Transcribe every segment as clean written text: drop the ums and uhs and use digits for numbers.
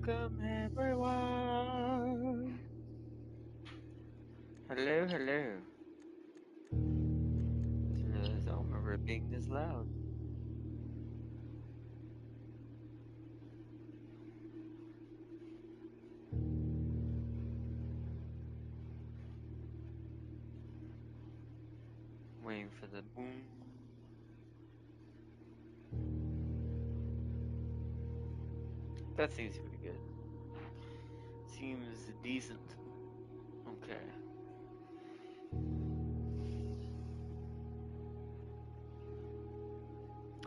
Welcome everyone. Hello, hello. I don't remember it being this loud. Waiting for the boom. That seems pretty good. Seems decent. Okay.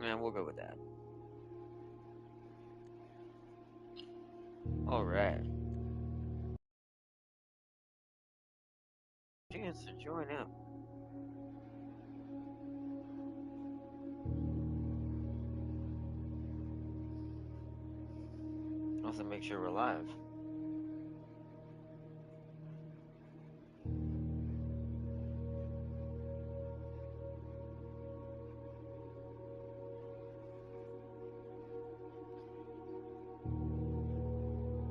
And we'll go with that. Alright. Chance to join up. Also make sure we're live.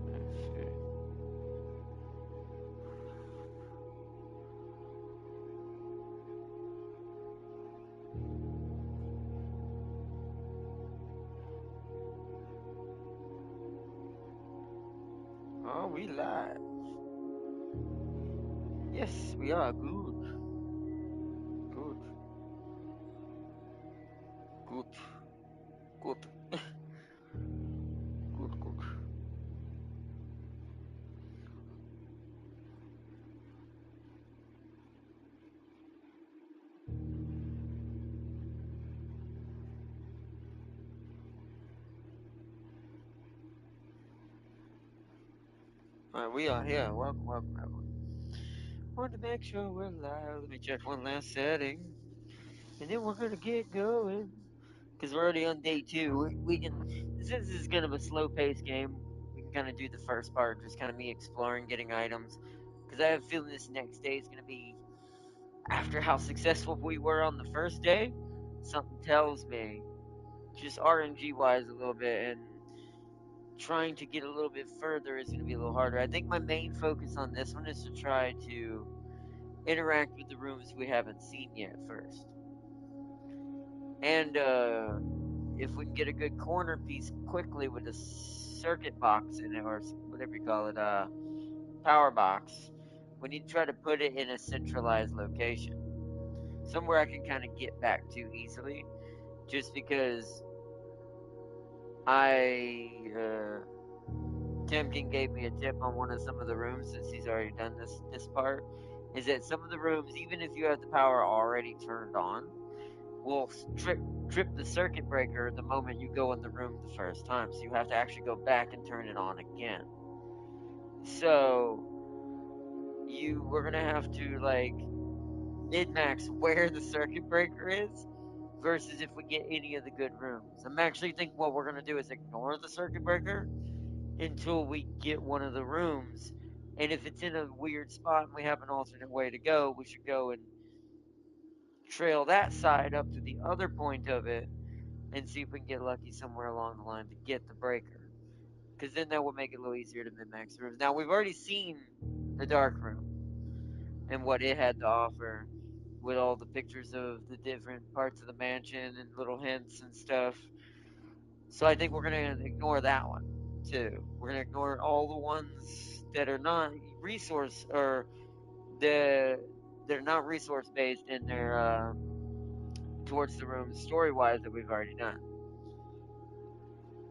Let's see. Oh, we live. Yes, we are. Good. Good. Good. Good. Good, good. Alright, we are here. Welcome, welcome, everyone. Want to make sure we're live. Let me check one last setting. And then we're gonna get going. Because we're already on day two. We can, since this is kind of a slow paced game, we can kind of do the first part, just kind of me exploring, getting items. Because I have a feeling this next day is gonna be after how successful we were on the first day. Something tells me, just RNG wise, a little bit, and trying to get a little bit further is gonna be a little harder. I think my main focus on this one is to try to interact with the rooms we haven't seen yet first. And if we can get a good corner piece quickly with a circuit box in it, or whatever you call it, power box, we need to try to put it in a centralized location. Somewhere I can kind of get back to easily, just because Timken gave me a tip on one of some of the rooms since he's already done this part, is that some of the rooms, even if you have the power already turned on, will trip the circuit breaker the moment you go in the room the first time. So you have to actually go back and turn it on again. So we're gonna have to like min-max where the circuit breaker is versus if we get any of the good rooms. I'm actually thinking what we're gonna do is ignore the circuit breaker until we get one of the rooms. And if it's in a weird spot and we have an alternate way to go, we should go and trail that side up to the other point of it and see if we can get lucky somewhere along the line to get the breaker. Because then that will make it a little easier to min-max rooms. Now, we've already seen the dark room and what it had to offer with all the pictures of the different parts of the mansion and little hints and stuff. So I think we're going to ignore that one too. We're going to ignore all the ones that are not resource or they're not resource based in their towards the rooms story wise that we've already done.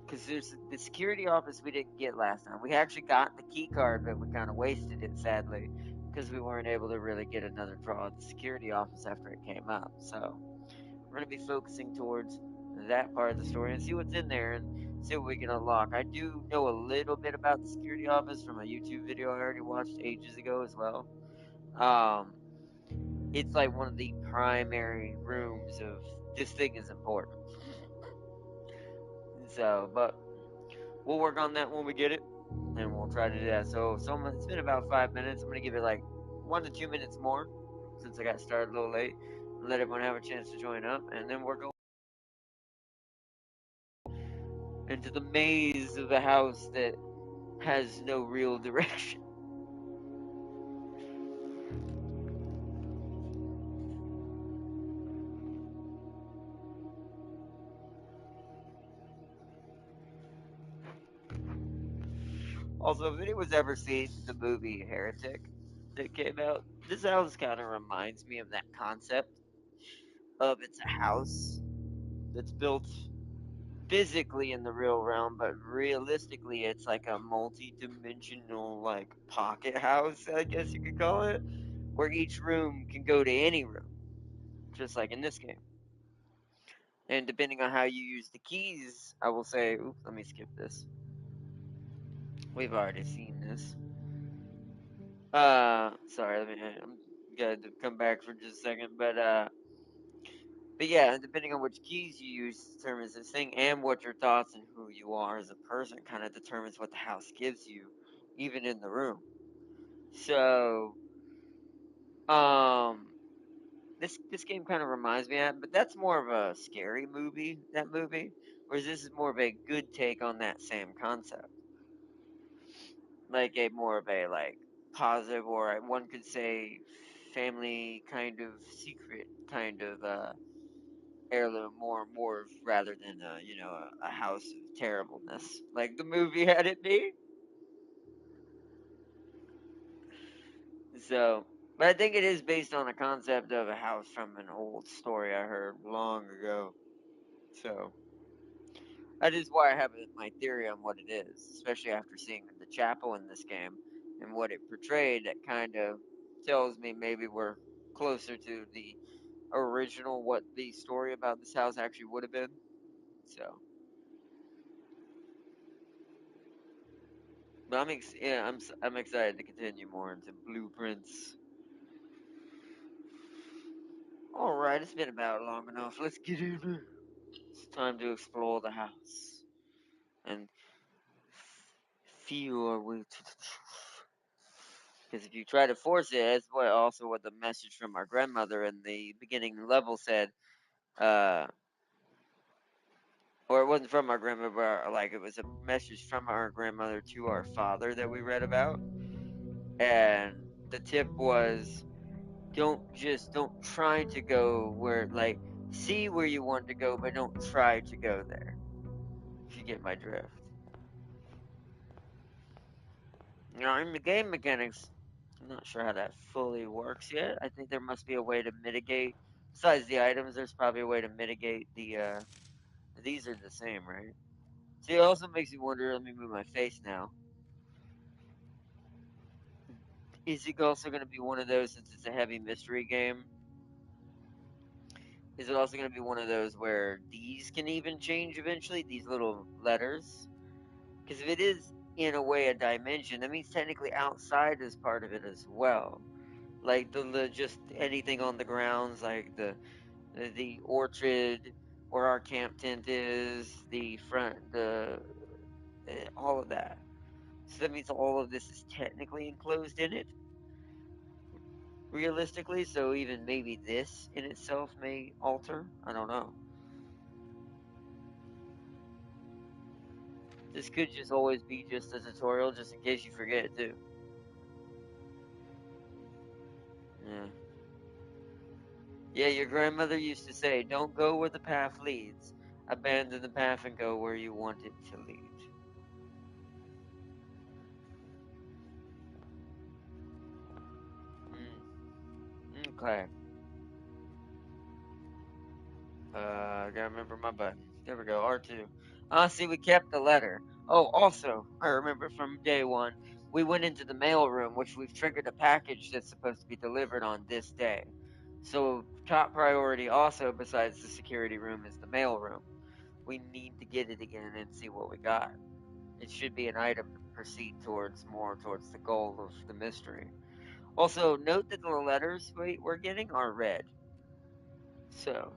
Because there's the security office we didn't get last time. We actually got the key card, but we kind of wasted it sadly because we weren't able to really get another draw at the security office after it came up. So we're going to be focusing towards that part of the story and see what's in there and see what we can unlock. I do know a little bit about the security office from a YouTube video I already watched ages ago as well. It's like one of the primary rooms of this thing is important. So, but we'll work on that when we get it, and we'll try to do that. So, it's been about 5 minutes. I'm gonna give it like 1 to 2 minutes more, since I got started a little late. Let everyone have a chance to join up, and then we're going into the maze of the house that has no real direction. Also, if anyone's ever seen the movie Heretic that came out, this house kind of reminds me of that concept of it's a house that's built physically in the real realm, but realistically, it's like a multi-dimensional, like pocket house, I guess you could call it, where each room can go to any room, just like in this game. And depending on how you use the keys, I will say, oops, let me skip this. We've already seen this. Sorry, I'm gonna come back for just a second, but yeah, depending on which keys you use determines this thing, and what your thoughts and who you are as a person kind of determines what the house gives you, even in the room. So, um, this game kind of reminds me of that, but that's more of a scary movie. That movie, whereas this is more of a good take on that same concept, like a more of a like positive, or one could say family kind of secret kind of heirloom, more rather than a house of terribleness like the movie had it be. So, but I think it is based on a concept of a house from an old story I heard long ago. So that is why I have my theory on what it is, especially after seeing the chapel in this game and what it portrayed. That kind of tells me maybe we're closer to the original, what the story about this house actually would have been. So, but yeah, I'm excited to continue more into blueprints. All right, it's been about long enough. Let's get in there. It's time to explore the house and feel our way to the truth. Because if you try to force it, that's what the message from our grandmother in the beginning level said. Uh, or it wasn't from our grandmother, but like it was a message from our grandmother to our father that we read about. And the tip was, don't try to go where, like, see where you want to go, but don't try to go there. If you get my drift. In the game mechanics, I'm not sure how that fully works yet. I think there must be a way to mitigate. Besides the items, there's probably a way to mitigate the. These are the same, right? See, it also makes me wonder. Let me move my face now. Is it also going to be one of those, since it's a heavy mystery game? Is it also going to be one of those where these can even change eventually? These little letters? Because if it is in a way a dimension, that means technically outside is part of it as well. Like the just anything on the grounds, like the orchard where our camp tent is, the front, all of that. So that means all of this is technically enclosed in it, realistically. So even maybe this in itself may alter. I don't know. This could just always be just a tutorial, just in case you forget too. Yeah. Yeah, your grandmother used to say, "Don't go where the path leads. Abandon the path and go where you want it to lead." Okay. I gotta remember my button. There we go, R2. See, we kept the letter. Oh, also, I remember from day one, we went into the mail room, which we've triggered a package that's supposed to be delivered on this day. So, top priority also, besides the security room, is the mail room. We need to get it again and see what we got. It should be an item to proceed towards the goal of the mystery. Also, note that the letters we're getting are red. So,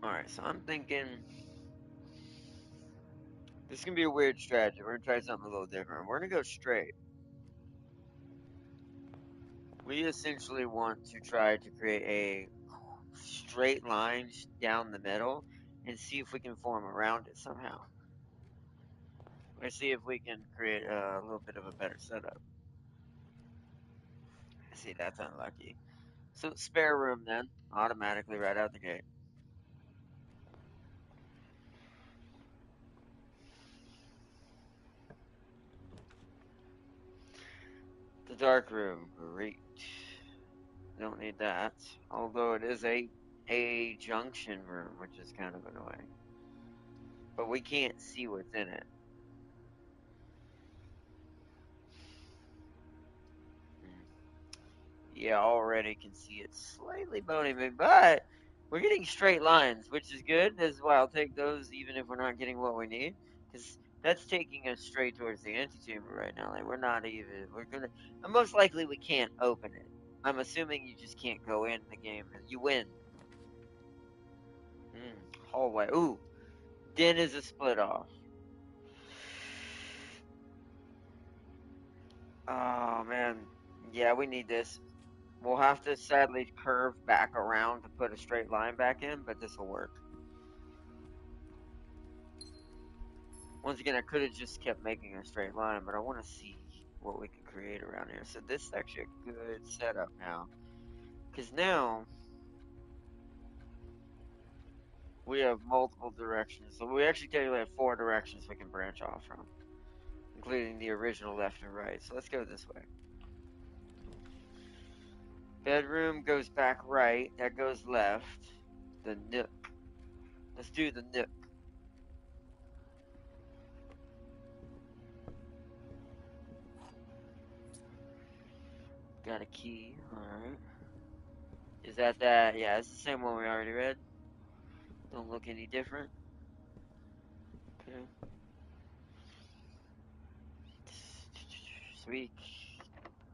alright, so I'm thinking this is gonna be a weird strategy. We're gonna try something a little different. We're gonna go straight. We essentially want to try to create a straight line down the middle and see if we can form around it somehow. Or see if we can create a little bit of a better setup. See, that's unlucky. So spare room then, automatically right out the gate. The dark room, great. Don't need that. Although it is a junction room, which is kind of annoying. But we can't see what's in it. Hmm. Yeah, already can see it's slightly bony, but we're getting straight lines, which is good. This is why I'll take those even if we're not getting what we need, because that's taking us straight towards the antechamber right now. Like we're not even. We're gonna. And most likely we can't open it. I'm assuming you just can't go in the game. You win. Hallway. Ooh, den is a split off. Oh man, yeah, we need this. We'll have to sadly curve back around to put a straight line back in, but this will work. Once again, I could have just kept making a straight line, but I want to see what we can create around here. So this is actually a good setup now. Because now we have multiple directions. So we actually technically have 4 directions we can branch off from, including the original left and right. So let's go this way. Bedroom goes back right. That goes left. The nook. Let's do the nook. Got a key. Alright. Is that that? Yeah, it's the same one we already read. Don't look any different. Okay. Sweet.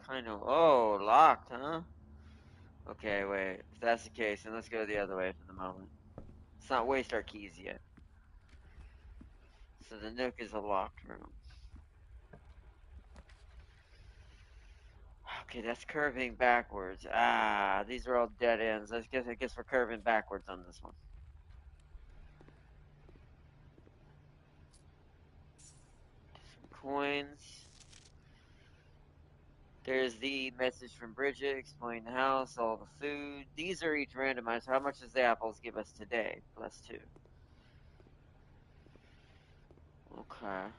Kind of. Oh, locked, huh? Okay, wait. If that's the case, then let's go the other way for the moment. Let's not waste our keys yet. So the nook is a locked room. Okay, that's curving backwards. Ah, these are all dead ends. I guess we're curving backwards on this one. Coins. There's the message from Bridget explaining the house, all the food. These are each randomized. How much does the apples give us today? +2. Okay.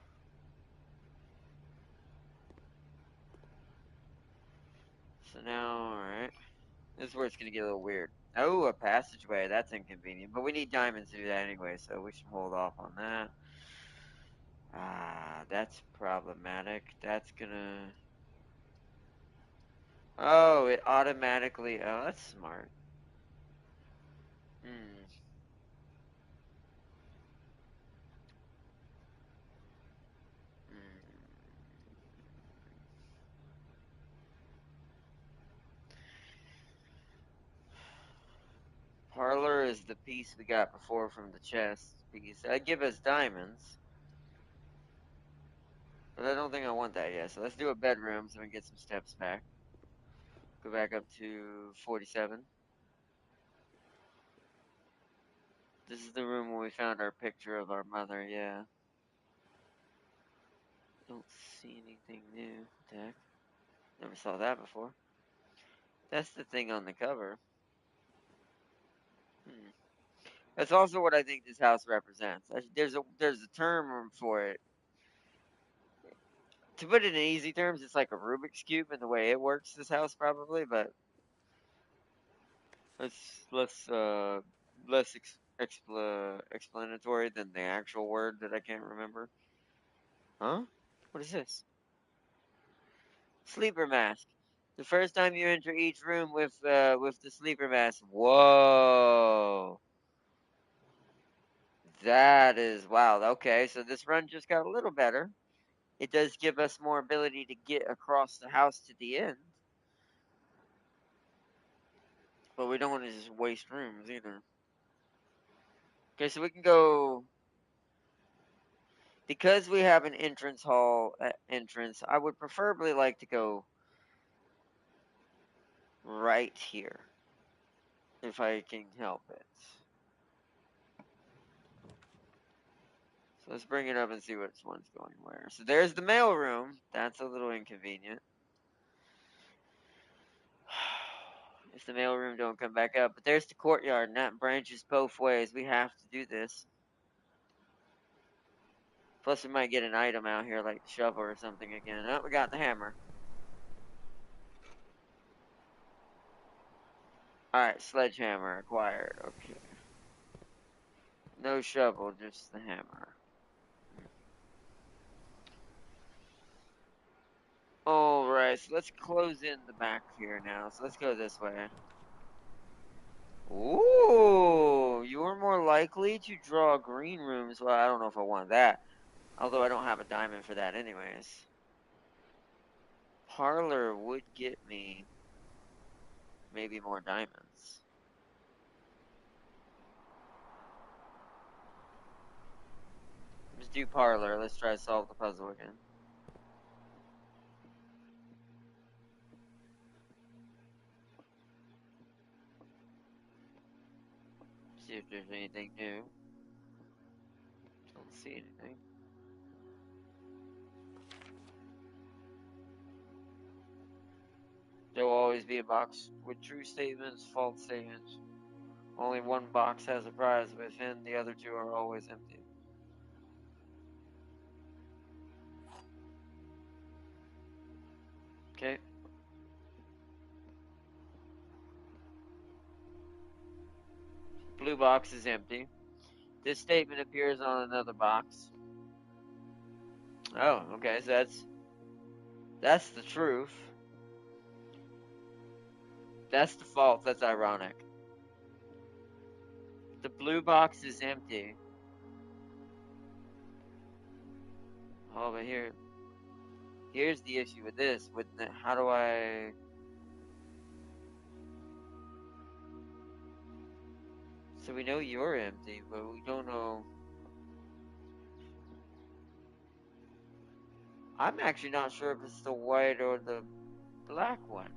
So now, alright. This is where it's gonna get a little weird. Oh, a passageway. That's inconvenient. But we need diamonds to do that anyway, so we should hold off on that. Ah, that's problematic. That's gonna. Oh, it automatically. Oh, that's smart. Hmm. Hmm. Parlor is the piece we got before from the chest piece. That'd give us diamonds, but I don't think I want that yet. So let's do a bedroom so we can get some steps back. Go back up to 47. This is the room where we found our picture of our mother, yeah. Don't see anything new. What the heck? Never saw that before. That's the thing on the cover. Hmm. That's also what I think this house represents. There's a term for it. To put it in easy terms, it's like a Rubik's cube in the way it works. This house probably, but it's less explanatory than the actual word that I can't remember. Huh? What is this? Sleeper mask. The first time you enter each room with the sleeper mask. Whoa. That is wow. Okay, so this run just got a little better. It does give us more ability to get across the house to the end, but we don't want to just waste rooms either. Okay, so we can go because we have an entrance hall entrance. I would preferably like to go right here. If I can help it. So let's bring it up and see which one's going where. So there's the mail room. That's a little inconvenient. If the mail room don't come back up. But there's the courtyard, and that branches both ways. We have to do this. Plus, we might get an item out here like the shovel or something again. Oh, we got the hammer. Alright, sledgehammer acquired. Okay. No shovel, just the hammer. Alright, so let's close in the back here now. So let's go this way. Ooh, you are more likely to draw green rooms. Well, I don't know if I want that. Although I don't have a diamond for that anyways. Parlor would get me maybe more diamonds. Let's do parlor. Let's try to solve the puzzle again. See if there's anything new. Don't see anything. There will always be a box with true statements, false statements. Only one box has a prize within, the other two are always empty. Okay. Blue box is empty. This statement appears on another box. Oh, okay, so that's the truth. That's the false, that's ironic. The blue box is empty. Oh, but here's the issue with this. How do I... So we know you're empty, but we don't know... I'm actually not sure if it's the white or the black one.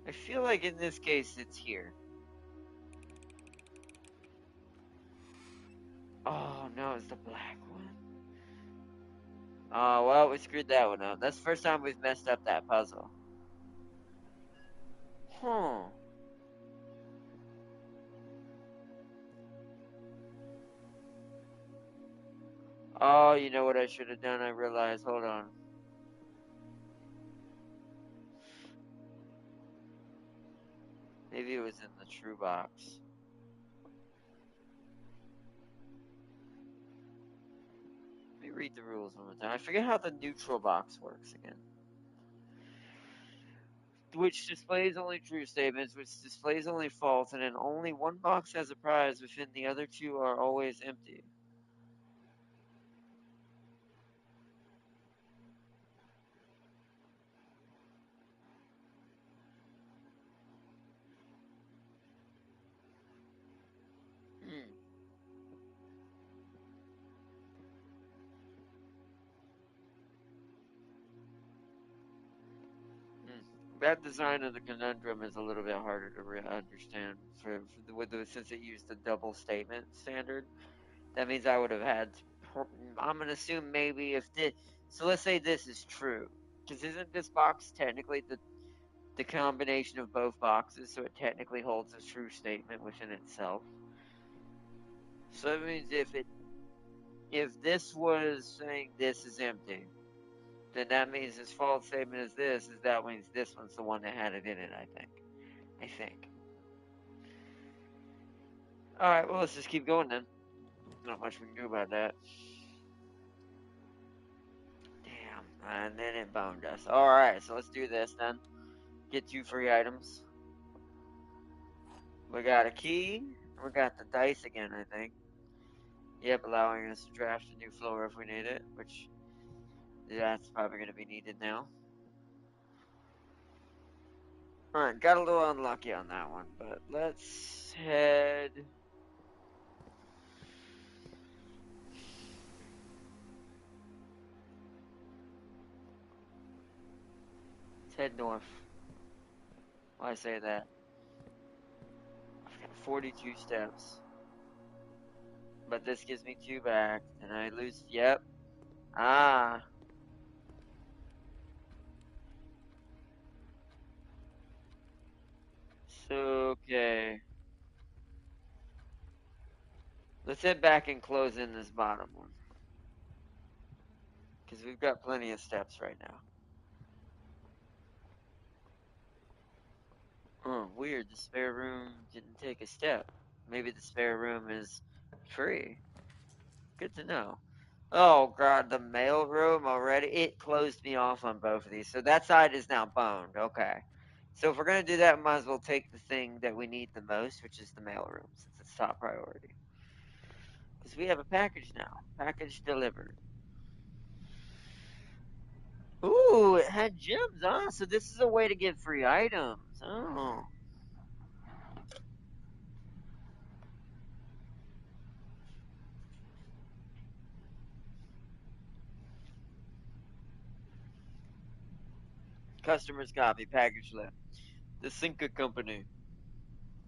I feel like in this case it's here. Oh no, it's the black one. Oh, well, we screwed that one up. That's the first time we've messed up that puzzle. Huh. Oh, you know what I should have done? I realized. Hold on. Maybe it was in the true box. Let me read the rules one more time. I forget how the neutral box works again. Which displays only true statements, which displays only false, and then only one box has a prize within the other two are always empty. Hmm. That design of the conundrum is a little bit harder to understand since it used the double statement standard. That means I would have had. I'm gonna assume maybe if this. So let's say this is true, because isn't this box technically the combination of both boxes? So it technically holds a true statement within itself. So that means if this was saying this is empty, then that means its false statement is this. Is that means this one's the one that had it in it? I think. I think. All right. Well, let's just keep going then. Not much we can do about that. Damn. And then it boned us. All right. So let's do this then. Get 2 free items. We got a key. We got the dice again, I think. Yep, allowing us to draft a new floor if we need it, which that's probably going to be needed now. Alright, got a little unlucky on that one, but let's head... Let's head north. Why I say that? I've got 42 steps. But this gives me 2 back. And I lose. Yep. Ah. So, okay. Let's head back and close in this bottom one. Because we've got plenty of steps right now. Oh, weird. The spare room didn't take a step. Maybe the spare room is free. Good to know. Oh god, the mail room already. It closed me off on both of these. So that side is now boned. Okay. So if we're gonna do that, we might as well take the thing that we need the most, which is the mail room, since it's top priority. Because we have a package now. Package delivered. Ooh, it had gems, huh? So this is a way to get free items. Oh. Customer's copy, package left. The Cinca Company,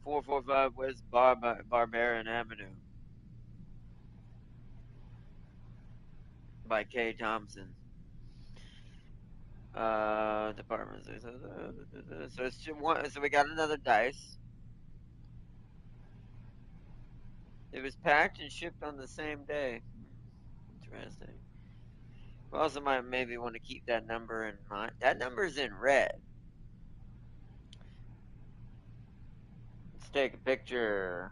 445 West Barbarian Avenue, by K. Thompson. Department. So it's one. So we got another dice. It was packed and shipped on the same day. Interesting. We also might maybe want to keep that number in mind. That number's in red. Let's take a picture.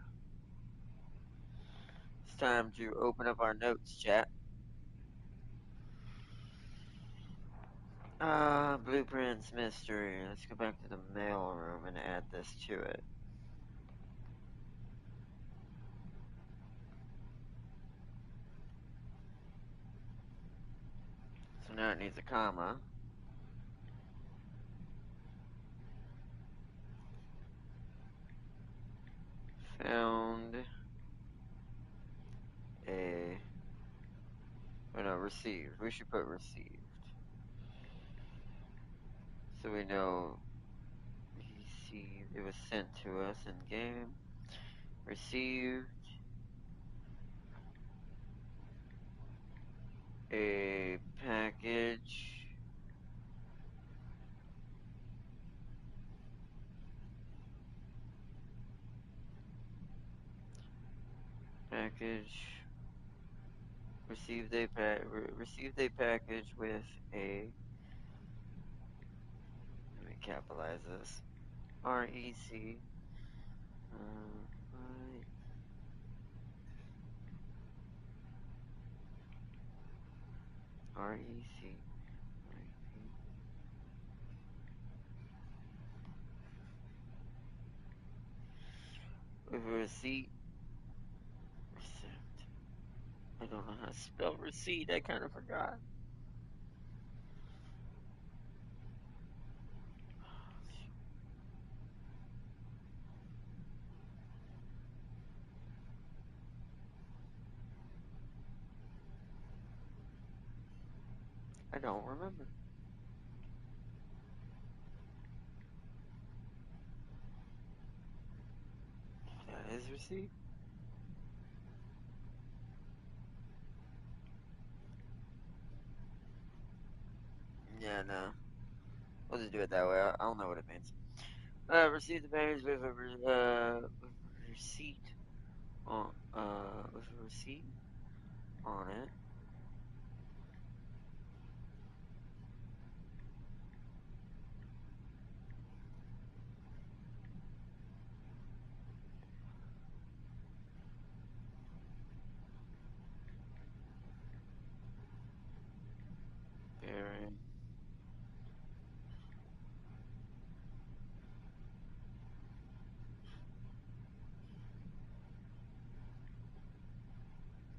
It's time to open up our notes, chat. Blueprints mystery. Let's go back to the mail room and add this to it. So now it needs a comma. Found a. Oh no, received. We should put received. So we know received. It was sent to us in game. Received a package. Package. Received a package with a. Let me capitalize this. REC. Right. REC. With a receipt. Receipt. I don't know how to spell receipt. I kind of forgot. I don't remember. That is receipt. Yeah, no. We'll just do it that way. I don't know what it means. Received the package with with a receipt on with a receipt on it.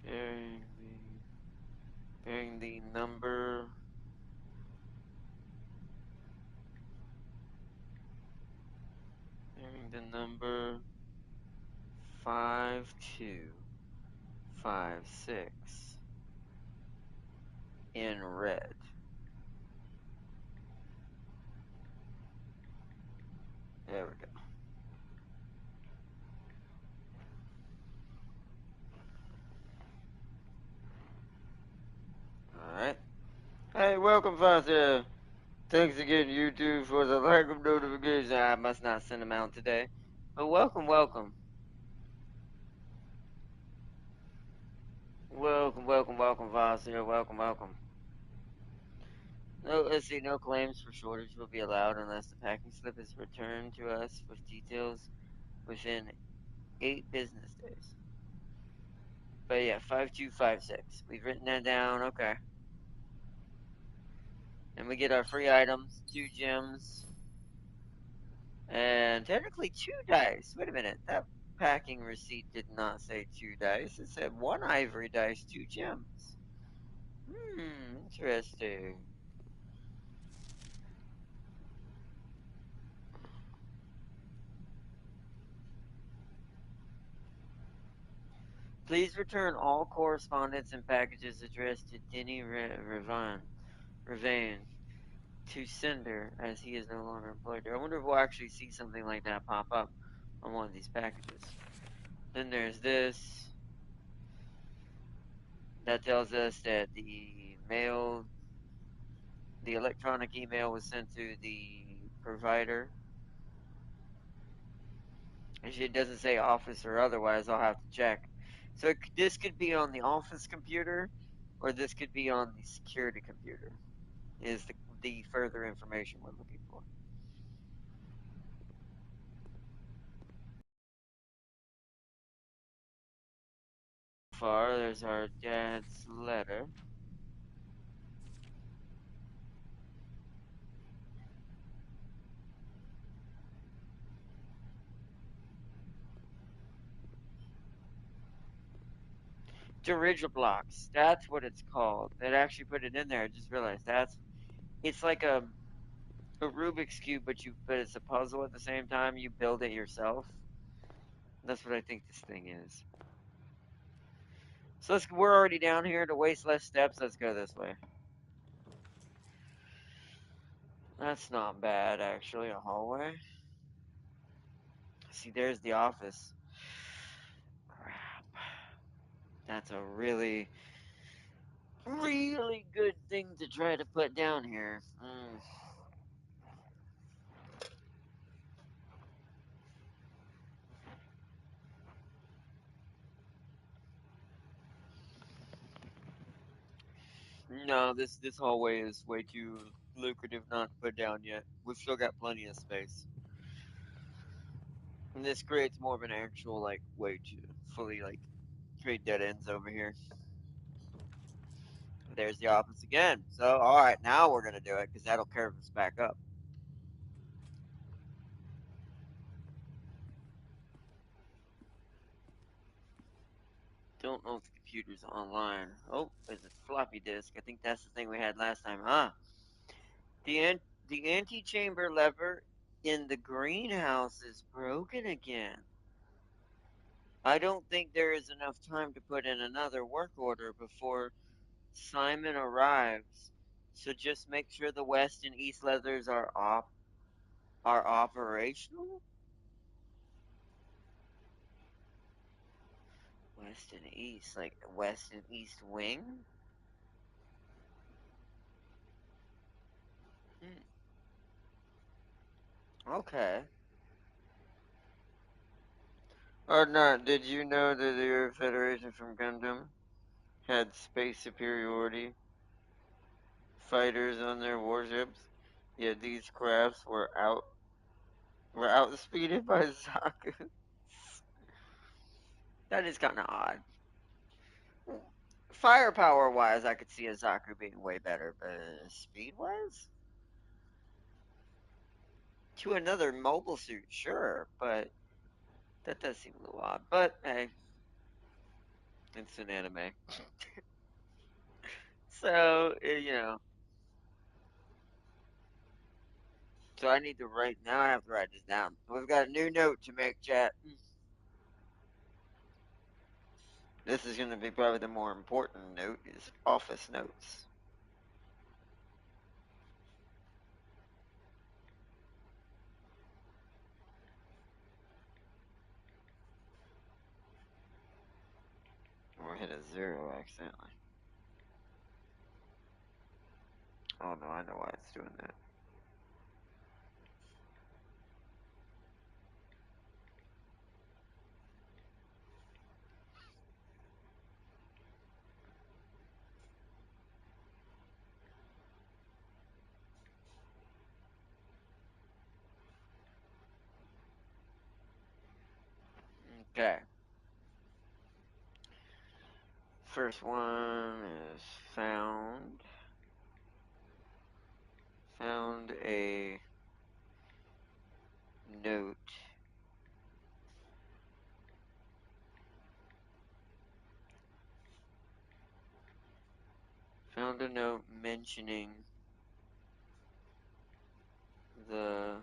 Bearing. Bearing the number. Bearing the number 5256 in red. There we go. Alright. Hey, welcome, Foster. Thanks again, YouTube, for the lack of notification. I must not send them out today. But welcome, welcome. Welcome, Foster. Welcome, welcome. No, let's see, no claims for shortage will be allowed unless the packing slip is returned to us with details within 8 business days. But yeah, 5256. We've written that down. Okay. And we get our free items, 2 gems, and technically 2 dice. Wait a minute. That packing receipt did not say 2 dice. It said 1 ivory dice, 2 gems. Interesting. Please return all correspondence and packages addressed to Denny Ravane to sender, as he is no longer employed there. I wonder if we'll actually see something like that pop up on one of these packages. Then there's this. That tells us that the electronic email was sent to the provider. If it doesn't say office or otherwise, I'll have to check. So this could be on the office computer, or this could be on the security computer. Is the further information we're looking for. So far, there's our dad's letter. Dirigiblocks. That's what it's called. They actually put it in there. I just realized it's like a Rubik's cube, but it's a puzzle at the same time. You build it yourself. That's what I think this thing is. So we're already down here to waste less steps. Let's go this way. That's not bad, actually. A hallway. See, there's the office. Crap. That's a really, really good thing to try to put down here. No, this hallway is way too lucrative not to put down yet. We've still got plenty of space. And this creates more of an actual like way to fully like create dead ends over here. There's the office again. So all right, now we're gonna do it because that'll curve us back up. Don't know if the computer's online. Oh, there's a floppy disk. I think that's the thing we had last time, huh? The antechamber lever in the greenhouse is broken again. I don't think there is enough time to put in another work order before Simon arrives. So just make sure the west and east levers are operational. West and east, like west and east wing. Okay. Oh no, did you know that the Earth Federation from Gundam had space superiority fighters on their warships? Yet these crafts were outspeeded by Zaku. That is kind of odd. Firepower wise, I could see a Zaku being way better, but speed wise? To another mobile suit, sure, but that does seem a little odd. But hey, it's an anime. So, so I need to write, now I have to write this down. We've got a new note to make, chat. This is going to be probably the more important note, is office notes. hit a 0 accidentally. Oh no, I know why it's doing that. Okay. First one is found a note. Found a note mentioning the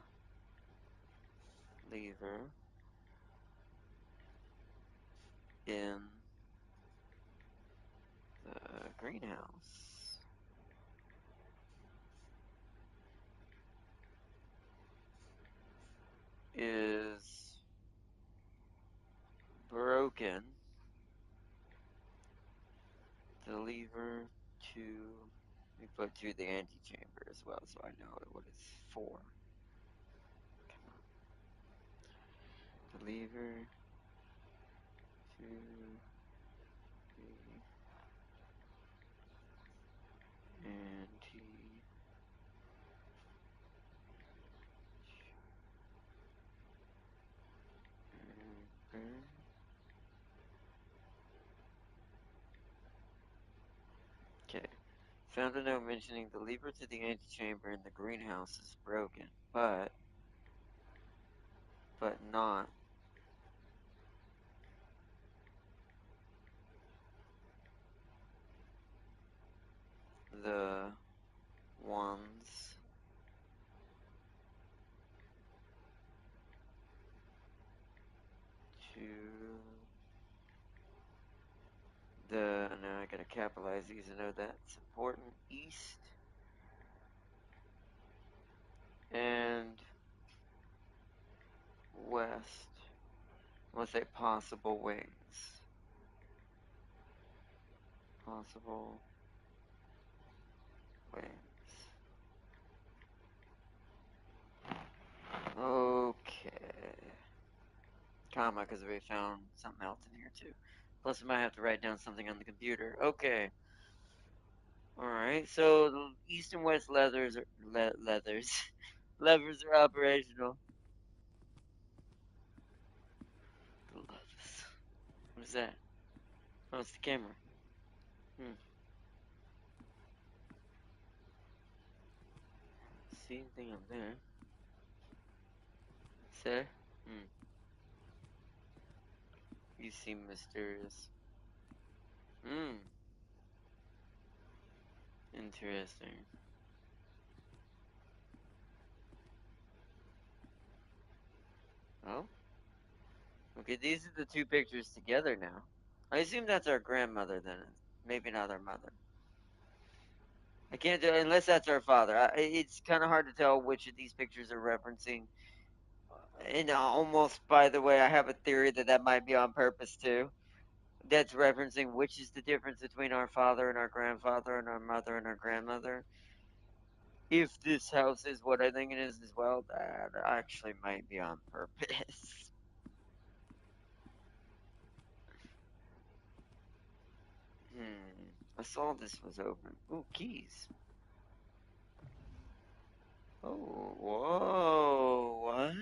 lever in the greenhouse is broken. The lever to, we put to the antechamber as well, so I know what it's for. The lever to the anti. Okay. Found a note mentioning the lever to the antechamber in the greenhouse is broken, but not the ones to the, now I gotta capitalize these and know that's important, east and west. Let's say possible wings. Possible wings. Okay. Comma, because we found something else in here too. Plus, I might have to write down something on the computer. Okay. Alright, so the east and west leathers are, leathers. Levers are operational. Gloves. What is that? Oh, it's the camera. Hmm. See anything up there? Sir? Hmm. You seem mysterious. Hmm. Interesting. Oh? Okay, these are the two pictures together now. I assume that's our grandmother then. Maybe not our mother. I can't do unless that's our father. It's kind of hard to tell which of these pictures are referencing. And almost, by the way, I have a theory that that might be on purpose too. That's referencing which is the difference between our father and our grandfather and our mother and our grandmother. If this house is what I think it is as well, that actually might be on purpose. I saw this was open. Ooh, keys. Oh, whoa, what?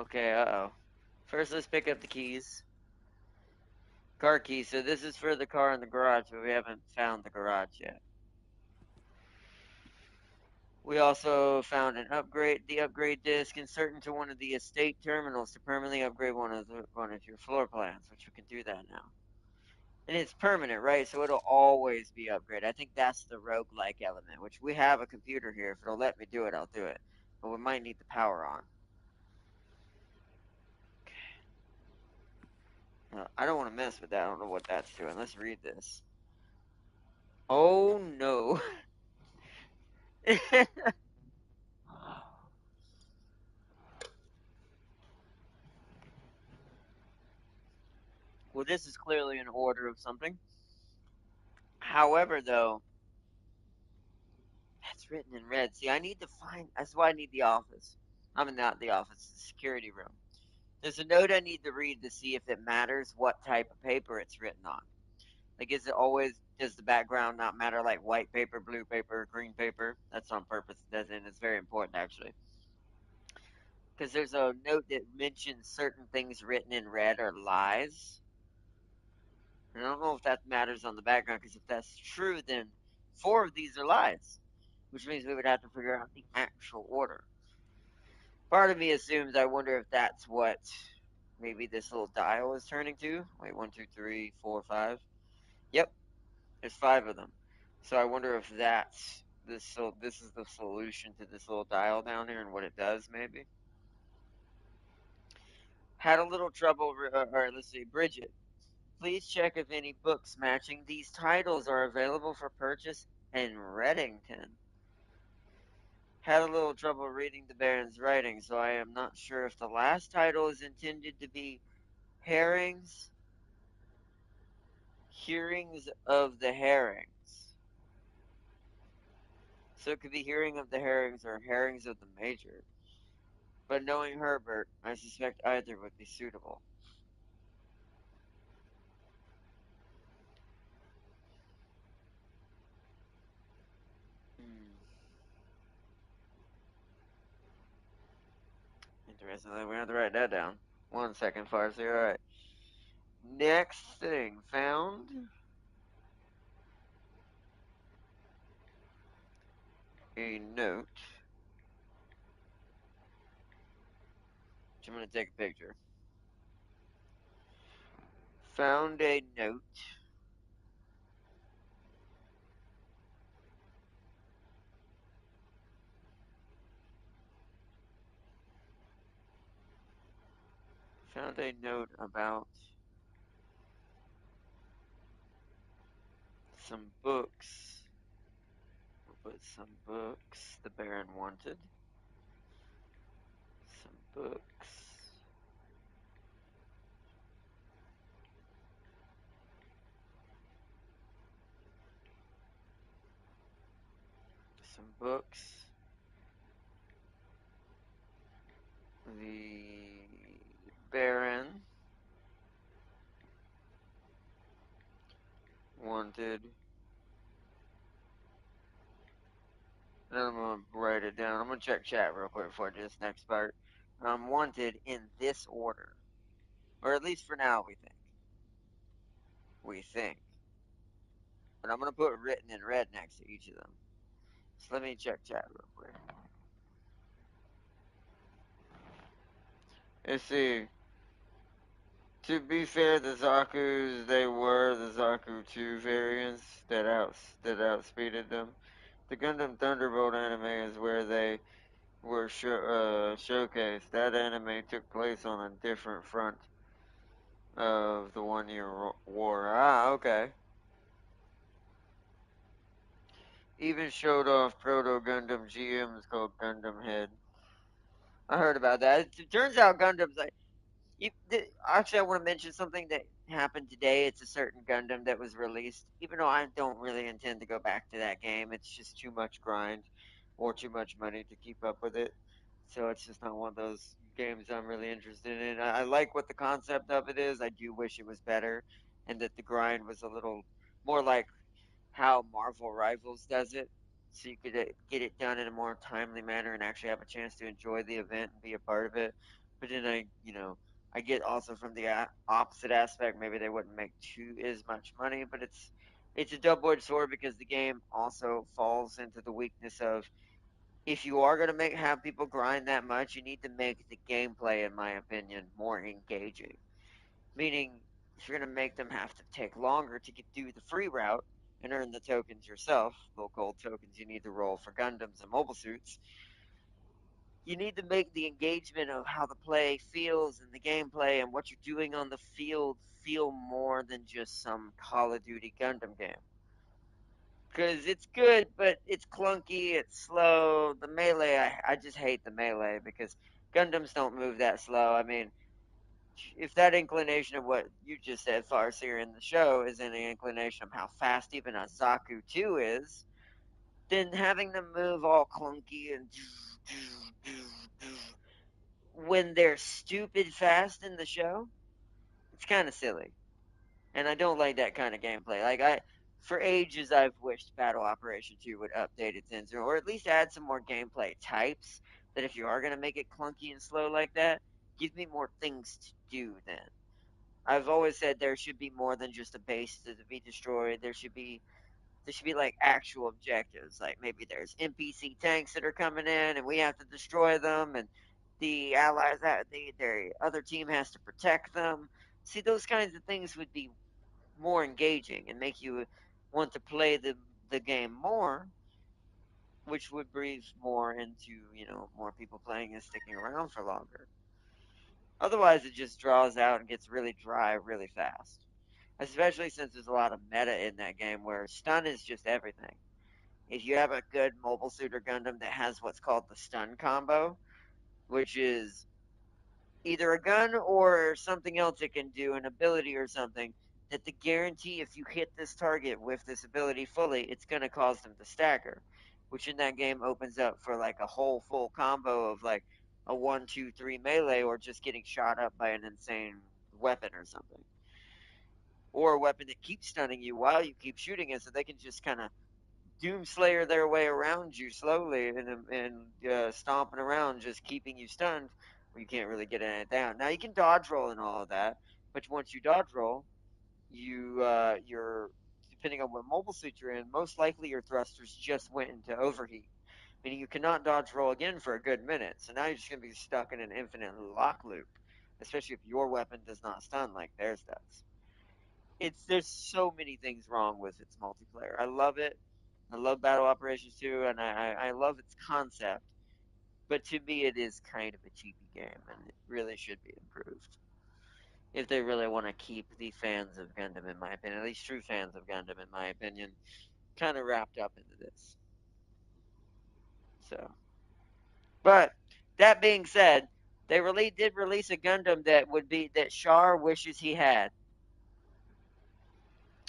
Okay, uh-oh. First, let's pick up the keys. Car keys. So this is for the car in the garage, but we haven't found the garage yet. We also found the upgrade disc inserted into one of the estate terminals to permanently upgrade one of your floor plans, which we can do that now. And it's permanent, right? So it'll always be upgraded. I think that's the roguelike element, which we have a computer here. If it'll let me do it, I'll do it. But we might need the power on. I don't want to mess with that. I don't know what that's doing. Let's read this. Oh no. Well, this is clearly an order of something. However, though, that's written in red. See, I need to find. That's why I need the office. I mean, not the office, the security room. There's a note I need to read to see if it matters what type of paper it's written on. Like, is it always, does the background not matter, like white paper, blue paper, green paper? That's on purpose, doesn't it? It's very important, actually. Because there's a note that mentions certain things written in red are lies. And I don't know if that matters on the background, because if that's true, then four of these are lies, which means we would have to figure out the actual order. Part of me assumes, I wonder if that's what maybe this little dial is turning to. Wait, one, two, three, four, five. Yep, there's five of them. So I wonder if that's this. So this is the solution to this little dial down here and what it does. Maybe had a little trouble. Or let's see, Bridget. Please check if any books matching these titles are available for purchase in Reddington. Had a little trouble reading the Baron's writing, so I am not sure if the last title is intended to be Herrings, Hearings of the Herrings. So it could be Hearing of the Herrings or Herrings of the Major. But knowing Herbert, I suspect either would be suitable. Hmm. Interesting. We have to write that down. 1 second, Farsi. Alright. Next thing found a note. I'm going to take a picture. Found a note. Found a note about some books. We'll put some books the Baron wanted. Some books. Some books. The Baron wanted. And I'm gonna write it down. I'm gonna check chat real quick before I do this next part. Wanted in this order, or at least for now, we think. We think. But I'm gonna put written in red next to each of them. So let me check chat real quick. Let's see. To be fair, the Zaku's they were the Zaku 2 variants that outspeeded them. The Gundam Thunderbolt anime is where they were showcased. That anime took place on a different front of the 1 year war. Ah, okay. Even showed off Proto Gundam GMs called Gundam Head. I heard about that. It turns out Gundams. Actually, I want to mention something that happened today. It's a certain Gundam that was released. Even though I don't really intend to go back to that game, it's just too much grind or too much money to keep up with it. So it's just not one of those games I'm really interested in. I like what the concept of it is. I do wish it was better, and that the grind was a little more like how Marvel Rivals does it, so you could get it done in a more timely manner and actually have a chance to enjoy the event and be a part of it. But then I get also from the opposite aspect. Maybe they wouldn't make too as much money, but it's a double-edged sword because the game also falls into the weakness of if you are going to make have people grind that much, you need to make the gameplay, in my opinion, more engaging. Meaning, if you're going to make them have to take longer to do the free route and earn the tokens yourself, little gold tokens you need to roll for Gundams and mobile suits, you need to make the engagement of how the play feels and the gameplay and what you're doing on the field feel more than just some Call of Duty Gundam game. Because it's good, but it's clunky, it's slow. The melee, I just hate the melee because Gundams don't move that slow. I mean, if that inclination of what you just said, Farseer, in the show is any inclination of how fast even a Zaku 2 is, then having them move all clunky and when they're stupid fast in the show, it's kind of silly. And I don't like that kind of gameplay. For ages, I've wished Battle Operation 2 would update its engine, or at least add some more gameplay types. That if you are going to make it clunky and slow like that, give me more things to do then. I've always said there should be more than just a base to be destroyed. There should be like actual objectives. Like maybe there's NPC tanks that are coming in and we have to destroy them, and the allies that their other team has to protect them. See, those kinds of things would be more engaging and make you want to play the game more, which would breathe more into more people playing and sticking around for longer. Otherwise, it just draws out and gets really dry really fast. Especially since there's a lot of meta in that game where stun is just everything. If you have a good mobile suit or Gundam that has what's called the stun combo, which is either a gun or something else it can do, an ability or something, that the guarantee if you hit this target with this ability fully, it's going to cause them to stagger, which in that game opens up for like a whole full combo of like a 1, 2, 3 melee or just getting shot up by an insane weapon or something. Or a weapon that keeps stunning you while you keep shooting it, so they can just kind of doomslayer their way around you slowly and stomping around, just keeping you stunned. Where you can't really get it down. Now you can dodge roll and all of that, but once you dodge roll, you're depending on what mobile suit you're in, most likely your thrusters just went into overheat, meaning you cannot dodge roll again for a good minute. So now you're just gonna be stuck in an infinite lock loop, especially if your weapon does not stun like theirs does. There's so many things wrong with its multiplayer. I love it. I love Battle Operations 2, and I love its concept. But to me, it is kind of a cheapy game, and it really should be improved if they really want to keep the fans of Gundam, in my opinion, at least true fans of Gundam, in my opinion, kind of wrapped up into this. So, but that being said, they really did release a Gundam that Char wishes he had,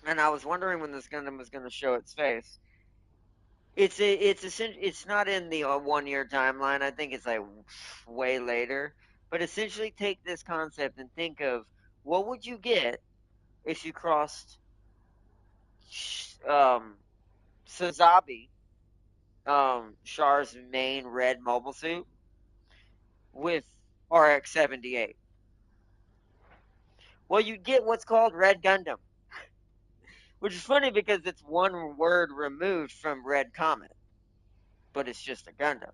and I was wondering when this Gundam was going to show its face. It's not in the 1 year timeline. I think it's like way later. But essentially, take this concept and think of what would you get if you crossed um, Sazabi, Char's main red mobile suit, with RX-78. Well, you get what's called Red Gundam, which is funny because it's one word removed from Red Comet, but it's just a Gundam.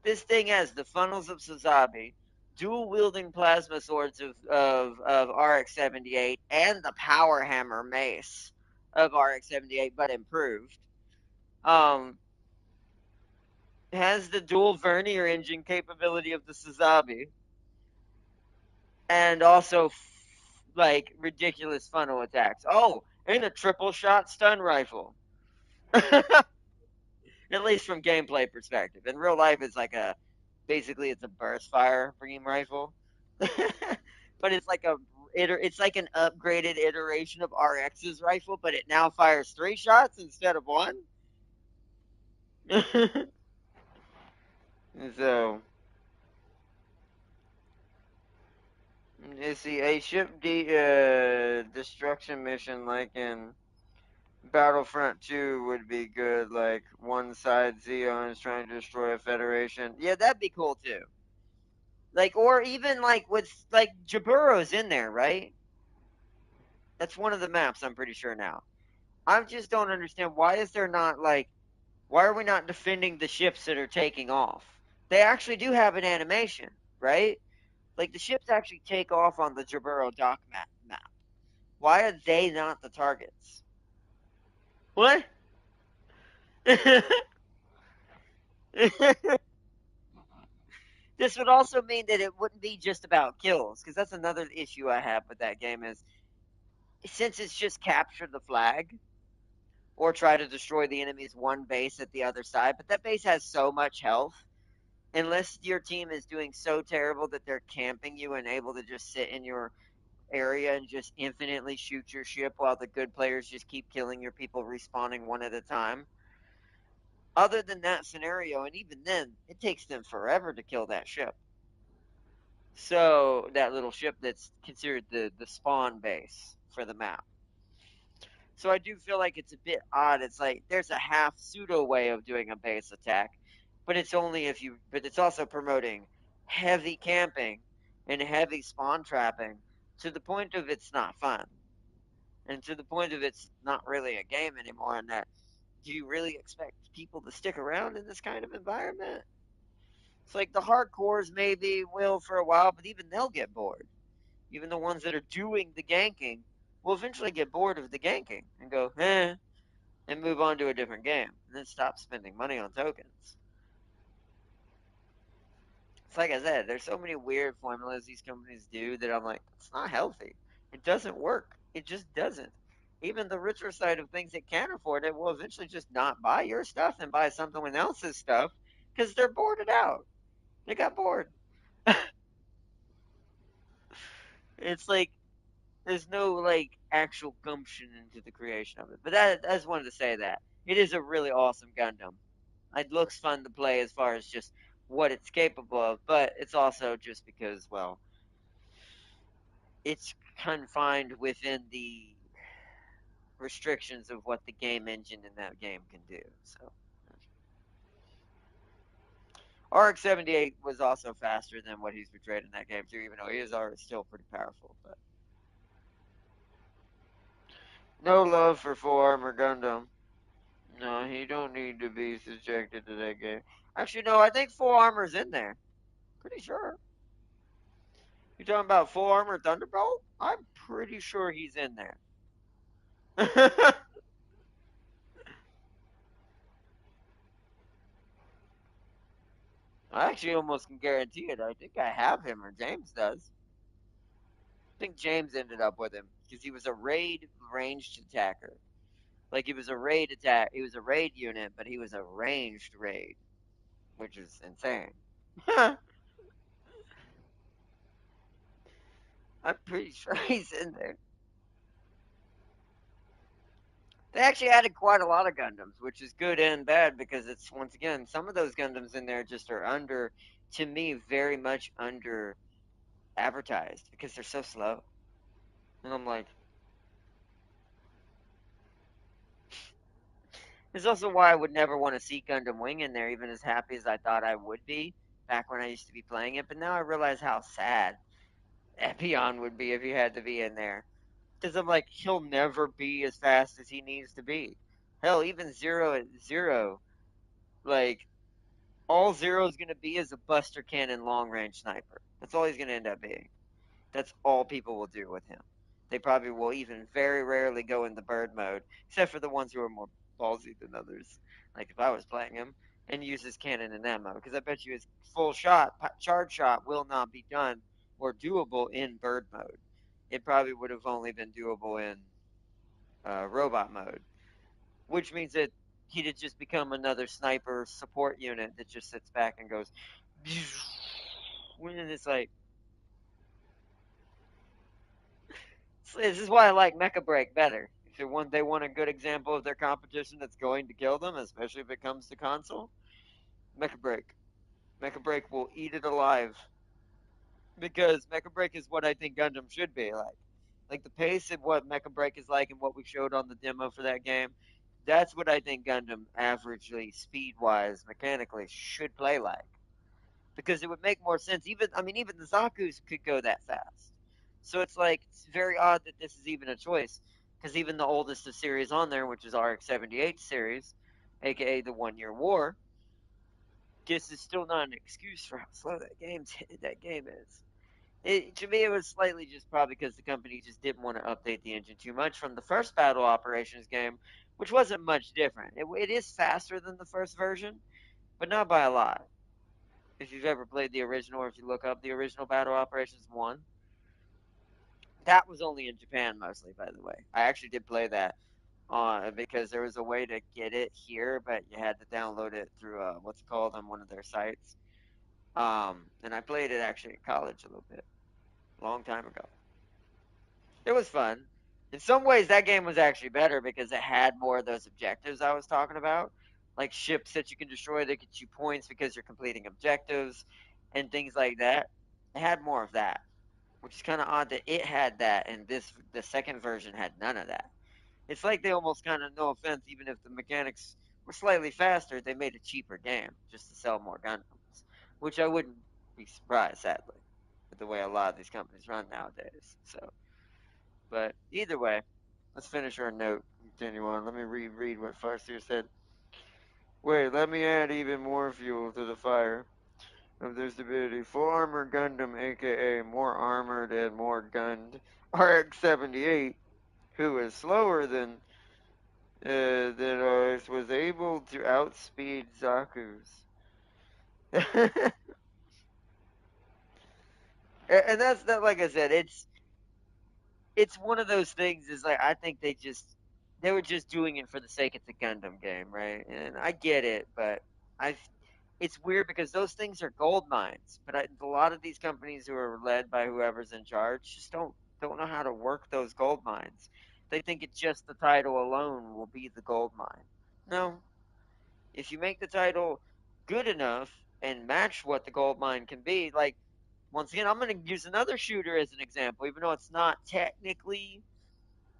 This thing has the funnels of Sazabi, dual wielding plasma swords of RX 78, and the power hammer mace of RX 78, but improved. Um, has the dual vernier engine capability of the Sazabi, and also like ridiculous funnel attacks. Oh, and a triple shot stun rifle. At least from gameplay perspective. In real life, it's like basically it's a burst fire beam rifle, but it's like an upgraded iteration of RX's rifle, but it now fires 3 shots instead of one. So you see a destruction mission like in Battlefront 2 would be good. Like one side Zeon is trying to destroy a Federation. Yeah, that'd be cool too. Like, or even like with like Jaburo's in there, right? That's one of the maps. I'm pretty sure now. I just don't understand why is there not like why are we not defending the ships that are taking off? They actually do have an animation, right? Like the ships actually take off on the Jaburo dock map. Why are they not the targets? What? This would also mean that it wouldn't be just about kills, because that's another issue I have with that game is since it's just capture the flag or try to destroy the enemy's one base at the other side, but that base has so much health unless your team is doing so terrible that they're camping you and able to just sit in your area and just infinitely shoot your ship while the good players just keep killing your people, respawning one at a time. Other than that scenario, and even then, it takes them forever to kill that ship. So that little ship that's considered the spawn base for the map. So I do feel like it's a bit odd. It's like there's a half pseudo way of doing a base attack, but it's only if you. But it's also promoting heavy camping and heavy spawn trapping to the point of it's not fun, and to the point of it's not really a game anymore. And that, do you really expect people to stick around in this kind of environment? It's like the hardcores maybe will for a while, but even they'll get bored. Even the ones that are doing the ganking will eventually get bored of the ganking and go, and move on to a different game, and then stop spending money on tokens. It's like I said, there's so many weird formulas these companies do that I'm like, it's not healthy. It doesn't work. It just doesn't. Even the richer side of things that can afford it will eventually just not buy your stuff and buy someone else's stuff because they're bored out. They got bored. It's like there's no like actual gumption into the creation of it. But I just wanted to say that it is a really awesome Gundam. It looks fun to play as far as just what it's capable of, but it's also just because, well, it's confined within the restrictions of what the game engine in that game can do. So RX-78 was also faster than what he's portrayed in that game too, even though he is already still pretty powerful. But no love for Four Armor Gundam. No, he don't need to be subjected to that game. Actually, no, I think Full Armor's in there. Pretty sure. You talking about Full Armor Thunderbolt? I'm pretty sure he's in there. I actually almost can guarantee it. I think I have him, or James does. I think James ended up with him because he was a raid ranged attacker. Like he was a raid attack. He was a raid unit, but he was a ranged raid, which is insane. I'm pretty sure he's in there. They actually added quite a lot of Gundams, which is good and bad because it's once again some of those Gundams in there just are under, to me, very much under advertised because they're so slow. And I'm like, this is also why I would never want to see Gundam Wing in there, even as happy as I thought I would be back when I used to be playing it. But now I realize how sad Epion would be if he had to be in there. Because I'm like, he'll never be as fast as he needs to be. Hell, even Zero at Zero, like, all Zero's going to be is a Buster Cannon long range sniper. That's all he's going to end up being. That's all people will do with him. They probably will even very rarely go into bird mode, except for the ones who are more ballsy than others. Like if I was playing him and use his cannon in ammo, because I bet you his full shot, charge shot will not be done or doable in bird mode. It probably would have only been doable in robot mode, which means that he'd have just become another sniper support unit that just sits back and goes. And it's like, this is why I like Mecha Break better. If they want a good example of their competition that's going to kill them, especially if it comes to console, Mecha Break. Mecha Break will eat it alive because Mecha Break is what I think Gundam should be like. Like the pace of what Mecha Break is like and what we showed on the demo for that game, that's what I think Gundam averagely, speed wise, mechanically should play like. Because it would make more sense. Even I mean, even the Zaku's could go that fast. So it's like it's very odd that this is even a choice. Because even the oldest of series on there, which is RX-78 series, aka the 1 Year War, this is still not an excuse for how slow that game is. To me, it was slightly just probably because the company just didn't want to update the engine too much from the first Battle Operations game, which wasn't much different. It is faster than the first version, but not by a lot. If you've ever played the original, or if you look up the original Battle Operations 1, that was only in Japan mostly, by the way. I actually did play that because there was a way to get it here, but you had to download it through what's it called on one of their sites. And I played it actually in college a little bit, a long time ago. It was fun. In some ways, that game was actually better because it had more of those objectives I was talking about, like ships that you can destroy that get you points because you're completing objectives and things like that. It had more of that, which is kind of odd that it had that and the second version had none of that. It's like they almost kind of, no offense, even if the mechanics were slightly faster, they made a cheaper game just to sell more Gundams, which I wouldn't be surprised, sadly, with the way a lot of these companies run nowadays. So, but either way, let's finish our note. Continue on. Let me reread what Farseer said. Wait, let me add even more fuel to the fire of this ability. Full armor Gundam, aka more armored and more gunned, RX-78, who is slower than ours, was able to outspeed Zaku's. And that's that. Like I said, it's one of those things. Is like I think they were just doing it for the sake it's a Gundam game, right? And I get it, but I it's weird because those things are gold mines. But a lot of these companies who are led by whoever's in charge just don't know how to work those gold mines. They think it's just the title alone will be the gold mine. No, if you make the title good enough and match what the gold mine can be, like once again, I'm going to use another shooter as an example, even though it's not technically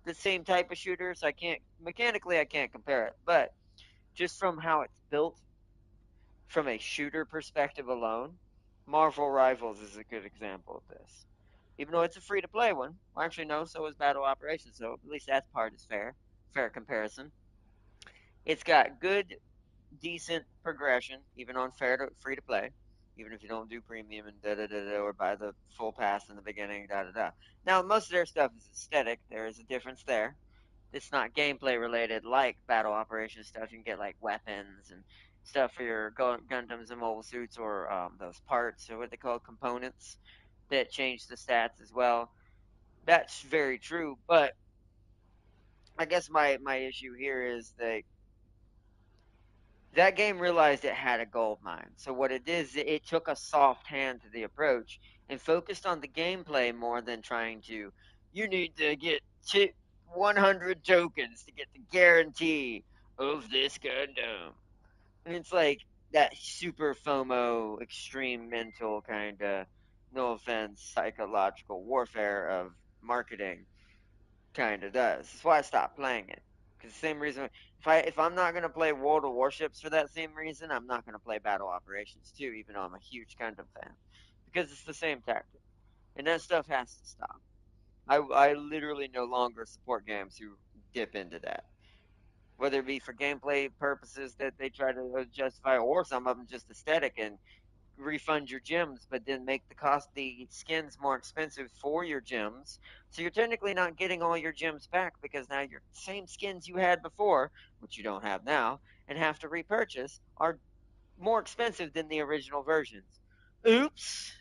the same type of shooter, so I can't mechanically I can't compare it, but just from how it's built from a shooter perspective alone, Marvel Rivals is a good example of this. Even though it's a free to play one, well, actually no, so is Battle Operations, so at least that part is fair comparison. It's got good decent progression, even on free to play, even if you don't do premium and da da da da or buy the full pass in the beginning, da da da. Now, most of their stuff is aesthetic. There is a difference there. It's not gameplay related like battle operations stuff. You can get like weapons and stuff for your Gundams and mobile suits or those parts or what they call components that change the stats as well. That's very true, but I guess my issue here is that game realized it had a gold mine. So what it did is it took a soft hand to the approach and focused on the gameplay more than trying to. You need to get 100 tokens to get the guarantee of this Gundam. And it's like that super FOMO, extreme mental kind of, no offense, psychological warfare of marketing kind of does. That's why I stopped playing it. Because the same reason, if I'm not gonna play World of Warships for that same reason, I'm not gonna play Battle Operations too, even though I'm a huge Gundam fan, because it's the same tactic, and that stuff has to stop. I literally no longer support games who dip into that, whether it be for gameplay purposes that they try to justify, or some of them just aesthetic and refund your gems, but then make the skins more expensive for your gems. So you're technically not getting all your gems back because now your same skins you had before, which you don't have now, and have to repurchase, are more expensive than the original versions. Oops.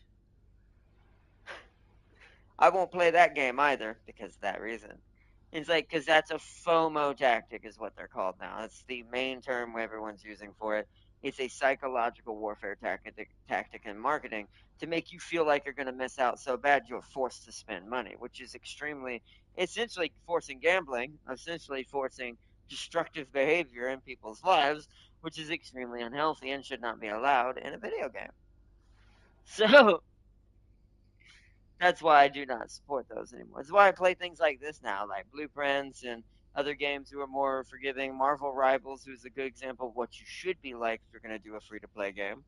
I won't play that game either because of that reason. It's like because that's a FOMO tactic, is what they're called now. That's the main term everyone's using for it. It's a psychological warfare tactic in marketing to make you feel like you're going to miss out so bad you're forced to spend money, which is extremely, essentially forcing gambling, essentially forcing destructive behavior in people's lives, which is extremely unhealthy and should not be allowed in a video game. So that's why I do not support those anymore. That's why I play things like this now, like Blueprints and other games who are more forgiving. Marvel Rivals, who's a good example of what you should be like if you're going to do a free to play game,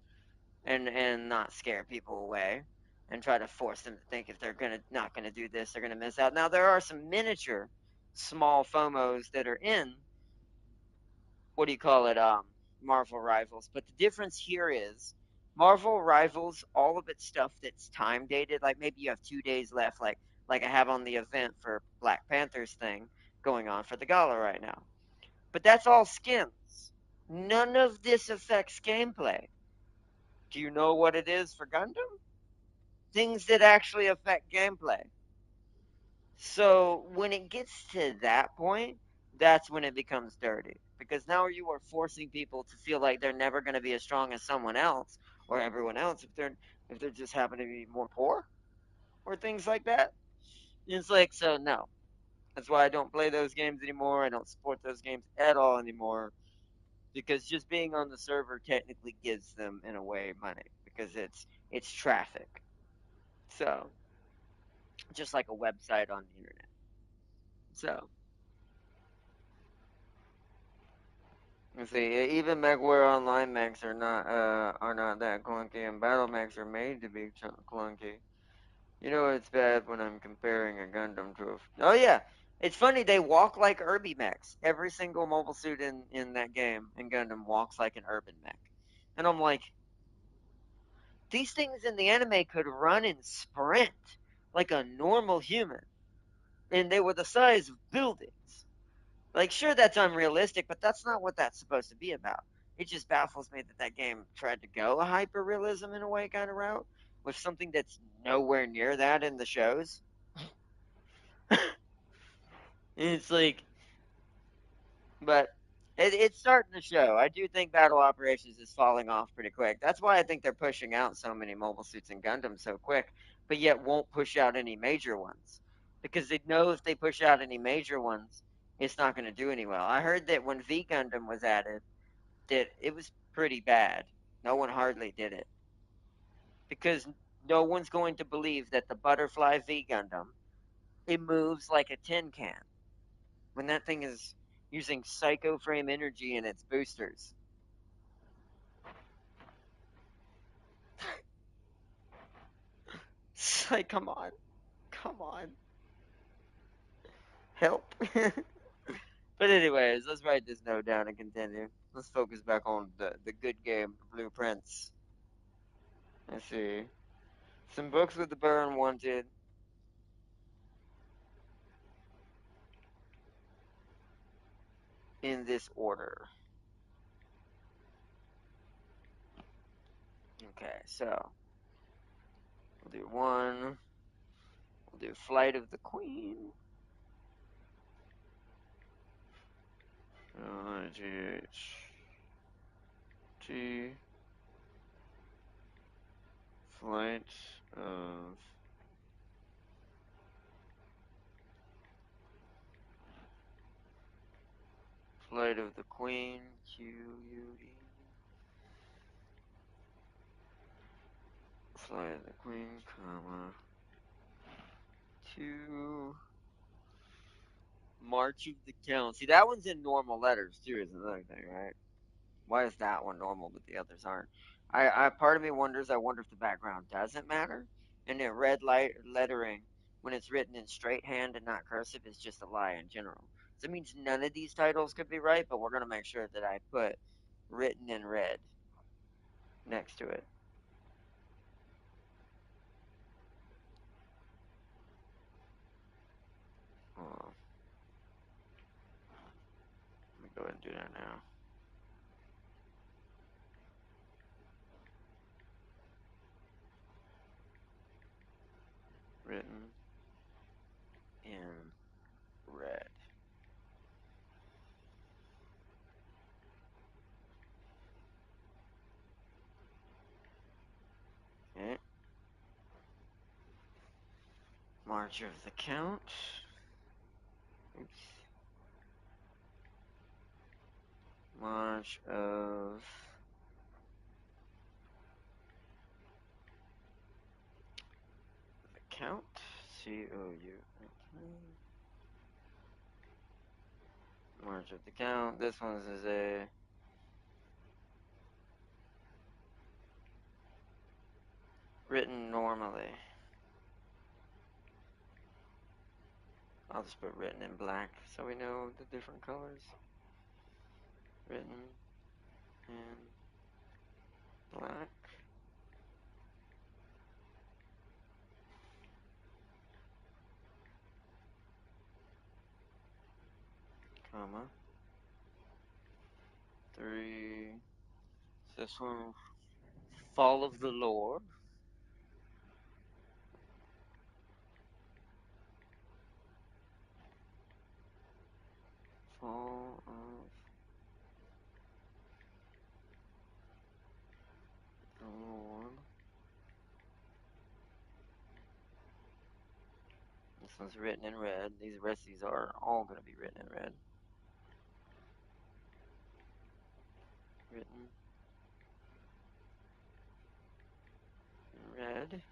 and not scare people away and try to force them to think if they're not gonna do this, they're gonna miss out. Now there are some miniature, small FOMOs that are in what do you call it, Marvel Rivals. But the difference here is Marvel Rivals, all of its stuff that's time dated, like maybe you have 2 days left, like I have on the event for Black Panther's thing going on for the gala right now. But that's all skins. None of this affects gameplay. Do you know what it is for Gundam? Things that actually affect gameplay. So when it gets to that point, that's when it becomes dirty. Because now you are forcing people to feel like they're never going to be as strong as someone else, or everyone else if they're just happen to be more poor or things like that. It's like, so no. That's why I don't play those games anymore. I don't support those games at all anymore because just being on the server technically gives them in a way money because it's traffic. So, just like a website on the internet. So, you see, even MechWarrior Online mechs are not that clunky, and battle mechs are made to be clunky. You know it's bad when I'm comparing a Gundam to a. Oh yeah, it's funny they walk like Urbi mechs. Every single mobile suit in that game in Gundam walks like an urban mech, and I'm like, these things in the anime could run and sprint like a normal human, and they were the size of buildings. Like, sure, that's unrealistic, but that's not what that's supposed to be about. It just baffles me that that game tried to go a hyper realism in a way kind of route with something that's nowhere near that in the shows. It's like, but it's starting to show. I do think Battle Operations is falling off pretty quick. That's why I think they're pushing out so many mobile suits and Gundam so quick, but yet won't push out any major ones because they know if they push out any major ones, it's not going to do any well. I heard that when V Gundam was added, that it was pretty bad. No one hardly did it because no one's going to believe that the Butterfly V Gundam it moves like a tin can when that thing is using psycho frame energy in its boosters. It's like, come on, help. But anyways, let's write this note down and continue. Let's focus back on the good game, Blueprints. Let's see. Some books with the Baron wanted in this order. Okay, so we'll do one. We'll do Flight of the Queen. G Flight of Flight of the Queen. QUD. Flight of the Queen, comma. To March of the Count. See, that one's in normal letters too, is another thing, right? Why is that one normal but the others aren't? I part of me wonders. I wonder if the background doesn't matter, and that red light lettering when it's written in straight hand and not cursive is just a lie in general. So it means none of these titles could be right, but we're gonna make sure that I put written in red next to it. Oh, let me go ahead and do that now. Written in red. Okay. March of the Count. Oops. March of the Count. COU. March of the Count. This one is a written normally. I'll just put written in black so we know the different colors. Written in black. Comma. 3. This one, Fall of the Lord. Fall of the This one's written in red. These rest of these are all going to be written in red. Written in red.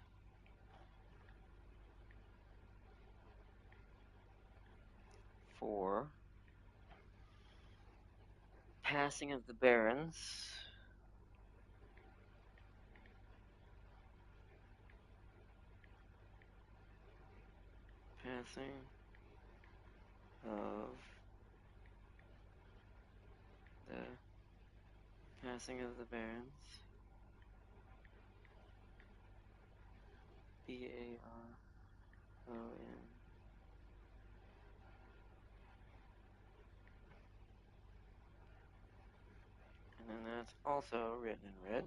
For passing of the barons. Passing of the barons. BARON. And then that's also written in red.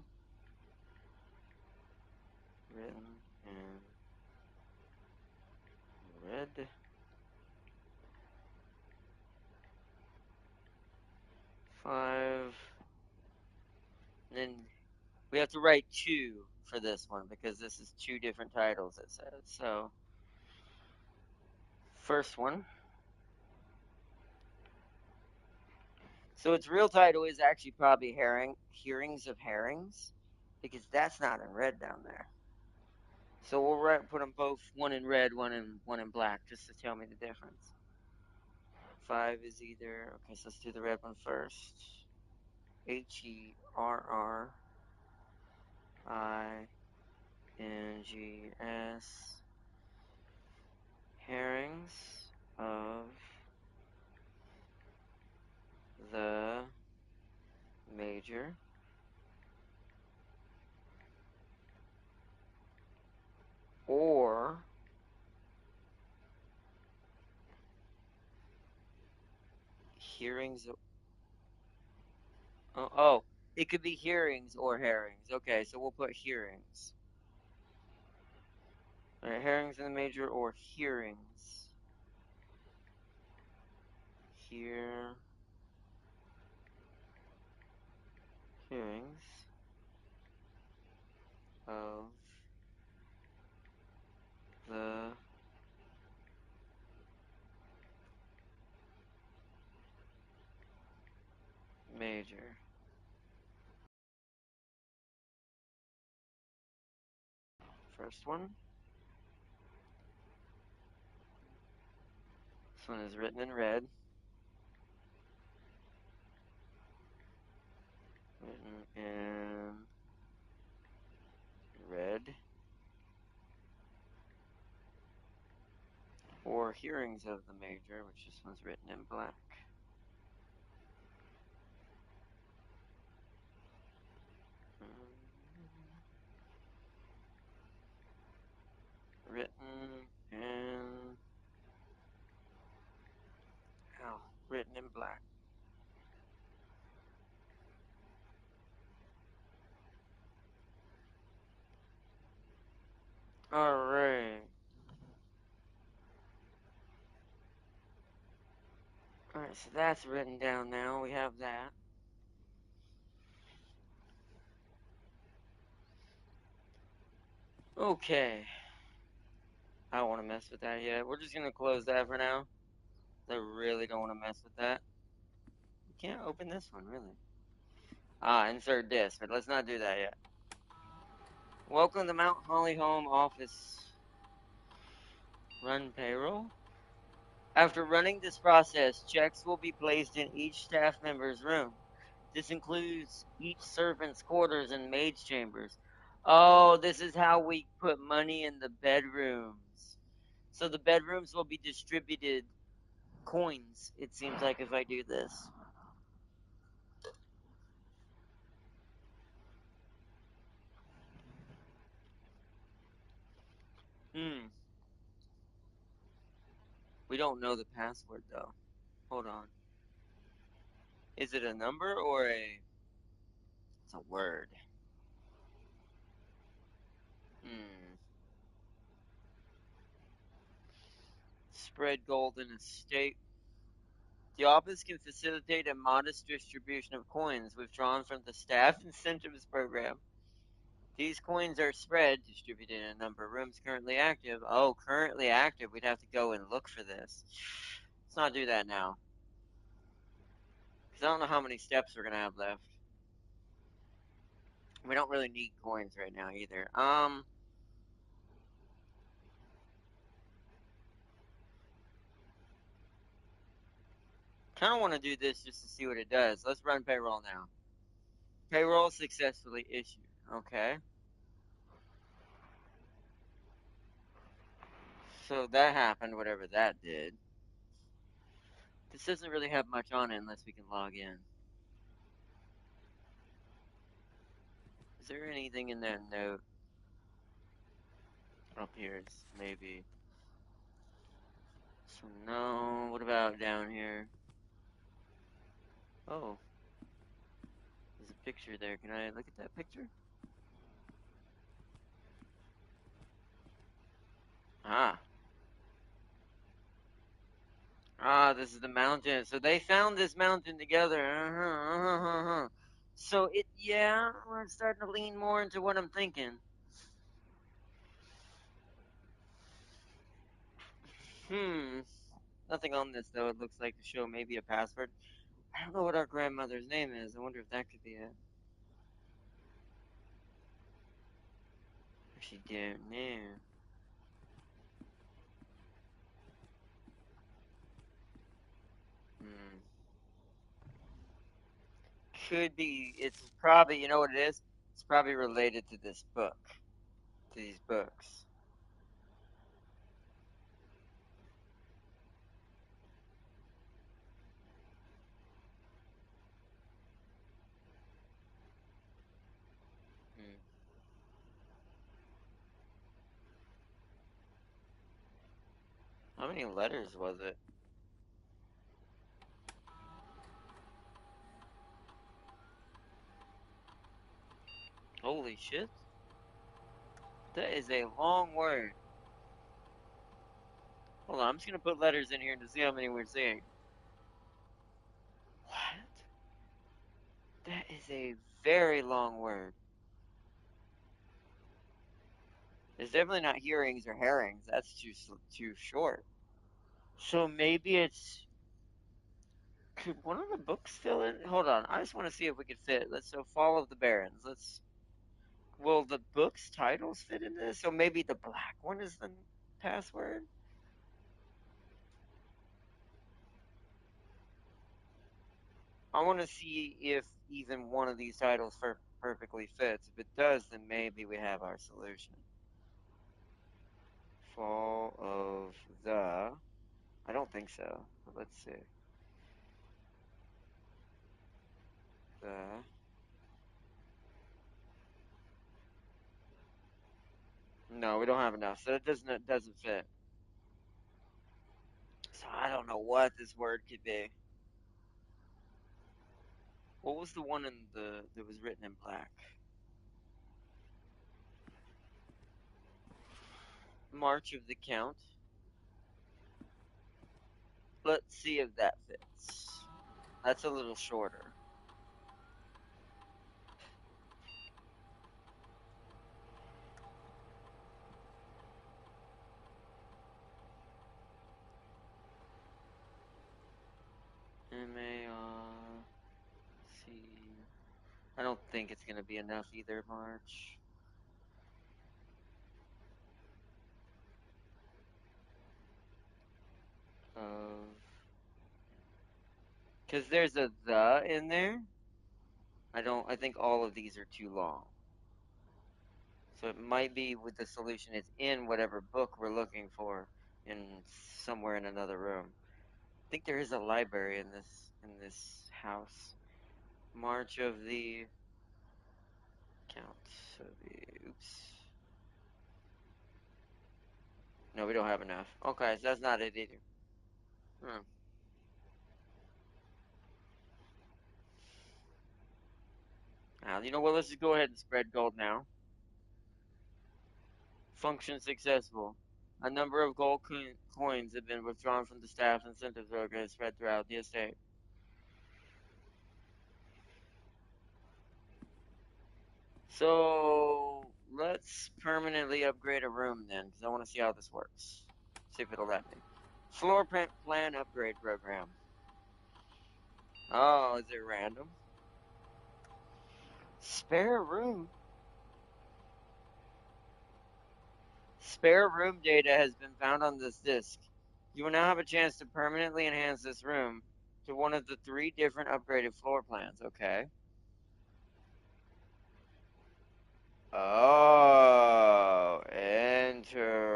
Written in red. 5. And then we have to write 2 for this one because this is 2 different titles, it says. So, first one. So its real title is actually probably Hearings of Herrings, because that's not in red down there. So we'll put them both, one in red, one in black, just to tell me the difference. 5 is either, okay, so let's do the red one first. HERRINGS. Herrings of the major. Or hearings. Oh, it could be hearings or herrings. Okay, so we'll put hearings. All right, herrings in the major or hearings. Hearings of the major. First one. This one is written in red. Written in red. Or hearings of the major, which this one's written in black. Written in written in black. Alright. Alright, so that's written down now. We have that. Okay. I don't want to mess with that yet. We're just going to close that for now. I really don't want to mess with that. You can't open this one, really. Insert disk, but let's not do that yet. Welcome to Mount Holly Home Office. Run payroll. After running this process, checks will be placed in each staff member's room. This includes each servant's quarters and maid's chambers. Oh, this is how we put money in the bedrooms. So the bedrooms will be distributed coins, it seems like, if I do this. We don't know the password, though. Hold on. Is it a number or it's a word? Hmm. Spread gold in a state. The office can facilitate a modest distribution of coins withdrawn from the staff incentives program. These coins are spread, distributed in a number of rooms currently active. Oh, currently active. We'd have to go and look for this. Let's not do that now. Because I don't know how many steps we're going to have left. We don't really need coins right now either. Kind of want to do this just to see what it does. Let's run payroll now. Payroll successfully issued. Okay. So that happened, whatever that did. This doesn't really have much on it unless we can log in. Is there anything in that note? Up here, it's maybe. So no. What about down here? Oh, there's a picture there. Can I look at that picture? Ah. Ah, this is the mountain. So they found this mountain together. So yeah, we're starting to lean more into what I'm thinking. Hmm. Nothing on this though. It looks like to show maybe a password. I don't know what our grandmother's name is. I wonder if that could be it. She don't know. Hmm. Could be. It's probably. You know what it is? It's probably related to this book. To these books. Hmm. How many letters was it? Holy shit! That is a long word. Hold on, I'm just gonna put letters in here to see how many we're seeing. What? That is a very long word. It's definitely not hearings or herrings. That's too short. So maybe it's. Could one of the books fill in? Hold on, I just want to see if we could fit. Let's so Fall of the Barons. Let's. Will the book's titles fit in this? So maybe the black one is the password. I want to see if even one of these titles perfectly fits. If it does, then maybe we have our solution. Fall of the. I don't think so. But let's see. The. No, we don't have enough. So it doesn't fit. So I don't know what this word could be. What was the one in the that was written in black? March of the Count. Let's see if that fits. That's a little shorter. MARC. I don't think it's gonna be enough either, March. Of because there's a the in there. I think all of these are too long. So it might be with the solution it's in whatever book we're looking for in somewhere in another room. I think there is a library in this house. March of the Count. So the oops. No, we don't have enough. Okay, so that's not it either. Hmm. You know what? Let's just go ahead and spread gold now. Function successful. A number of gold coins have been withdrawn from the staff's incentives program spread throughout the estate. So let's permanently upgrade a room then, because I want to see how this works. See if it'll let me. Floor plan upgrade program. Oh, is it random? Spare room. Spare room data has been found on this disk. You will now have a chance to permanently enhance this room to one of the 3 different upgraded floor plans. Okay. Oh, interesting.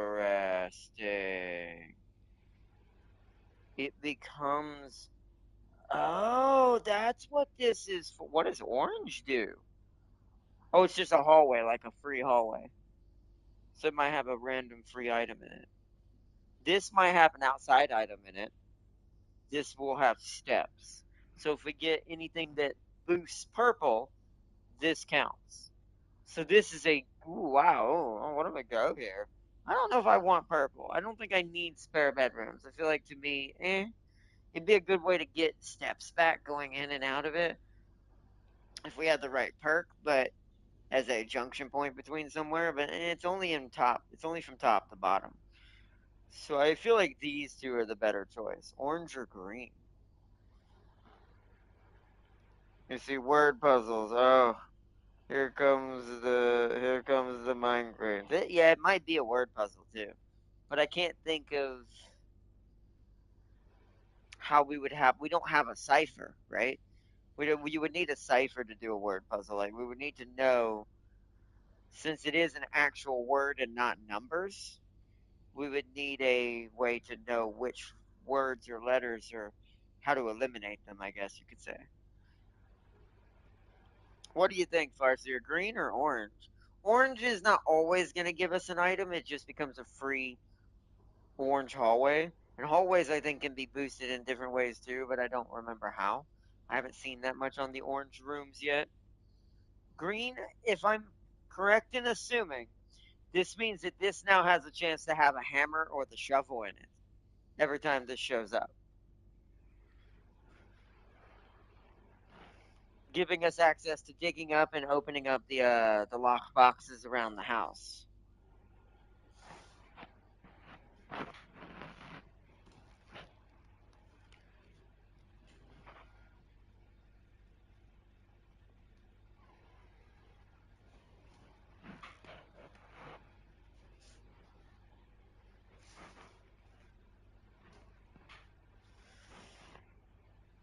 It becomes. Oh, that's what this is for. What does orange do? Oh, it's just a hallway, like a free hallway. So it might have a random free item in it. This might have an outside item in it. This will have steps. So if we get anything that boosts purple, this counts. So this is a ooh, wow. Oh, what do I go here? I don't know if I want purple. I don't think I need spare bedrooms. I feel like to me, it'd be a good way to get steps back going in and out of it if we had the right perk, but as a junction point between somewhere, but it's only in top. It's only from top to bottom. So I feel like these two are the better choice. Orange or green? You see word puzzles. Oh, here comes the Minecraft. Yeah, it might be a word puzzle too, but I can't think of how we don't have a cipher, right? You would need a cipher to do a word puzzle. Like we would need to know, since it is an actual word and not numbers, we would need a way to know which words or letters or how to eliminate them, I guess you could say. What do you think, Farseer? Green or orange? Orange is not always going to give us an item, it just becomes a free orange hallway. And hallways, I think, can be boosted in different ways too, but I don't remember how. I haven't seen that much on the orange rooms yet. Green, if I'm correct in assuming, this means that this now has a chance to have a hammer or the shovel in it every time this shows up, giving us access to digging up and opening up the lock boxes around the house.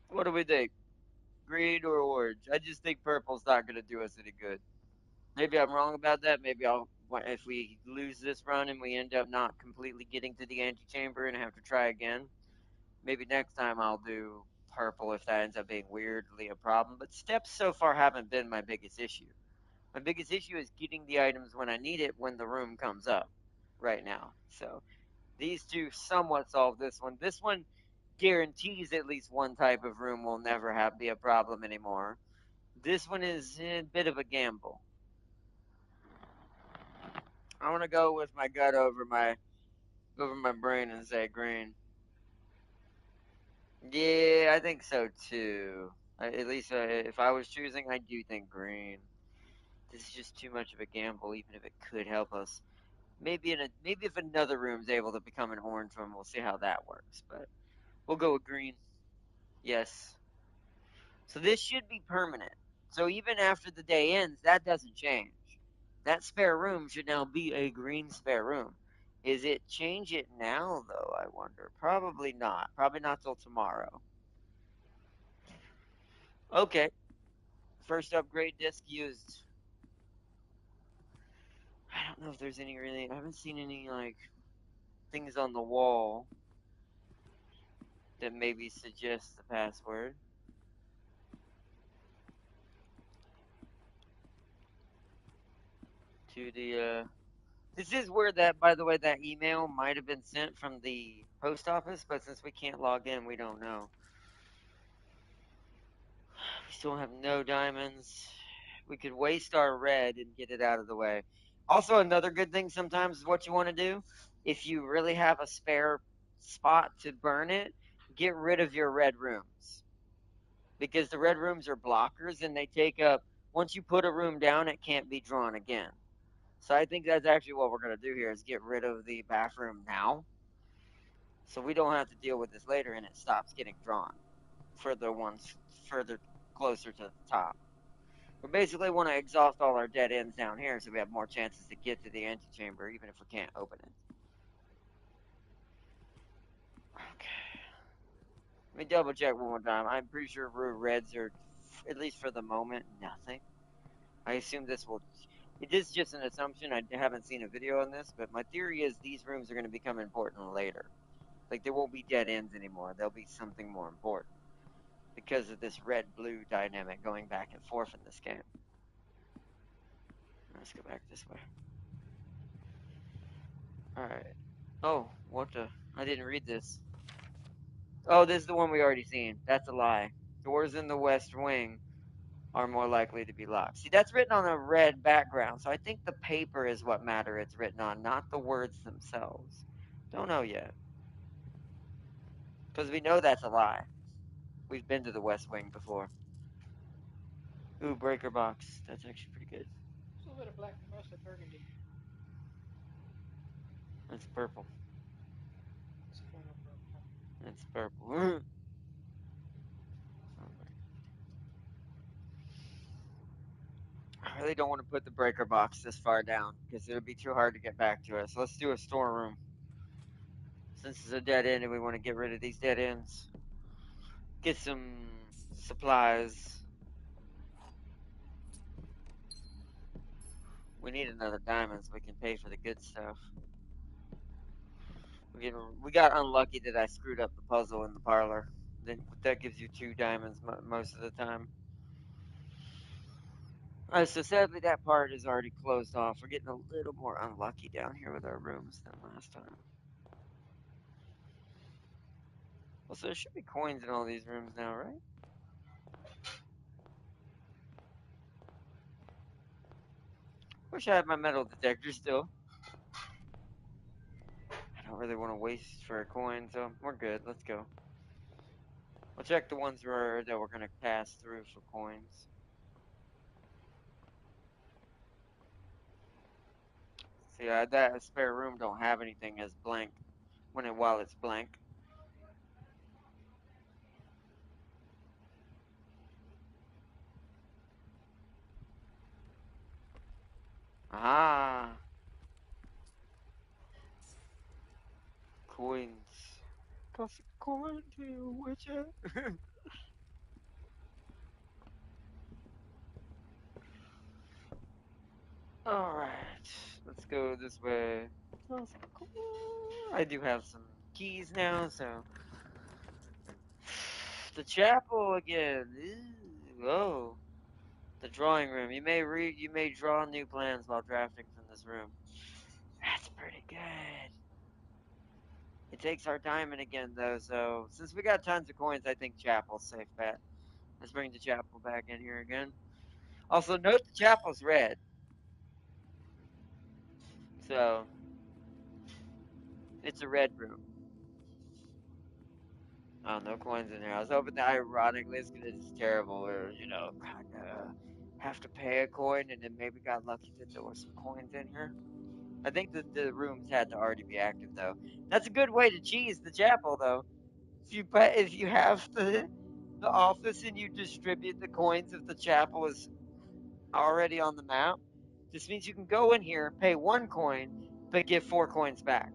What do we think? Green or orange? I just think purple's not going to do us any good. Maybe I'm wrong about that. Maybe if we lose this run and we end up not completely getting to the antechamber and have to try again, maybe next time I'll do purple if that ends up being weirdly a problem. But steps so far haven't been my biggest issue. My biggest issue is getting the items when I need it when the room comes up right now. So these two somewhat solve this one. This one guarantees at least one type of room will never have be a problem anymore. This one is a bit of a gamble. I want to go with my gut over my brain and say green. Yeah, I think so too. At least if I was choosing, I do think green. This is just too much of a gamble, even if it could help us. Maybe if another room's able to become an orange room, we'll see how that works. But we'll go with green. Yes. So this should be permanent. So even after the day ends, that doesn't change. That spare room should now be a green spare room. Is it change it now though, I wonder? Probably not. Probably not till tomorrow. Okay. First upgrade disc used. I don't know if there's any really I haven't seen any like things on the wall that maybe suggest the password to the this is where that, by the way, that email might have been sent from the post office, but since we can't log in, we don't know. We still have no diamonds. We could waste our red and get it out of the way. Also, another good thing sometimes is what you want to do. If you really have a spare spot to burn it, get rid of your red rooms. Because the red rooms are blockers and they take up, once you put a room down, it can't be drawn again. So I think that's actually what we're gonna do here is get rid of the bathroom now, so we don't have to deal with this later, and it stops getting drawn for the ones further closer to the top. We basically want to exhaust all our dead ends down here, so we have more chances to get to the antechamber, even if we can't open it. Okay. Let me double check one more time. I'm pretty sure reds are, at least for the moment, nothing. I assume this will. It is just an assumption. I haven't seen a video on this, but my theory is these rooms are going to become important later. Like, there won't be dead ends anymore. There'll be something more important because of this red-blue dynamic going back and forth in this game. Let's go back this way. Alright. Oh, what the? I didn't read this. Oh, this is the one we already seen. That's a lie. Doors in the west wing are more likely to be locked. See, that's written on a red background, so I think the paper is what matter it's written on, not the words themselves. Don't know yet. Because we know that's a lie. We've been to the west wing before. Ooh, breaker box. That's actually pretty good. It's a little bit of black and mostly burgundy. That's purple. It's a photo purple. That's purple. I really don't want to put the breaker box this far down because it'll be too hard to get back to it. So let's do a storeroom. Since it's a dead end and we want to get rid of these dead ends. Get some supplies. We need another diamond so we can pay for the good stuff. We got unlucky that I screwed up the puzzle in the parlor. Then that gives you 2 diamonds most of the time. So sadly that part is already closed off. We're getting a little more unlucky down here with our rooms than last time. Well, so there should be coins in all these rooms now, right? Wish I had my metal detector still. I don't really want to waste for a coin, so we're good. Let's go. We'll check the ones that we're gonna pass through for coins. See, that spare room don't have anything as blank while it's blank. Ah, coins. Toss a coin to a witcher. All right, let's go this way. I do have some keys now, so the chapel again. Ew, oh, the drawing room. You may draw new plans while drafting from this room. That's pretty good. It takes our diamond again though, so since we got tons of coins, I think chapel's safe bet. Let's bring the chapel back in here again. Also, note the chapel's red, so it's a red room. Oh, no coins in here. I was hoping that ironically it's gonna just terrible, or kind of have to pay a coin, and then maybe got lucky that there were some coins in here. I think that the rooms had to already be active though. That's a good way to cheese the chapel though. If you have the office and you distribute the coins if the chapel is already on the map, this means you can go in here, pay 1 coin, but get 4 coins back.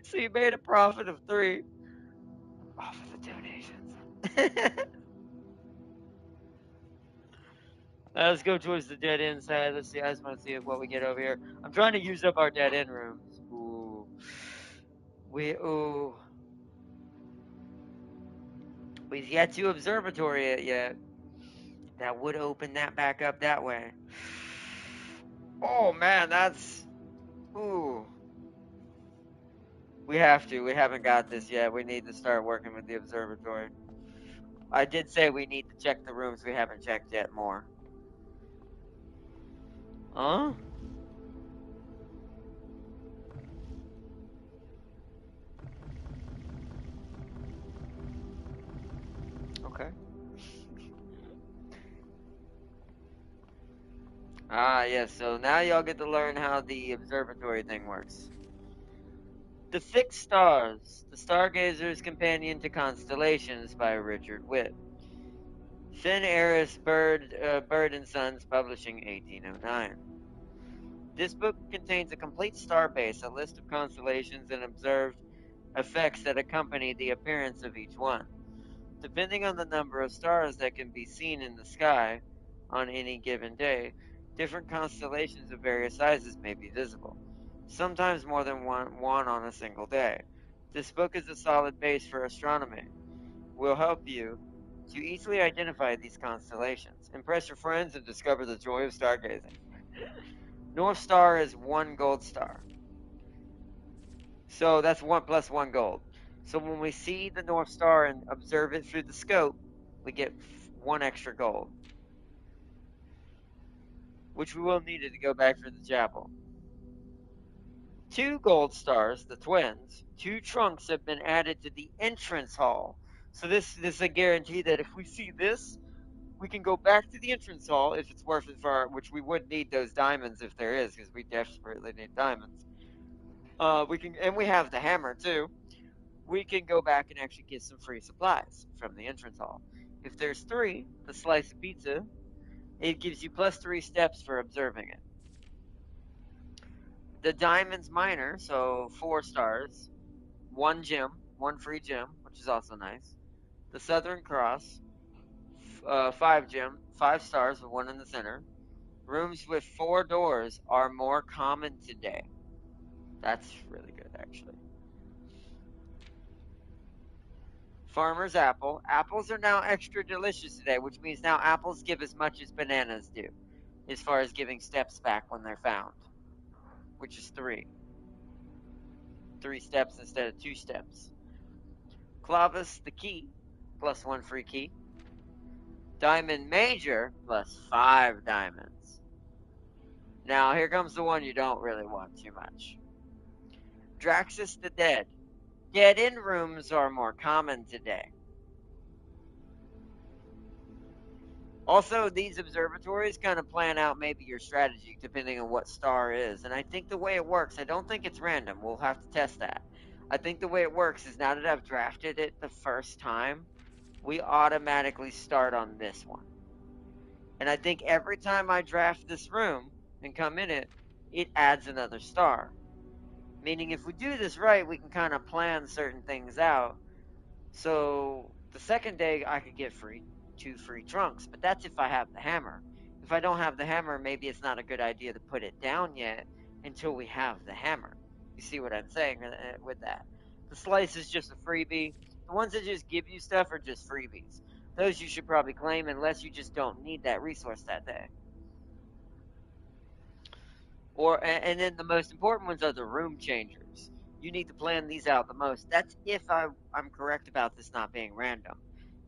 So you made a profit of 3 off of the donations. Let's go towards the dead end side. Let's see. I just want to see what we get over here. I'm trying to use up our dead end rooms. Ooh. Ooh. We've yet to observatory it yet. That would open that back up that way. Oh man, that's ooh. We have to. We haven't got this yet. We need to start working with the observatory. I did say we need to check the rooms we haven't checked yet more. Huh? Okay. Ah, yes. So now y'all get to learn how the observatory thing works. The Fixed Stars, The Stargazer's Companion to Constellations by Richard Witt. Finn Eris Bird and Sons, Publishing, 1809. This book contains a complete star base, a list of constellations, and observed effects that accompany the appearance of each one. Depending on the number of stars that can be seen in the sky on any given day, different constellations of various sizes may be visible, sometimes more than one on a single day. This book is a solid base for astronomy. Will help you to easily identify these constellations, impress your friends, and discover the joy of stargazing. North Star is one gold star. So that's one plus one gold. So when we see the North Star and observe it through the scope, we get one extra gold, which we will need it to go back for the chapel. Two gold stars, the twins, two trunks have been added to the entrance hall. So this is a guarantee that if we see this, we can go back to the entrance hall if it's worth it for our, which we would need those diamonds if there is, because we desperately need diamonds. We can, and we have the hammer too. We can go back and actually get some free supplies from the entrance hall. If there's three, the slice of pizza, it gives you plus 3 steps for observing it. The Diamonds Minor, so 4 stars, one gem, one free gem, which is also nice. The Southern Cross, 5 gem, 5 stars with one in the center. Rooms with 4 doors are more common today. That's really good, actually. Farmer's Apple. Apples are now extra delicious today, which means now apples give as much as bananas do, as far as giving steps back when they're found, which is 3. 3 steps instead of 2 steps. Clavis, the key, plus 1 free key. Diamond Major, plus 5 diamonds. Now, here comes the one you don't really want too much. Draxus the Dead. Dead end rooms are more common today. Also, these observatories kind of plan out maybe your strategy depending on what star is. And I think the way it works, I don't think it's random. We'll have to test that. I think the way it works is now that I've drafted it the first time, we automatically start on this one. And I think every time I draft this room and come in it, it adds another star. Meaning, if we do this right, we can kind of plan certain things out. So the second day, I could get 2 free trunks, but that's if I have the hammer. If I don't have the hammer, maybe it's not a good idea to put it down yet until we have the hammer. You see what I'm saying with that? The slice is just a freebie. The ones that just give you stuff are just freebies. Those you should probably claim unless you just don't need that resource that day. And then the most important ones are the room changers. You need to plan these out the most. That's if I'm correct about this not being random.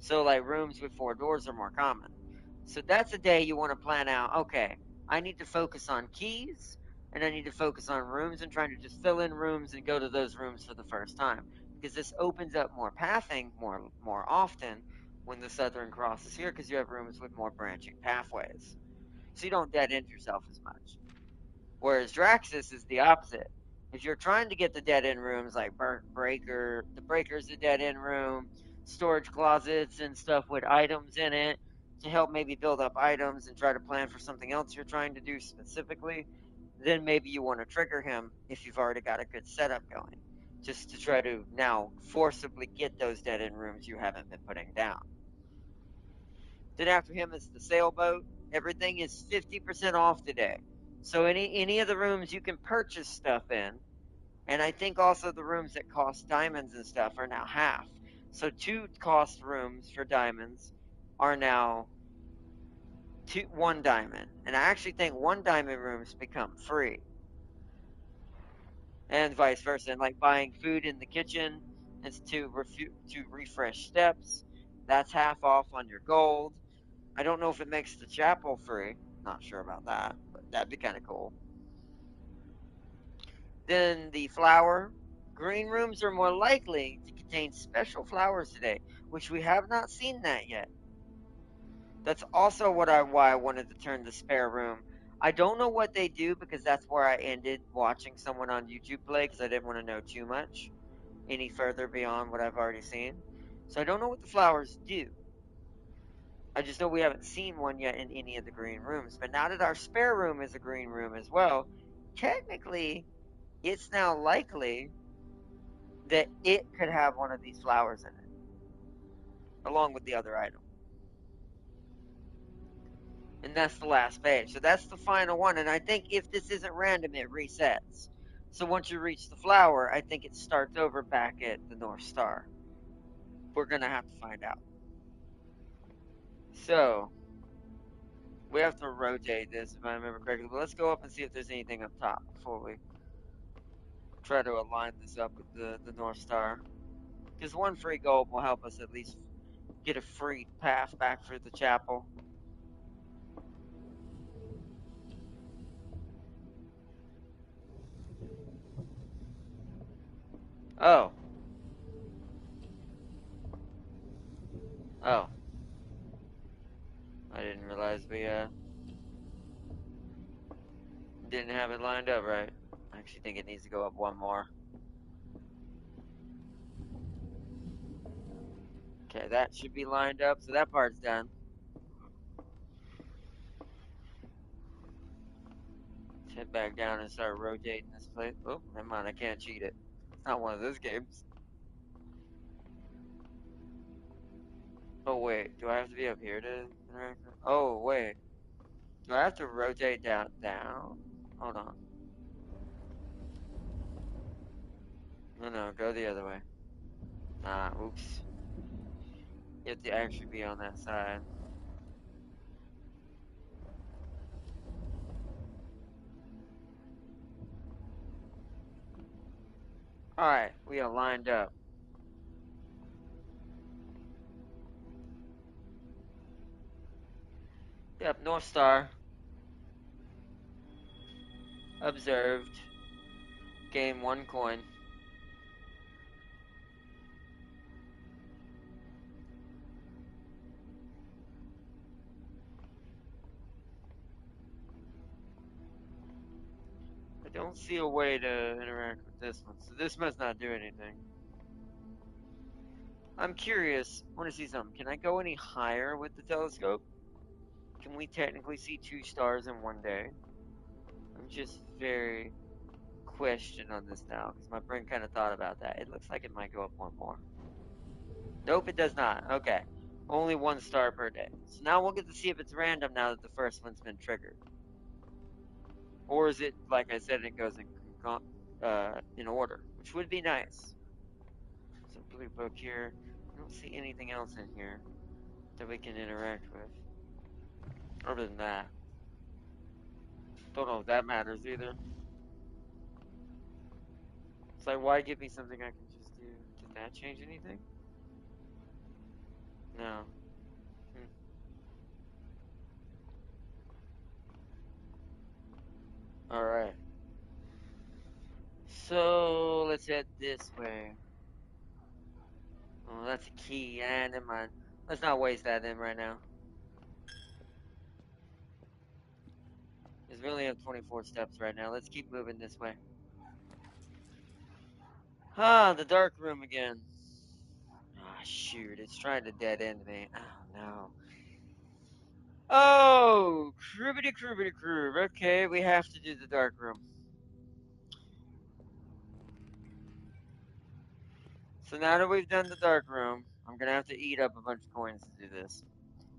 So like rooms with 4 doors are more common. So that's a day you want to plan out. Okay, I need to focus on keys and I need to focus on rooms and trying to just fill in rooms and go to those rooms for the first time because this opens up more pathing more often when the Southern Cross is here because you have rooms with more branching pathways. So you don't dead end yourself as much. Whereas Draxus is the opposite. If you're trying to get the dead end rooms like the breaker's a dead end room, storage closets and stuff with items in it to help maybe build up items and try to plan for something else you're trying to do specifically, then maybe you want to trigger him if you've already got a good setup going, just to try to now forcibly get those dead end rooms you haven't been putting down. Then after him is the sailboat. Everything is 50% off today. So any of the rooms you can purchase stuff in, and I think also the rooms that cost diamonds and stuff are now half. So 2 cost rooms for diamonds are now 1 diamond, and I actually think 1 diamond rooms become free, and vice versa. And like buying food in the kitchen is to refresh steps. That's half off on your gold. I don't know if it makes the chapel free. Not sure about that, but that'd be kind of cool. Then the flower. Green rooms are more likely to contain special flowers today, which we have not seen that yet. That's also why I wanted to turn the spare room. I don't know what they do because that's where I ended watching someone on YouTube play because I didn't want to know too much any further beyond what I've already seen. So I don't know what the flowers do. I just know we haven't seen one yet in any of the green rooms. But now that our spare room is a green room as well, technically it's now likely that it could have one of these flowers in it, along with the other item. And that's the last page. So that's the final one. And I think if this isn't random, it resets. So once you reach the flower, I think it starts over back at the North Star. We're gonna have to find out. So we have to rotate this if I remember correctly. But let's go up and see if there's anything up top before we try to align this up with the North Star. Because one free gold will help us at least get a free path back for the chapel. Oh. Oh. I didn't realize we didn't have it lined up right. I actually think it needs to go up one more. Okay, that should be lined up, so that part's done. Let's head back down and start rotating this place. Oh, never mind, I can't cheat it. It's not one of those games. Oh, wait, do I have to be up here to interact? Oh, wait. Do I have to rotate down? Hold on. No, go the other way. Ah, oops. You have to actually be on that side. Alright, we are lined up. Yep, North Star. Observed. Gain 1 coin. I don't see a way to interact with this one, so this must not do anything. I'm curious. I want to see something. Can I go any higher with the telescope? Can we technically see 2 stars in one day? I'm just very questioned on this now because my brain kind of thought about that. It looks like it might go up one more. Nope, it does not. Okay. Only 1 star per day. So now we'll get to see if it's random now that the first one's been triggered. Or is it, like I said, it goes in order, which would be nice. So blue book here. I don't see anything else in here that we can interact with. Other than that. Don't know if that matters either. It's like, why give me something I can just do? Did that change anything? No. Hmm. Alright. So, let's head this way. Oh, that's a key. Never mind. Let's not waste that then right now. Because we only have 24 steps right now. Let's keep moving this way. Ah, the dark room again. Ah, shoot. It's trying to dead end me. Oh, no. Oh, cribbity cribbity crib. Okay, we have to do the dark room. So now that we've done the dark room, I'm gonna have to eat up a bunch of coins to do this.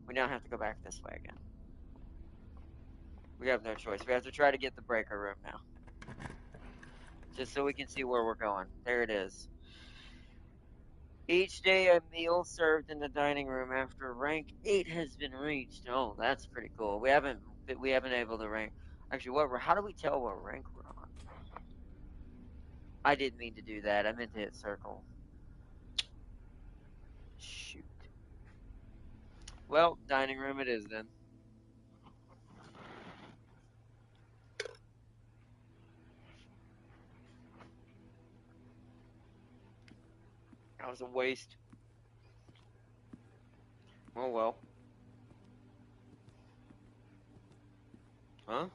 We now have to go back this way again. We have no choice. We have to try to get the breaker room now. Just so we can see where we're going. There it is. Each day a meal served in the dining room after rank 8 has been reached. Oh, that's pretty cool. We haven't able to rank. Actually, how do we tell what rank we're on? I didn't mean to do that. I meant to hit circle. Shoot. Well, dining room it is then. That was a waste. Oh well. Huh?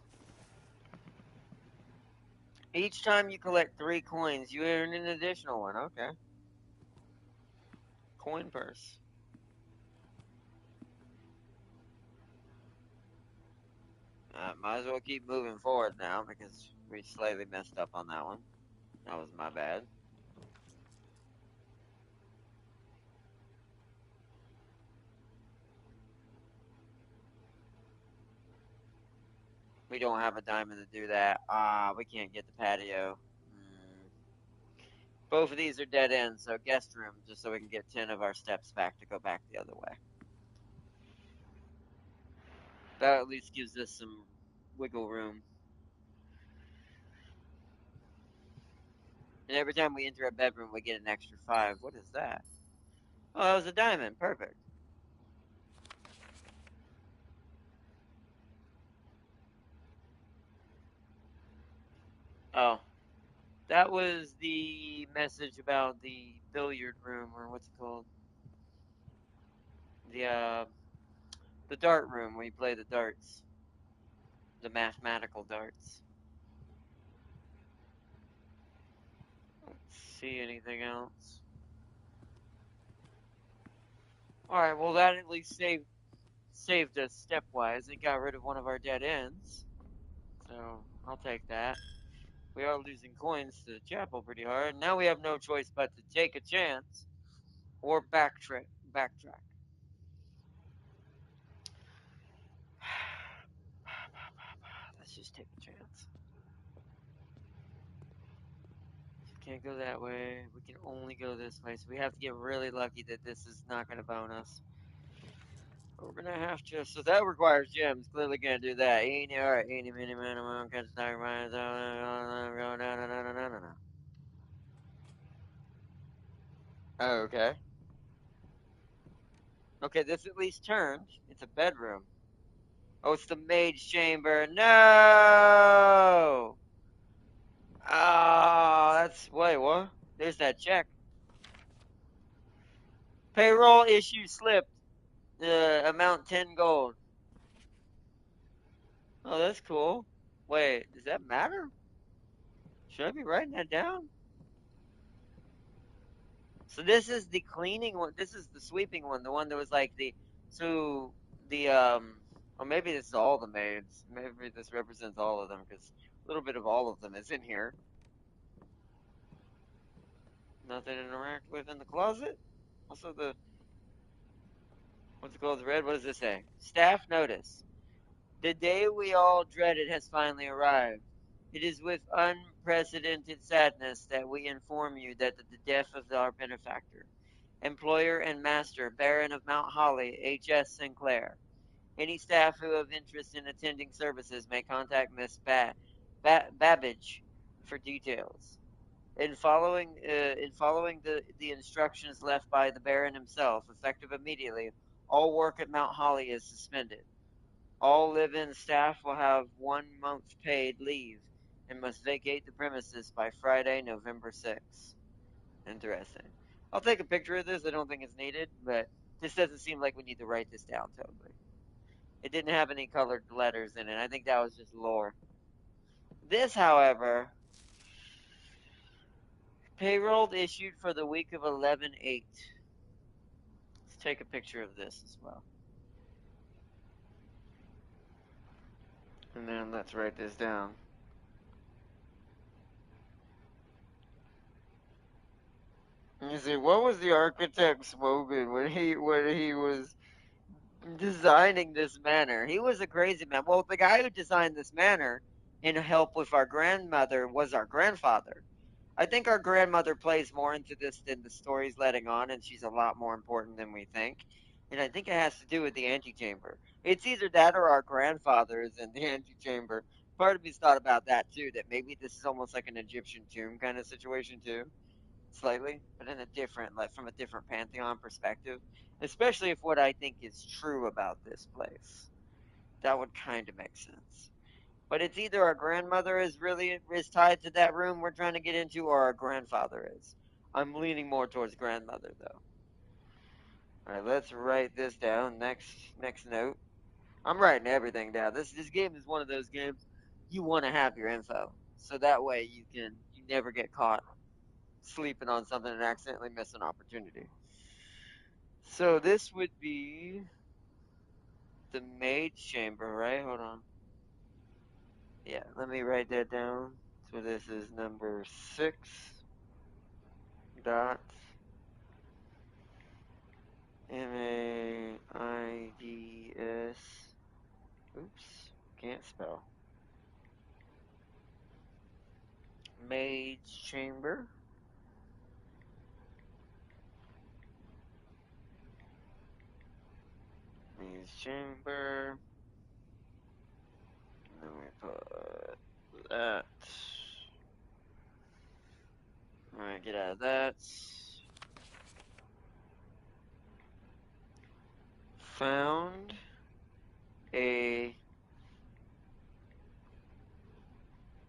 Each time you collect 3 coins, you earn an additional one. Okay. Coin purse. Might as well keep moving forward now because we slightly messed up on that one. That was my bad. We don't have a diamond to do that. We can't get the patio. Hmm. Both of these are dead ends, so guest room, just so we can get 10 of our steps back to go back the other way. That at least gives us some wiggle room. And every time we enter a bedroom, we get an extra 5. What is that? Oh, that was a diamond. Perfect. Oh, that was the message about the billiard room, or what's it called? The uh, the dart room where you play the darts, the mathematical darts. Let's see anything else. All right, well that at least saved us stepwise and got rid of one of our dead ends. So I'll take that. We are losing coins to the chapel pretty hard. Now we have no choice but to take a chance or backtrack. Backtrack. Let's just take a chance. Can't go that way. We can only go this way, so we have to get really lucky that this is not going to bone us. But we're gonna have to. So that requires gems. Clearly gonna do that. Eeny, all right. Eeny, meeny, miny, moe, catch the tiger by his own, go, no, no, no, no, no, no, no. Oh, okay. Okay, this at least turned. It's a bedroom. Oh, it's the maid's chamber. No! Oh, that's. Wait, what? There's that check. Payroll issue slipped. Amount 10 gold. Oh, that's cool. Wait, does that matter? Should I be writing that down? So this is the cleaning one. This is the sweeping one. The one that was like the. So the or maybe this is all the maids. Maybe this represents all of them because a little bit of all of them is in here. Nothing to interact with in the closet. Also the what's it called? The red. What does this say? Staff notice. The day we all dreaded has finally arrived. It is with unprecedented sadness that we inform you that the death of our benefactor, employer and master, Baron of Mount Holly, H.S. Sinclair. Any staff who have interest in attending services may contact Miss Babbage for details. In following the instructions left by the Baron himself, effective immediately, all work at Mount Holly is suspended. All live-in staff will have 1 month paid leave and must vacate the premises by Friday, November 6th. Interesting. I'll take a picture of this. I don't think it's needed, but this doesn't seem like we need to write this down totally. It didn't have any colored letters in it. I think that was just lore. This, however, payroll issued for the week of 11/8. Let's take a picture of this as well. And then let's write this down. You see, what was the architect smoking when he was designing this manor? He was a crazy man. Well, the guy who designed this manor in help with our grandmother was our grandfather. I think our grandmother plays more into this than the story's letting on, and she's a lot more important than we think. And I think it has to do with the antechamber. It's either that or our grandfather is in the antechamber. Part of me's thought about that too, that maybe this is almost like an Egyptian tomb kind of situation too, slightly, but in a different, like from a different pantheon perspective. Especially if what I think is true about this place. That would kind of make sense. But it's either our grandmother is tied to that room we're trying to get into, or our grandfather is. I'm leaning more towards grandmother though. All right, let's write this down. Next note. I'm writing everything down. This game is one of those games you want to have your info. so that way you never get caught sleeping on something and accidentally miss an opportunity. So this would be the maid's chamber, right? Hold on. Yeah, let me write that down. So this is number 6 dot MAIDS. Oops, can't spell. Maid's chamber. Maid's chamber. Let me put that. Alright, get out of that. Found a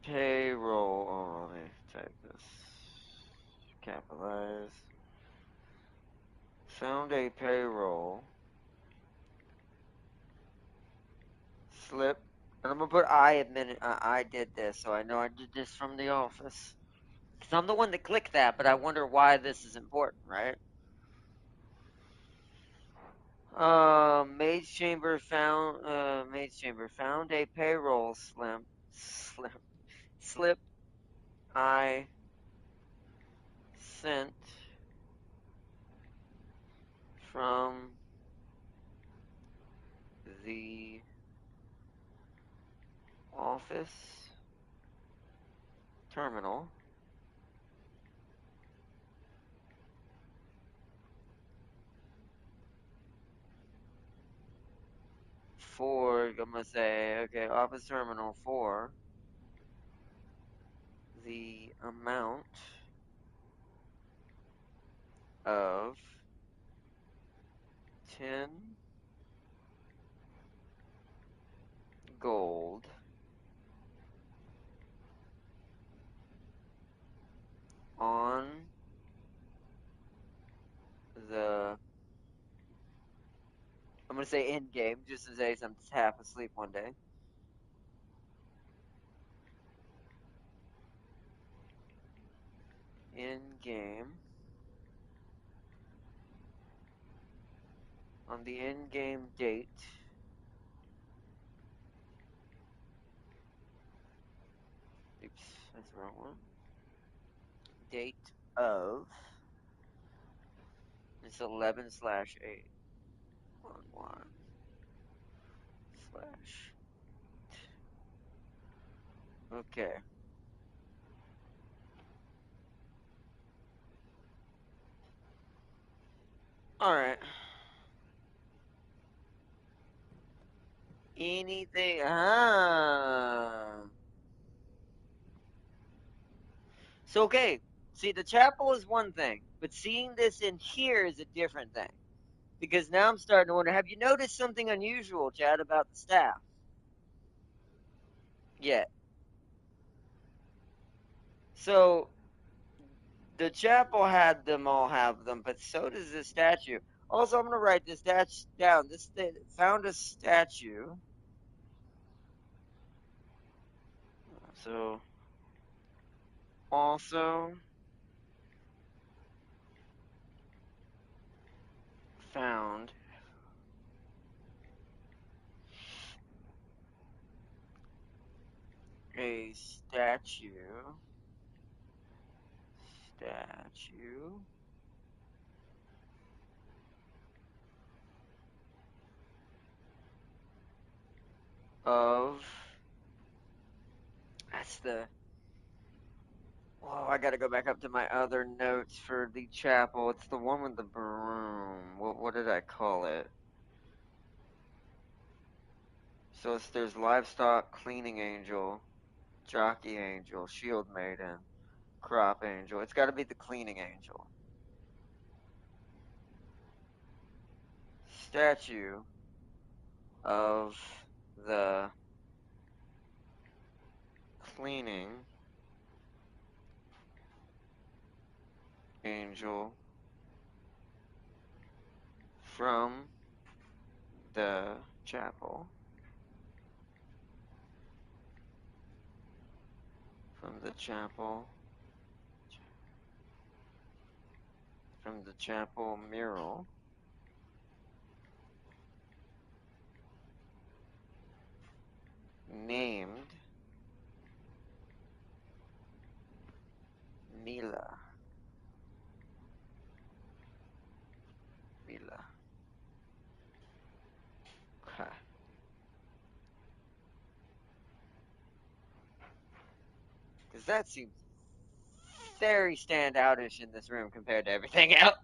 payroll. Oh, let me type this. Capitalize. Found a payroll slip. And I'm gonna put I admitted I did this, so I know I did this from the office. Because I'm the one that clicked that, but I wonder why this is important, right? Maid's chamber found a payroll slip I sent from the office terminal for, I'm gonna say, okay, office terminal for the amount of 10 gold on the, I'm gonna say in game, just in case I'm half asleep one day. In game, on the in game date, oops, that's the wrong one. Date of, it's 11/8. 11 slash. Okay. Alright. Anything. So, okay. See, the chapel is one thing, but seeing this in here is a different thing. Because now I'm starting to wonder, have you noticed something unusual, Chad, about the staff? Yet. So, the chapel had them all have them, but so does this statue. Also, I'm going to write this down. This found a statue. So, also found a statue of, that's the, oh, I gotta go back up to my other notes for the chapel. It's the one with the broom. What did I call it? So there's livestock cleaning angel, jockey angel, shield maiden, crop angel. It's got to be the cleaning angel. Statue of the cleaning angel from the chapel. From the chapel. From the chapel mural. Named Mila. Mila. Because that seems very standoutish in this room compared to everything else.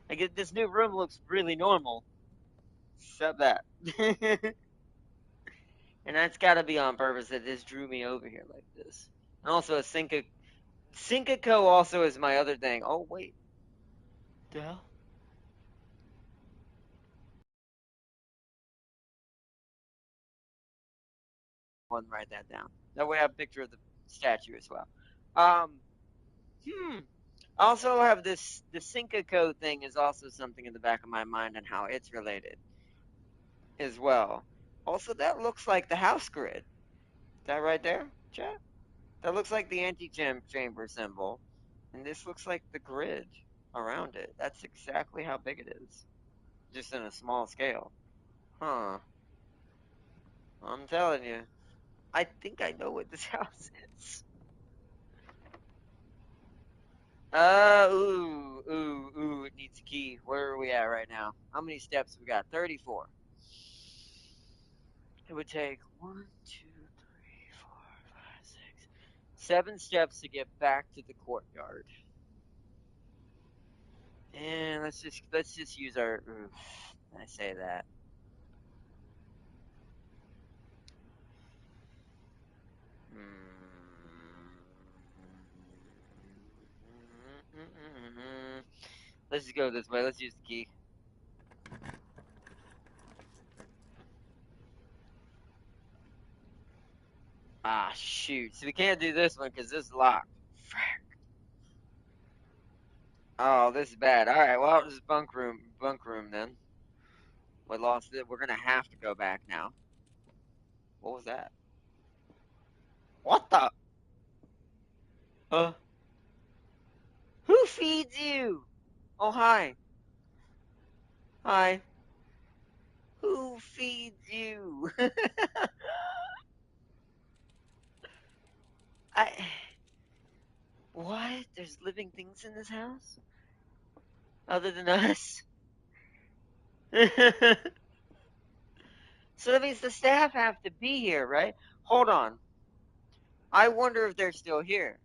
Like this new room looks really normal, except that. And that's got to be on purpose that this drew me over here like this. And also a Syncaco also is my other thing. Oh wait, the hell? One write that down. That way I have a picture of the statue as well. Um, hmm. I also have the Syncaco thing is also something in the back of my mind and how it's related as well. Also, that looks like the house grid. That right there, chat? That looks like the anti-chamber symbol. And this looks like the grid around it. That's exactly how big it is. Just in a small scale. Huh. I'm telling you. I think I know what this house is. It needs a key. Where are we at right now? How many steps we got? 34. It would take 7 steps to get back to the courtyard. And let's just use our. Oof, I say that. Let's just go this way. Let's use the key. Ah, shoot. So we can't do this one because this is locked. Oh, this is bad. All right, well, this is bunk room then. We lost it. We're gonna have to go back now. What was that? What the? Huh? Who feeds you? Oh, hi. Hi. Who feeds you? I. What? There's living things in this house? Other than us? So that means the staff have to be here, right? Hold on. I wonder if they're still here.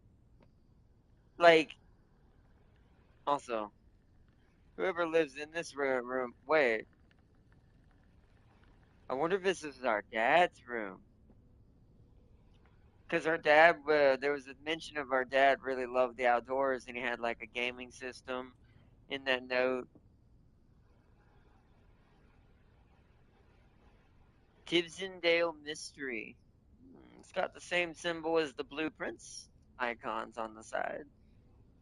Like, also, whoever lives in this room. Wait, I wonder if this is our dad's room. Because our dad, there was a mention of our dad really loved the outdoors and he had like a gaming system in that note. Tibsondale Mystery. It's got the same symbol as the blueprints icons on the side.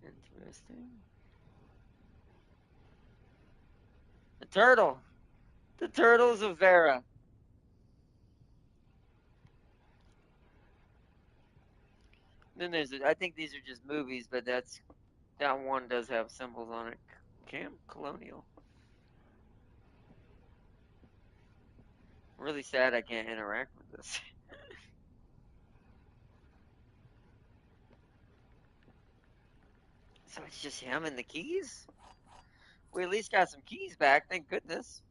Interesting. The turtle. The turtles of Vera. Then I think these are just movies, but that one does have symbols on it. Camp Colonial. Really sad I can't interact with this. So it's just him and the keys? We at least got some keys back, thank goodness.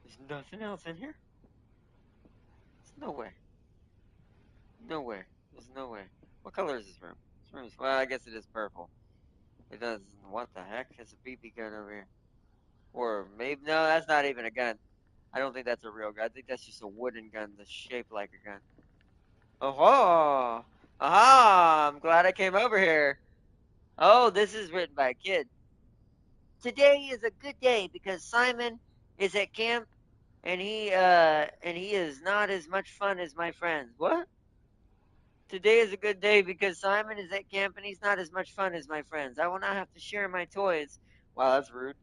There's nothing else in here? There's no way. No way. There's no way. What color is this room? This room is, well, I guess it is purple. It does. What the heck? There's a BB gun over here. Or maybe, no, that's not even a gun. I don't think that's a real gun. I think that's just a wooden gun that's shaped like a gun. Oh, aha! I'm glad I came over here. Oh, this is written by a kid. Today is a good day because Simon is at camp and he is not as much fun as my friends. What? Today is a good day because Simon is at camp and he's not as much fun as my friends. I will not have to share my toys. Wow, that's rude.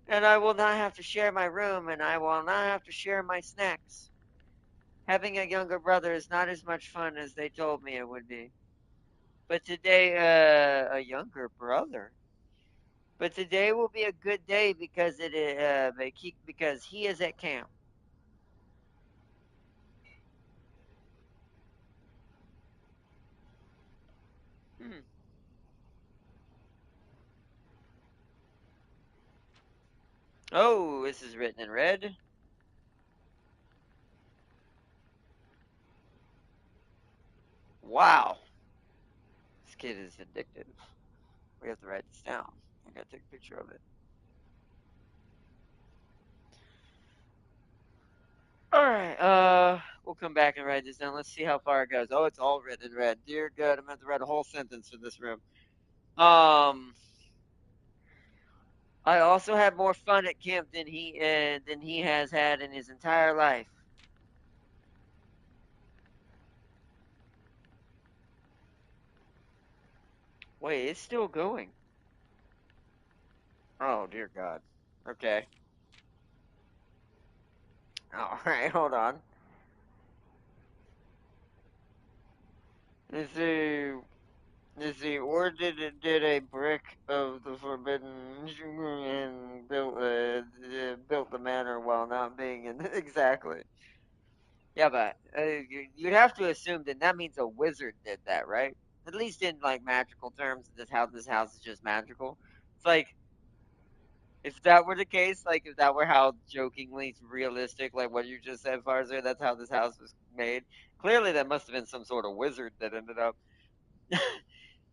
And I will not have to share my room, and I will not have to share my snacks. Having a younger brother is not as much fun as they told me it would be. But today, a younger brother. But today will be a good day because because he is at camp. Hmm. Oh, this is written in red. Wow, this kid is vindictive. We have to write this down. I gotta take a picture of it. All right. We'll come back and write this down. Let's see how far it goes. Oh, it's all written in red. Dear God, I'm gonna have to write a whole sentence for this room. Um, I also had more fun at camp than he has had in his entire life. Wait, it's still going. Oh dear God. Okay. All right. Hold on. Let's see. Let's see. Or did a brick of the forbidden and built the manor while not being in exactly. Yeah, but you'd have to assume that that means a wizard did that, right? At least in like magical terms, this house is just magical. It's like if that were the case, like if that were how jokingly realistic, like what you just said, Farzer, that's how this house was made. Clearly, that must have been some sort of wizard that ended up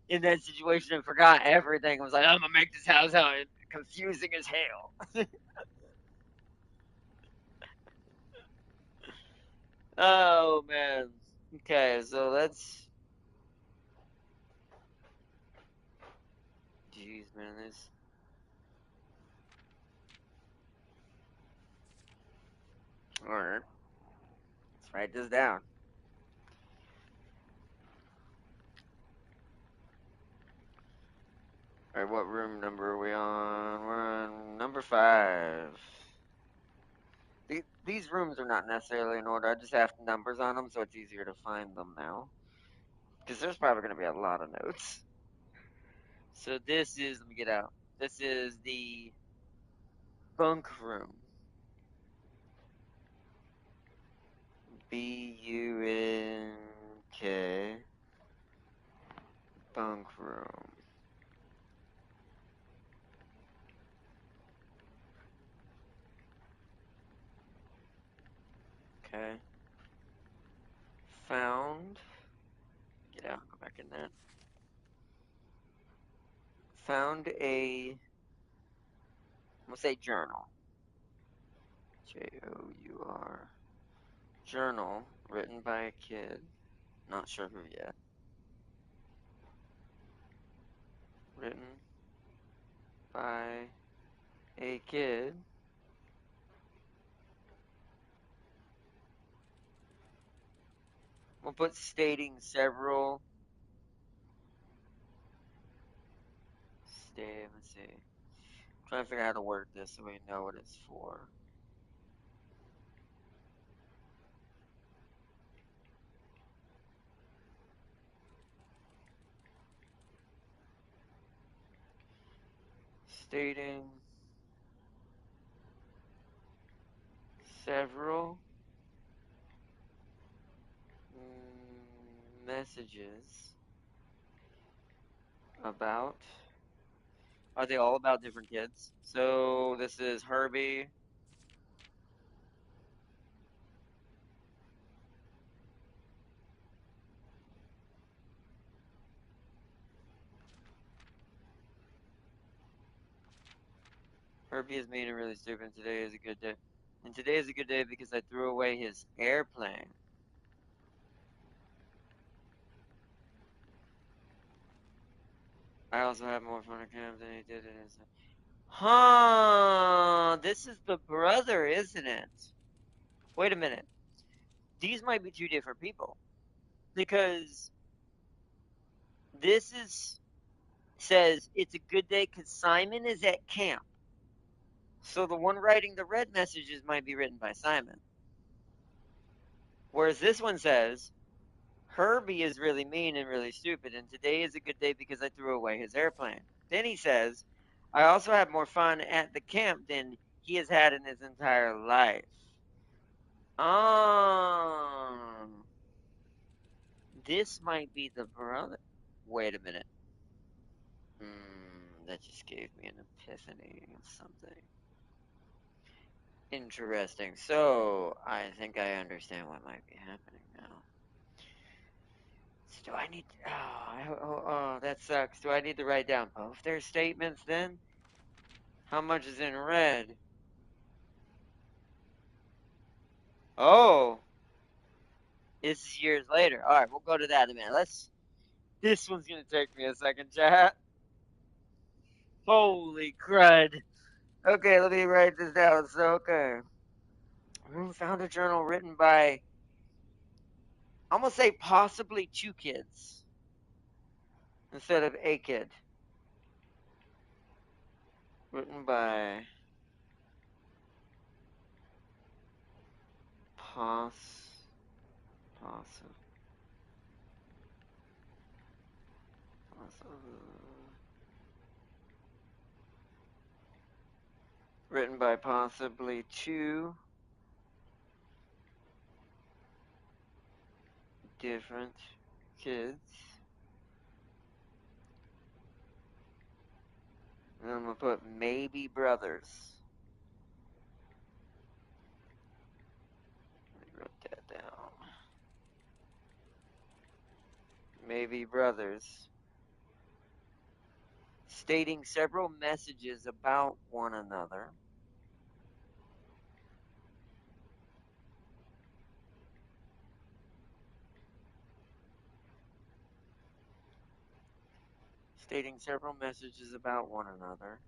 in that situation and forgot everything. Was like, I'm gonna make this house how confusing as hell. Oh man. Okay, so let's. Jeez, man, this. All right, let's write this down. All right, what room number are we on? We're on number 5. These rooms are not necessarily in order. I just have numbers on them, so it's easier to find them now. Because there's probably going to be a lot of notes. So this is, let me get out. This is the bunk room. Bunk, bunk room. Okay. Found. Get out. Go back in that. Found a. I'm gonna say journal. Jour. Journal written by a kid. Not sure who yet. Written by a kid. We'll put stating several. Let's see. Trying to figure out how to word this so we know what it's for. Stating several messages about. Are they all about different kids? So this is Herbie. Herbie is mean and really stupid. Today is a good day. And today is a good day because I threw away his airplane. I also had more fun at camp than he did in his. Huh. This is the brother, isn't it? Wait a minute. These might be two different people. Because this is says it's a good day because Simon is at camp. So the one writing the red messages might be written by Simon. Whereas this one says, Herbie is really mean and really stupid, and today is a good day because I threw away his airplane. Then he says, I also have more fun at the camp than he has had in his entire life. Um, this might be the brother. Wait a minute. That just gave me an epiphany of something. Interesting. So, I think I understand what might be happening now. So do I need? Oh, that sucks. Do I need to write down both their statements then? How much is in red? Oh, this is years later. All right, we'll go to that in a minute. Let's. This one's gonna take me a second, chat. Holy crud. Okay, let me write this down. So, okay. Who found a journal written by, I'm gonna say possibly two kids instead of a kid. Written by poss, poss, poss, written by possibly two different kids. And I'm gonna put maybe brothers. Let me write that down. Maybe brothers. Stating several messages about one another. Stating several messages about one another.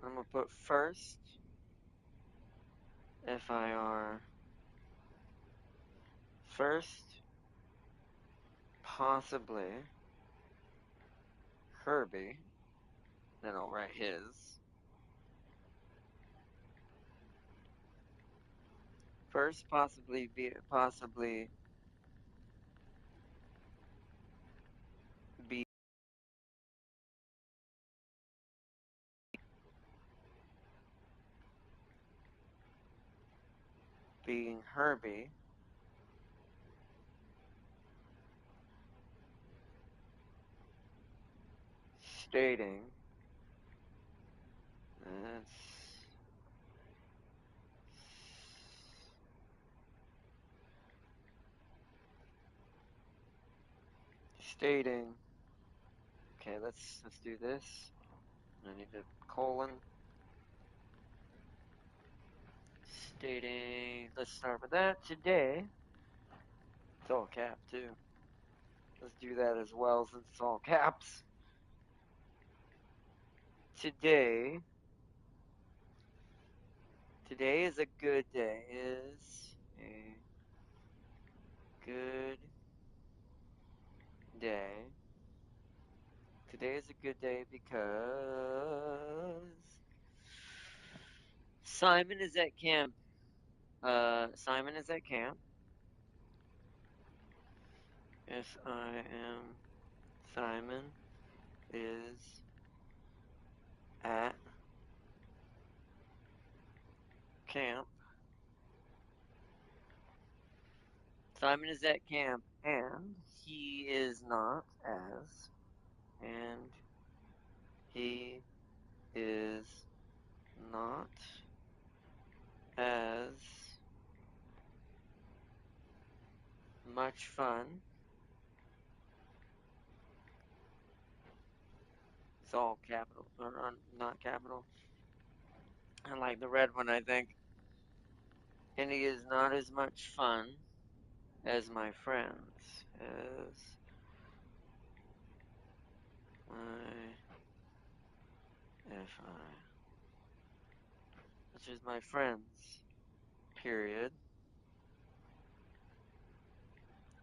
I'm gonna put first, FIR, first, possibly, Herbie, then I'll write his. First, possibly, be being Herbie, stating, that's stating. Okay, let's do this. I need a colon. Stating. Let's start with that. Today, it's all cap too. Let's do that as well since it's all caps. Today. Today is a good day. Is a good day. Today is a good day because Simon is at camp. Simon is at camp. S-I-M. Simon is at camp. Simon is at camp, and he is not as. And he is not as much fun. It's all capital, or not capital. I like the red one, I think. And he is not as much fun as my friends. As my F-I. Which is my friends. Period.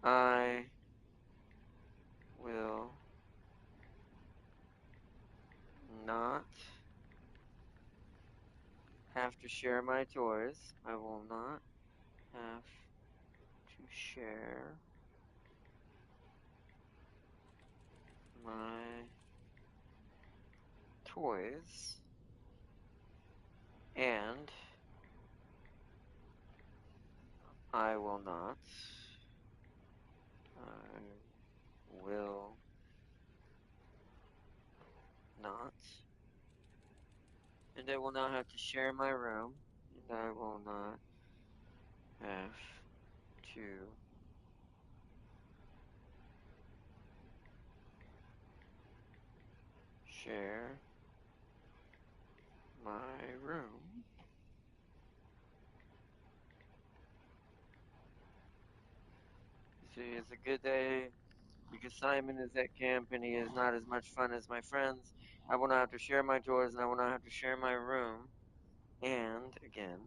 I will not have to share my toys. I will not have to share my toys. And I will not. I will not. And I will not have to share my room. And I will not have to share my room. See, it's a good day because Simon is at camp and he is not as much fun as my friends. I will not have to share my toys and I will not have to share my room. And again,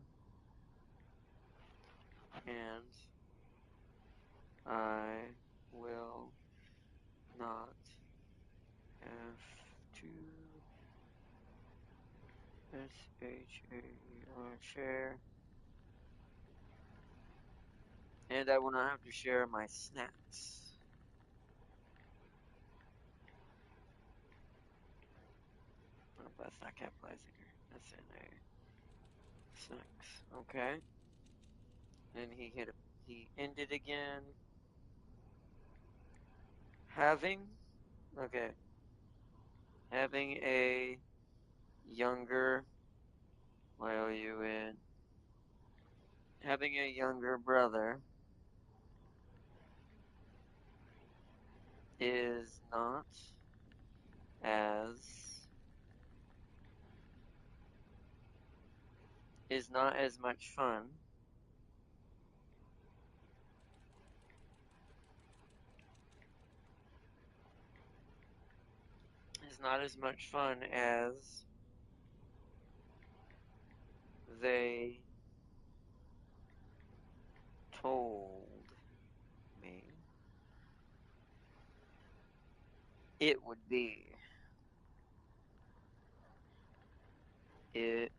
and I will not have to share, and I will not have to share my snacks. Oh, that's not capitalizing here. That's in a snacks. Okay. And he ended again. Having, okay, having a younger, Y-O-U-N, having a younger brother is not as, is not as much fun is not as much fun as they told me it would be. It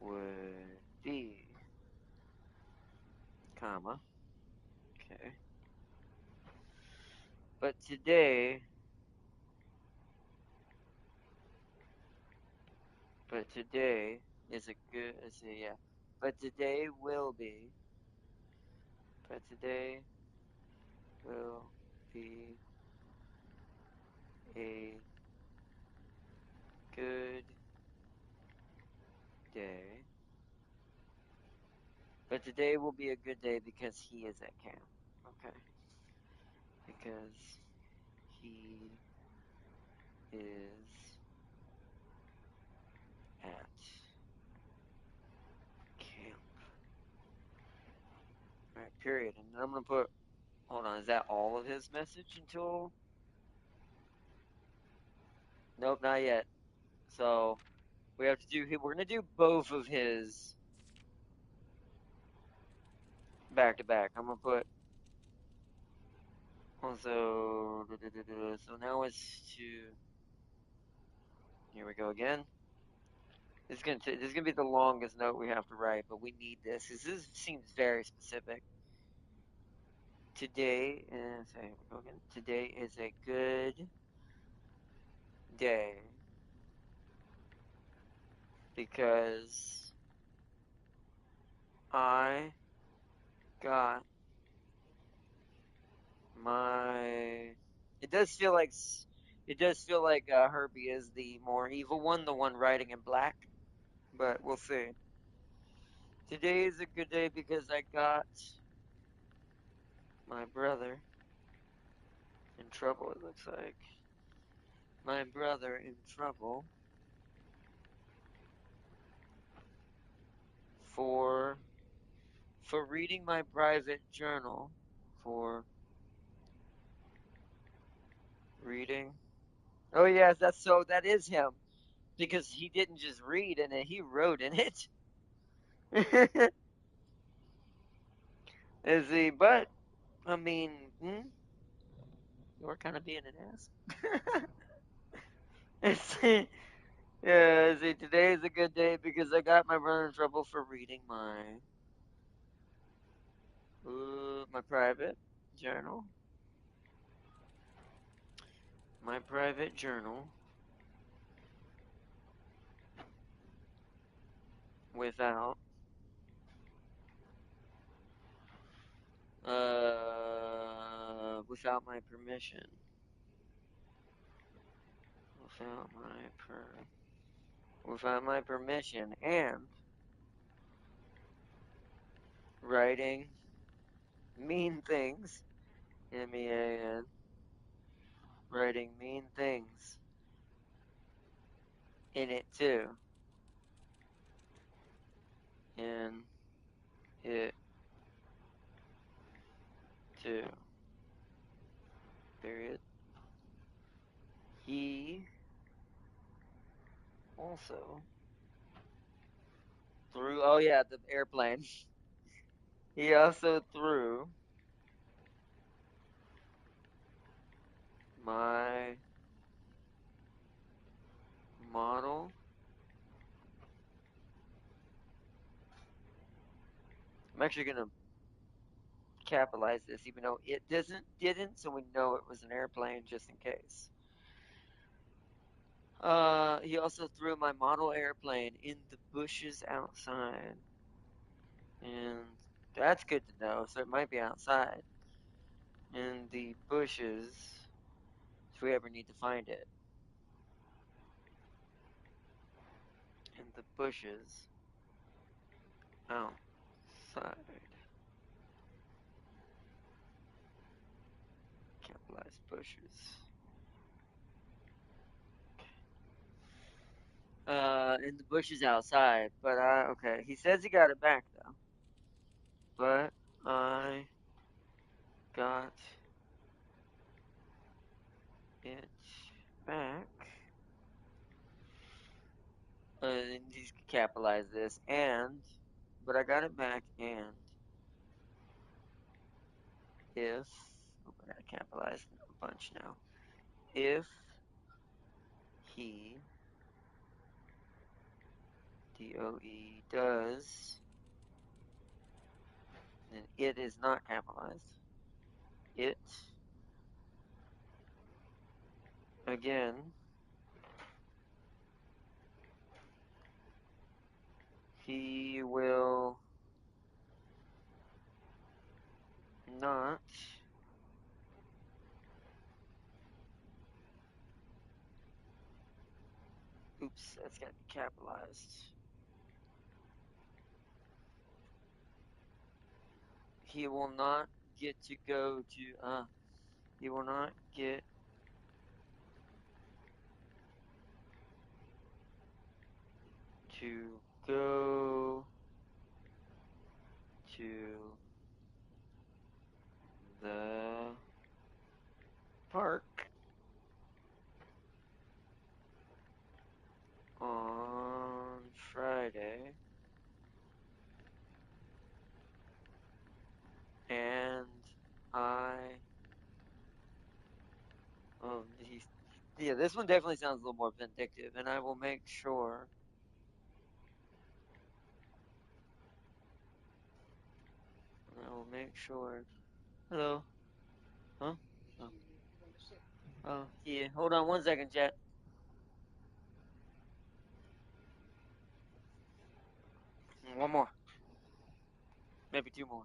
would be, comma, okay. But today, but today is a good, yeah. But today will be, but today will be a good day. But today will be a good day because he is at camp. Okay. Because he is at camp. Alright, period. And then I'm gonna put, hold on, is that all of his message until? Nope, not yet. So we have to do, we're gonna do both of his back to back. I'm gonna put, also, so now it's to, here we go again. This is gonna be the longest note we have to write, but we need this. This seems very specific. Today is, here we go again. Today is a good day because I got my. It does feel like Herbie is the more evil one, the one riding in black, but we'll see. Today is a good day because I got my brother in trouble. It looks like my brother in trouble for reading my private journal, for reading. Oh yes, that is him because he didn't just read in it; he wrote in it. Is he? But I mean, You're kind of being an ass. Yeah, see, today is a good day because I got my brother in trouble for reading my private journal. My private journal without without my permission. Without my without my permission and writing mean things. MEAN. Writing mean things in it too. In it too. Period. He also threw, oh yeah, the airplane. He also threw my model. I'm actually gonna capitalize this, even though it didn't, so we know it was an airplane just in case. He also threw my model airplane in the bushes outside, and that's good to know. So it might be outside in the bushes if we ever need to find it. In the bushes outside. Capitalized bushes. In the bushes outside. But okay. He says he got it back though. But I got it back. And he's capitalize this but I got it back and if oh, I gotta capitalize a bunch now. If he DOE does, then it is not capitalized. It again he will not oops, that's gotta be capitalized. He will not get to go to he will not get to go to the park on Friday and I he's yeah, this one definitely sounds a little more vindictive, and I will make sure. I will make sure. Hello. Huh? Oh, oh yeah. Hold on 1 second, chat. One more. Maybe two more.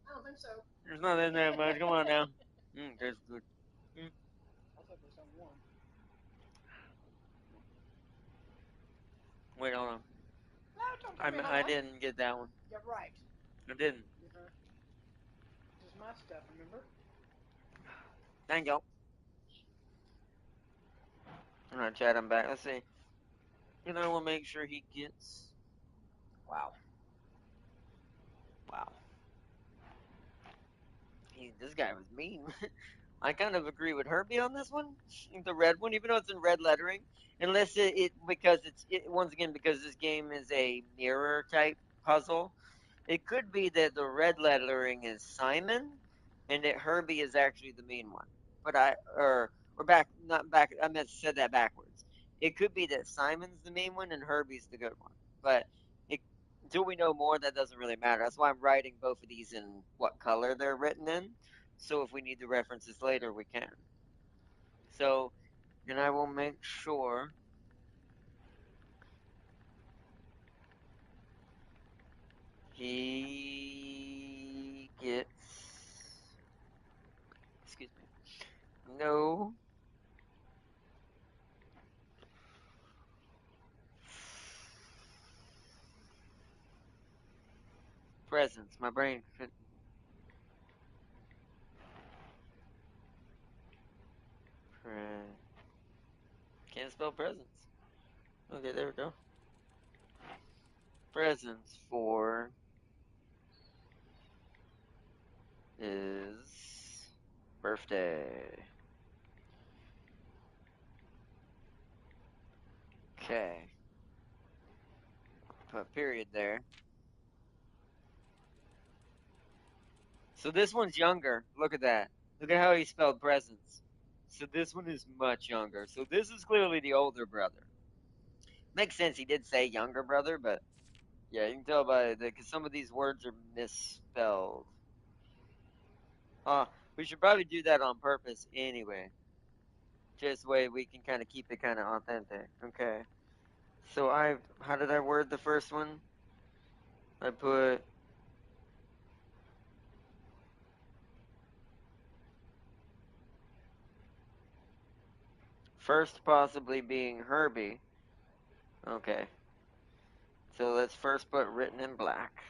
I don't think so. There's not in there much. Come on now. That's good. Mm. I thought there was only one. Wait, hold on. No, don't tell me how I long. didn't get that one. You're right. I didn't. Uh-huh. This is my stuff, remember? Thank you. All right, Chad, I'm back. Let's see. And I will make sure he gets. Wow. Wow. This guy was mean. I kind of agree with Herbie on this one, the red one, even though it's in red lettering. Unless because once again because this game is a mirror type puzzle, it could be that the red lettering is Simon, and that Herbie is actually the mean one. but or back not back. I meant said that backwards. It could be that Simon's the main one and Herbie's the good one, but it, until we know more, that doesn't really matter. That's why I'm writing both of these in what color they're written in. So if we need the references later, we can. So, and I will make sure he gets, excuse me, no presents. My brain couldn't. Can't spell presents. Okay, there we go. Presents for his birthday. Okay. Put a period there. So this one's younger. Look at that. Look at how he spelled presents. So this one is much younger. So this is clearly the older brother. Makes sense. He did say younger brother, but yeah, you can tell by the because some of these words are misspelled. Uh, we should probably do that on purpose anyway. Just way we can kind of keep it kind of authentic. Okay. So how did I word the first one? I put first possibly being Herbie. Okay. So let's first put written in black.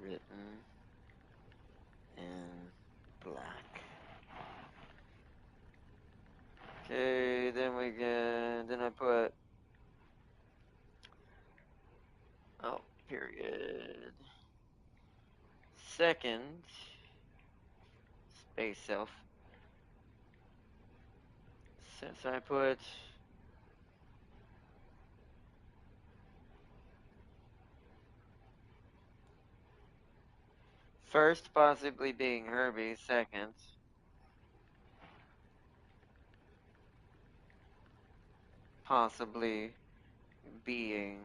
Written in black. Okay, then I put, oh, period. Second, space self. So I put first possibly being Herbie, second, possibly being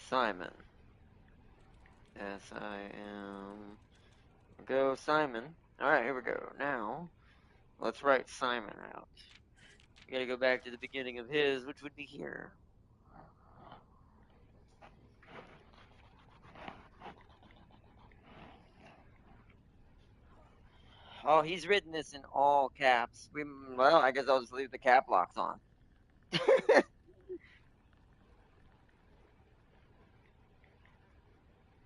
Simon. S-I-M. Go Simon. Alright, here we go. Now, let's write Simon out. We gotta go back to the beginning of his, which would be here. Oh, he's written this in all caps. Well, I guess I'll just leave the cap locks on.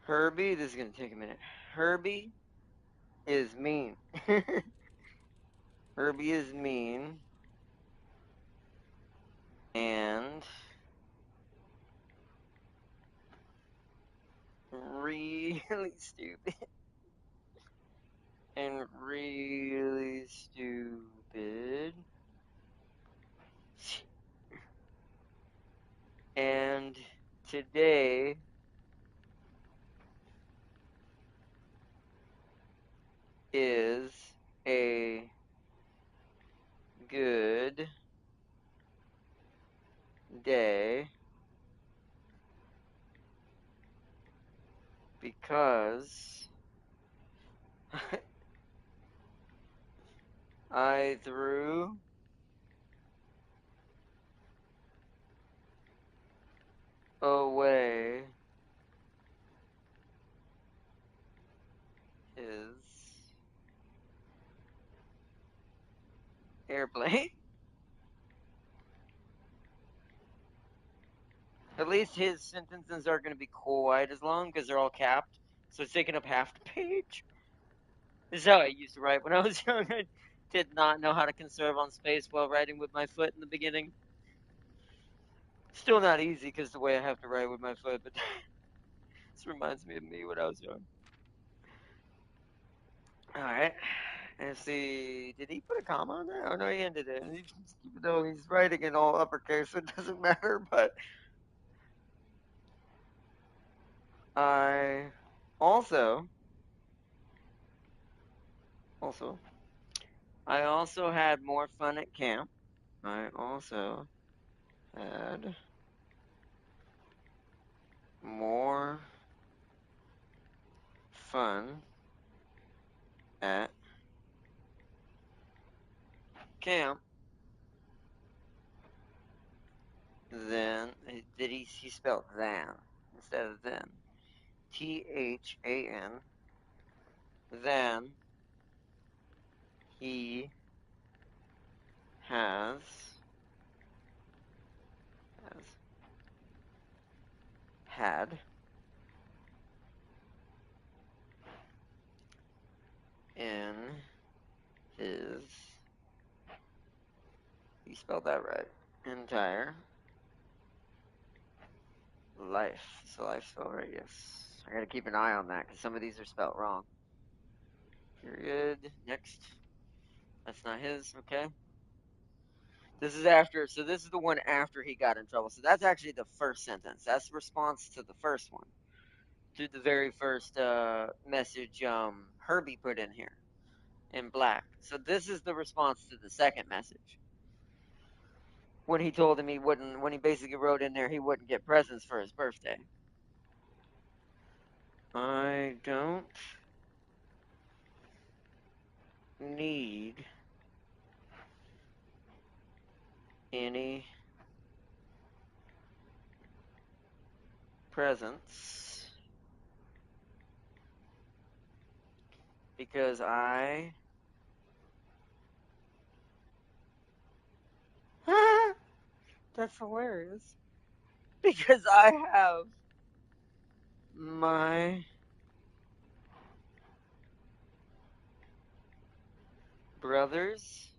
Herbie, this is gonna take a minute. Herbie is mean. Herbie is mean and really stupid. And really stupid. And today is a good day because I threw away his airplane. At least his sentences are going to be quite as long because they're all capped. So it's taking up half the page. This is how I used to write when I was young. I did not know how to conserve on space while writing with my foot in the beginning. Still not easy because the way I have to write with my foot, but this reminds me of me when I was young. Alright. Let's see. Did he put a comma on there? Oh, no, he ended it. Even though he's writing in all uppercase, it doesn't matter, but I also also I also had more fun at camp. I also had more fun at camp than did he spelled than instead of then. THAN than he has has had in his he spelled that right entire life. So life spelled right, yes. I gotta keep an eye on that because some of these are spelled wrong. Period. Next. That's not his, okay? This is after, so this is the one after he got in trouble. So that's actually the first sentence. That's the response to the first one. To the very first message Herbie put in here in black. So this is the response to the second message. When he told him he wouldn't, when he basically wrote in there he wouldn't get presents for his birthday. I don't need any presents because I that's hilarious. Because I have my brothers.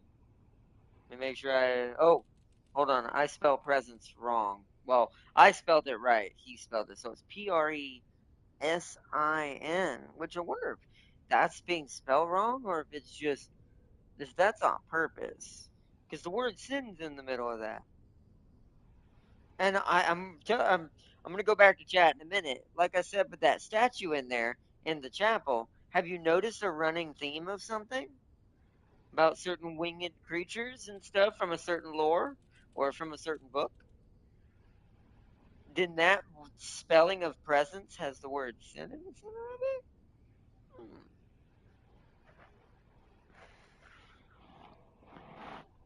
Let me make sure oh, hold on. I spelled presents wrong. Well, I spelled it right. He spelled it. So it's PRESIN, which I wonder if that's being spelled wrong or if it's just, if that's on purpose. Because the word sin's in the middle of that. And I'm gonna go back to chat in a minute. Like I said, with that statue in there in the chapel, have you noticed a running theme of something about certain winged creatures and stuff from a certain lore or from a certain book? Then that spelling of presence has the word sin in the center of it?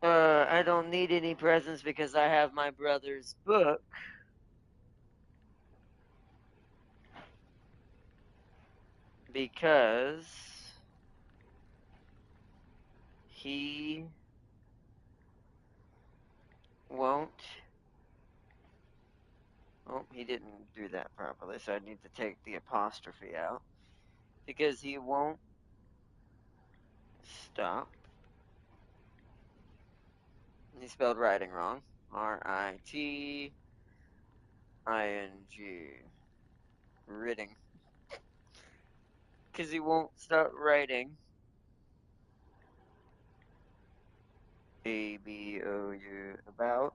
Hmm. I don't need any presents because I have my brother's book. Because he won't. Oh, he didn't do that properly, so I need to take the apostrophe out. Because he won't stop. He spelled writing wrong. RITING. Writing. Because he won't stop writing. ABOU. About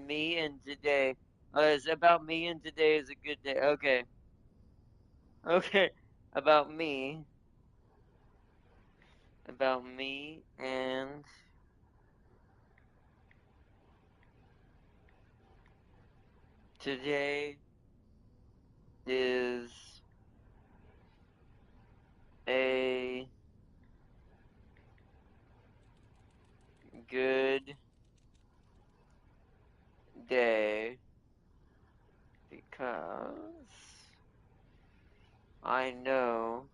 me and today. It's about me and today is a good day. Okay. Okay. About me. About me and today is a good day because I know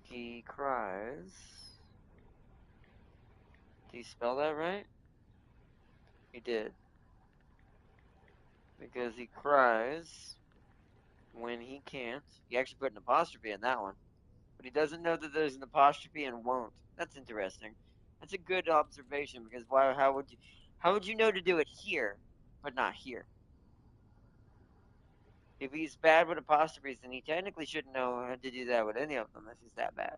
he cries. Did you spell that right? He did. Because he cries when he can't. He actually put an apostrophe in that one. But he doesn't know that there's an apostrophe and won't. That's interesting. That's a good observation because why how would you know to do it here but not here? If he's bad with apostrophes, then he technically shouldn't know how to do that with any of them if he's that bad.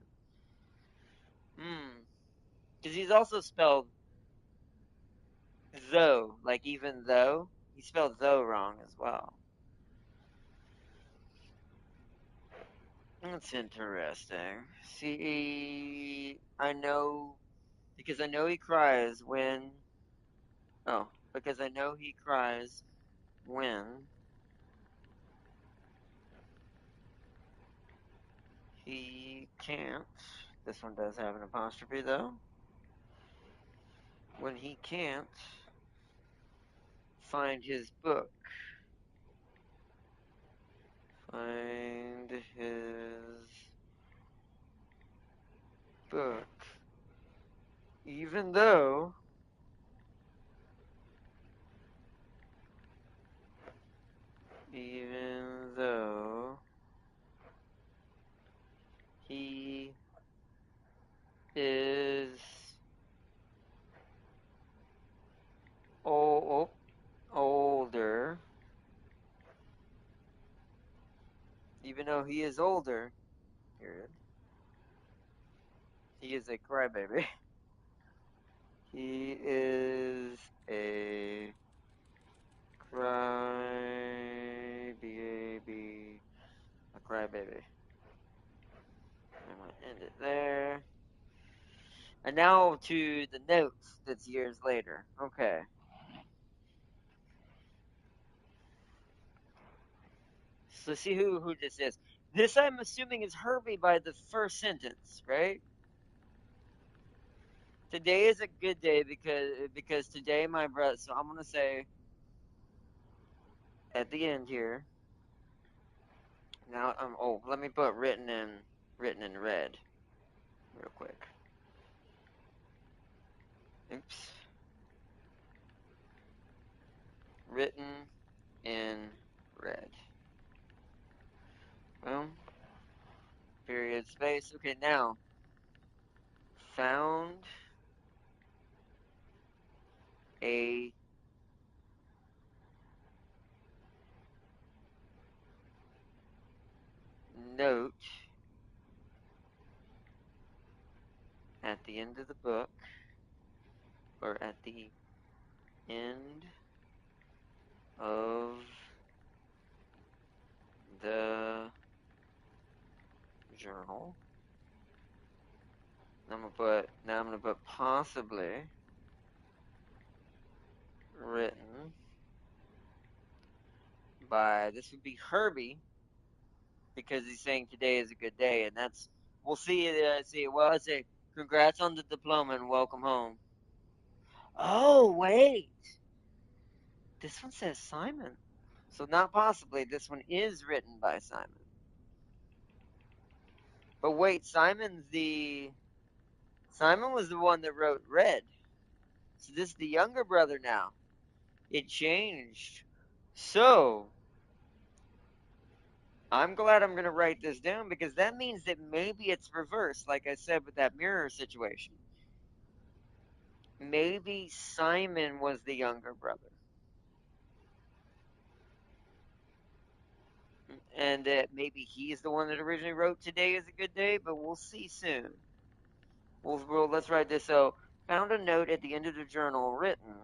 Hmm. Because he's also spelled Though, like even though, he spelled though wrong as well. That's interesting. See, I know, because I know he cries when, oh, because I know he cries when he can't. This one does have an apostrophe though. When he can't find his book. Find his book. Even though even though he is older, even though he is older, period, he is a crybaby. He is a crybaby. A crybaby. I'm gonna end it there. And now to the notes that's years later. Okay. So see who this is. This I'm assuming is Herbie by the first sentence, right? Today is a good day because today my brother. So I'm gonna say at the end here. Now oh let me put written in red real quick. Oops. Written in red. Boom. Period space. Okay, now found a note at the end of the book, or at the end of the journal. Now I'm gonna put possibly written by, this would be Herbie, because he's saying today is a good day, and that's, we'll see. Well, I say congrats on the diploma and welcome home. Oh wait, this one says Simon, so not possibly. This one is written by Simon. But wait, Simon was the one that wrote Red. So this is the younger brother now. It changed. So I'm glad I'm gonna write this down, because that means that maybe it's reversed, like I said with that mirror situation. Maybe Simon was the younger brother. And that maybe he's the one that originally wrote today is a good day, but we'll see soon. Let's write this. So, found a note at the end of the journal written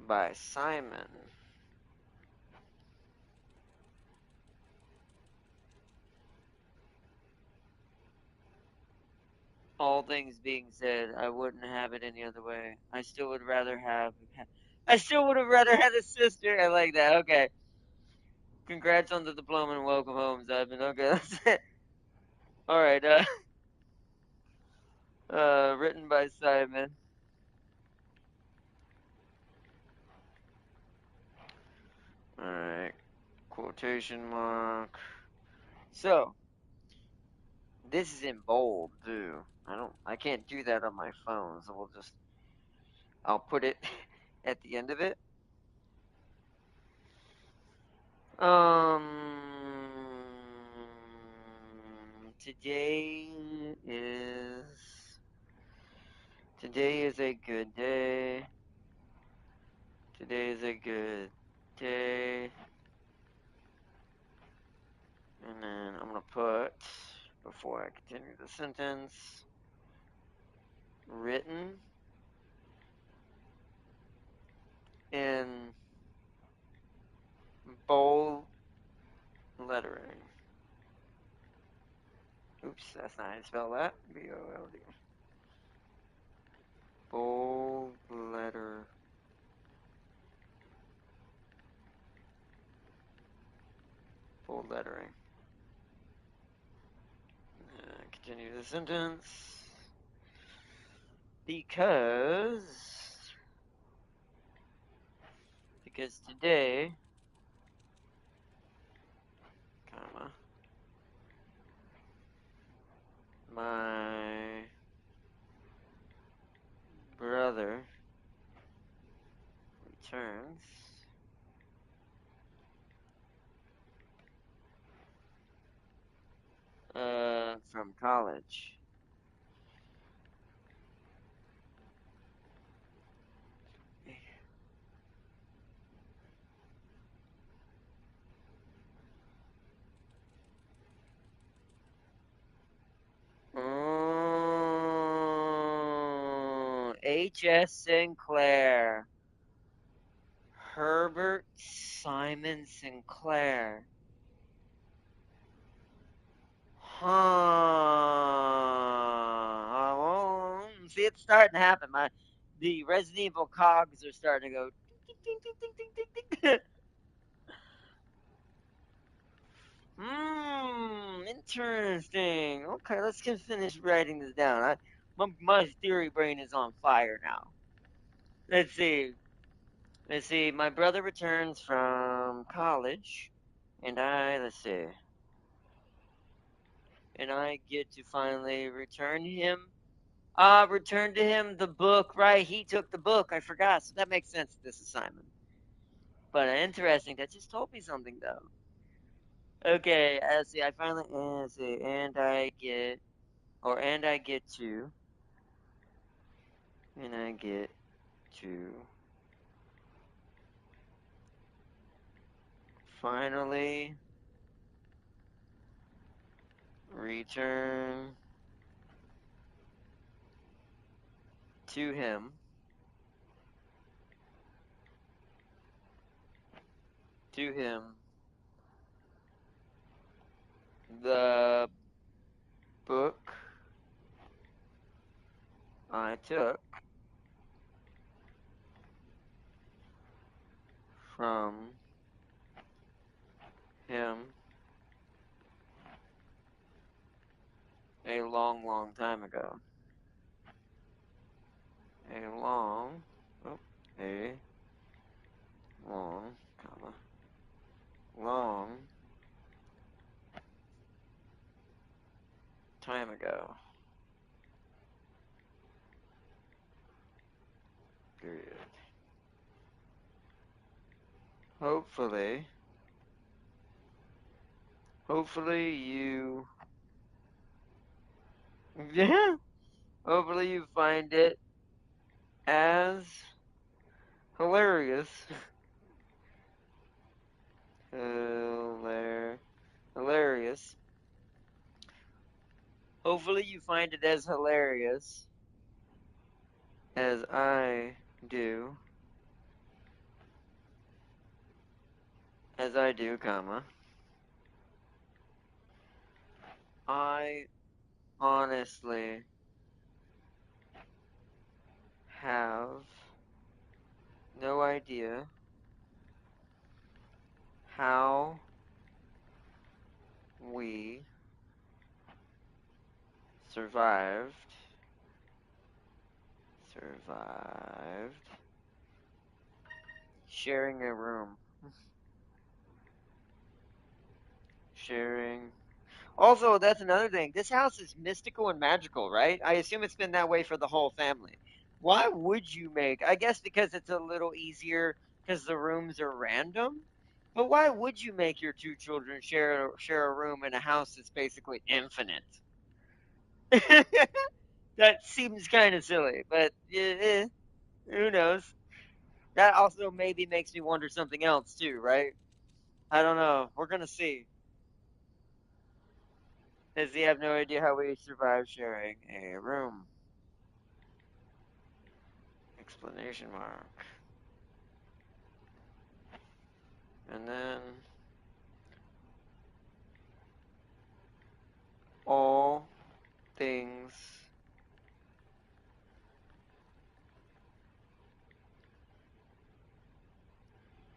by Simon. All things being said, I wouldn't have it any other way. I still would have rather had a sister. I like that. Okay. Congrats on the diploma and welcome home, Simon. Okay, that's it. All right. Written by Simon. All right. Quotation mark. So this is in bold too. I can't do that on my phone, so I'll put it at the end of it. Um, today is today is a good day. Today is a good day. And then I'm gonna put, before I continue the sentence, written in bold lettering. Oops, that's not how you spell that. B-O-L-D. Bold letter. Bold lettering. Continue the sentence. Because today, comma, my brother returns from college. H.S. Sinclair. Herbert Simon Sinclair. Huh. Well, see, it's starting to happen. The Resident Evil cogs are starting to go ding, ding, ding, ding, ding, ding, ding. Interesting. Okay, let's just finish writing this down. My theory brain is on fire now. Let's see. Let's see. My brother returns from college, and let's see. And I get to finally return to him the book, right? He took the book. I forgot. So that makes sense, this assignment. But interesting. That just told me something, though. Okay, let's see. I finally, let's see. And I get to, and I get to finally return to him to him the book I took from him a long, long time ago. A long, oh, a long, comma, long time ago. Period. Hopefully, hopefully you, yeah, hopefully you find it as hilarious, hilarious. Hopefully you find it as hilarious as do, as I do, comma. I honestly have no idea how we survived sharing a room. Sharing. Also, that's another thing. This house is mystical and magical, right? I assume it's been that way for the whole family. Why would you make? I guess because it's a little easier because the rooms are random. But why would you make your two children share a room in a house that's basically infinite? That seems kind of silly, but who knows? That also maybe makes me wonder something else too, right? I don't know. We're gonna see. Does he have no idea how we survive sharing a room? Explanation mark. And then all things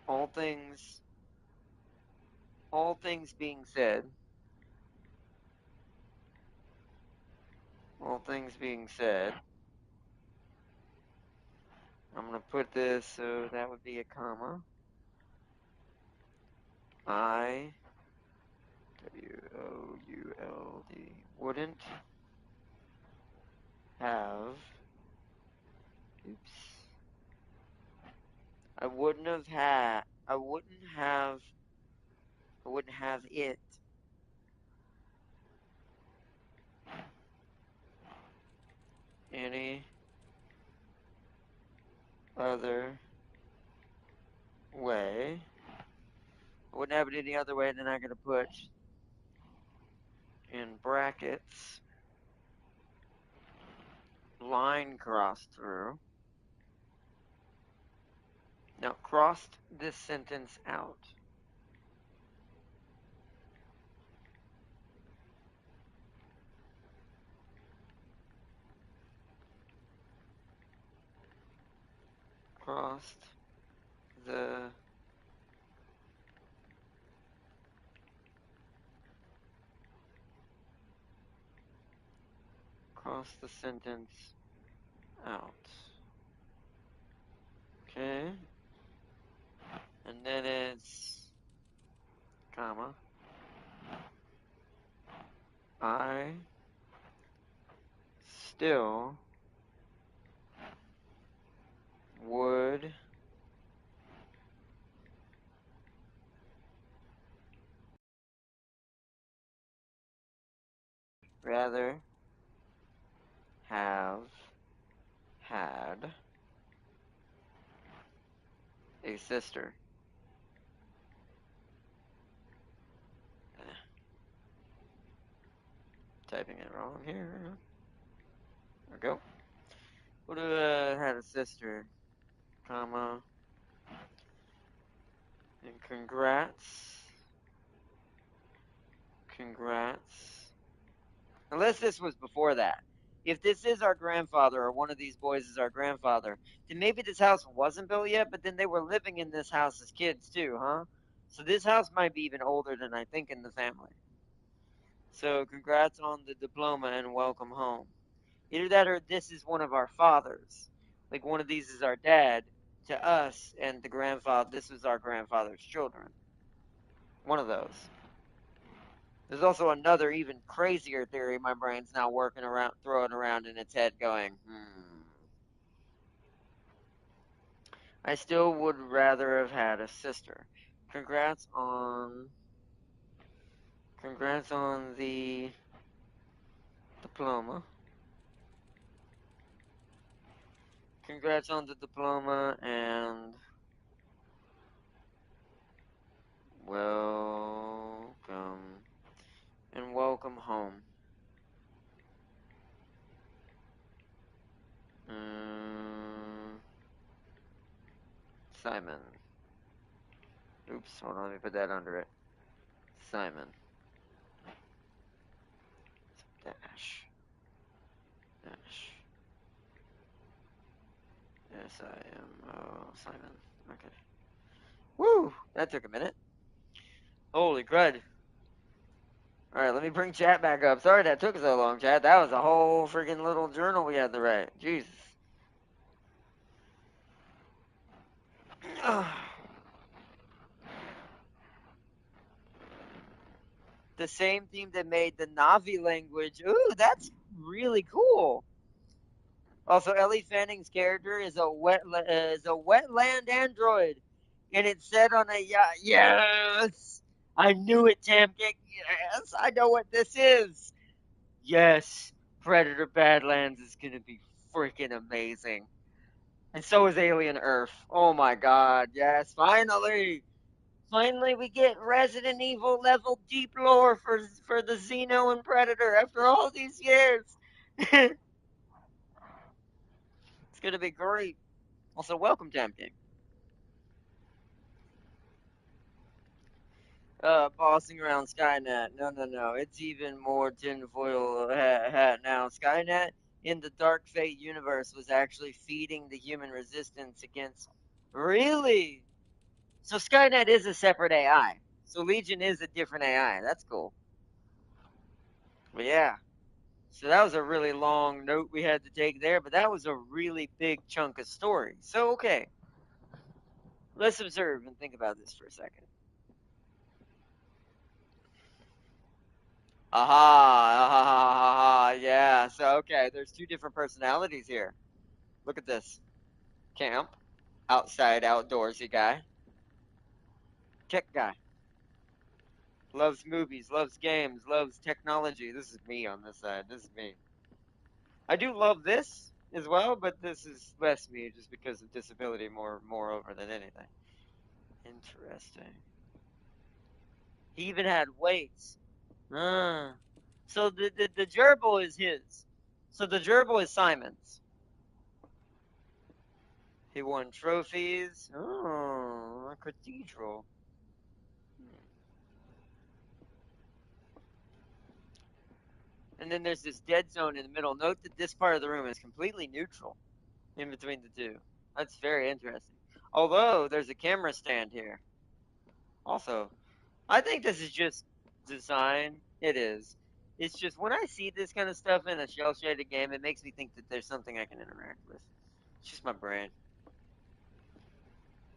all things all things being said, all things being said, I'm going to put this so that would be a comma. I WOULD wouldn't have oops. I wouldn't have had I wouldn't have it any other way. I wouldn't have it any other way, then I'm going to put in brackets line cross through. Now, crossed this sentence out. Crossed the sentence out. Okay. And then it's comma. I still would rather have had a sister. Typing it wrong here. There we go. Would have had a sister, comma, and congrats. Unless this was before that. If this is our grandfather, or one of these boys is our grandfather, then maybe this house wasn't built yet, but then they were living in this house as kids too, huh? So this house might be even older than I think in the family. So congrats on the diploma and welcome home. Either that or this is one of our fathers. Like one of these is our dad to us, and the grandfather, this was our grandfather's children. One of those. There's also another even crazier theory my brain's now working around, throwing around in its head, going, I still would rather have had a sister. Congrats on, congrats on the diploma. Congrats on the diploma and welcome welcome home. Simon. Oops, hold on, let me put that under it. Simon. Dash. Dash. S-I-M-O. Simon. Okay. Woo! That took a minute. Holy crud. Alright, let me bring chat back up. Sorry that took so long, chat. That was a whole freaking little journal we had to write. Jesus. The same team that made the Navi language. Ooh, that's really cool. Also, Ellie Fanning's character is a wetland android, and it said on a yacht. Yes, I knew it, Tamkick. Yes, I know what this is. Yes, Predator Badlands is gonna be freaking amazing, and so is Alien Earth. Oh my God, yes, finally. Finally, we get Resident Evil level deep lore for the Xeno and Predator after all these years. It's gonna be great. Also, welcome, Temkin. bossing around Skynet. No, no, no. It's even more tinfoil hat now. Skynet in the Dark Fate universe was actually feeding the human resistance against. Really? So Skynet is a separate AI. So Legion is a different AI. That's cool. But yeah. So that was a really long note we had to take there, but that was a really big chunk of story. So, okay. Let's observe and think about this for a second. Aha, aha, aha, aha, yeah. So, okay, there's two different personalities here. Look at this. Camp, outside, outdoorsy guy. Tech guy. Loves movies, loves games, loves technology. This is me on this side. This is me. I do love this as well, but this is less me just because of disability moreover than anything. Interesting. He even had weights. Ah. So the gerbil is his. So the gerbil is Simon's. He won trophies. Oh, a cathedral. And then there's this dead zone in the middle. Note that this part of the room is completely neutral in between the two. That's very interesting. Although there's a camera stand here. Also, I think this is just design. It is. It's just when I see this kind of stuff in a shell shaded game, it makes me think that there's something I can interact with. It's just my brain.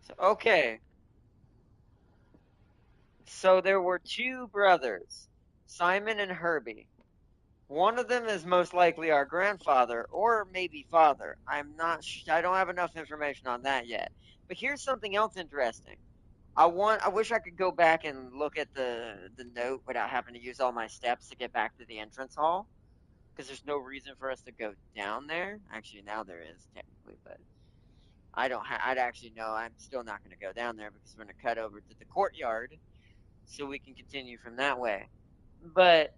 So, okay. So there were two brothers, Simon and Herbie. One of them is most likely our grandfather or maybe father. I don't have enough information on that yet. But here's something else interesting. I wish I could go back and look at the note without having to use all my steps to get back to the entrance hall because there's no reason for us to go down there. Actually, now there is technically, but I'd actually know I'm still not going to go down there because we're going to cut over to the courtyard so we can continue from that way. But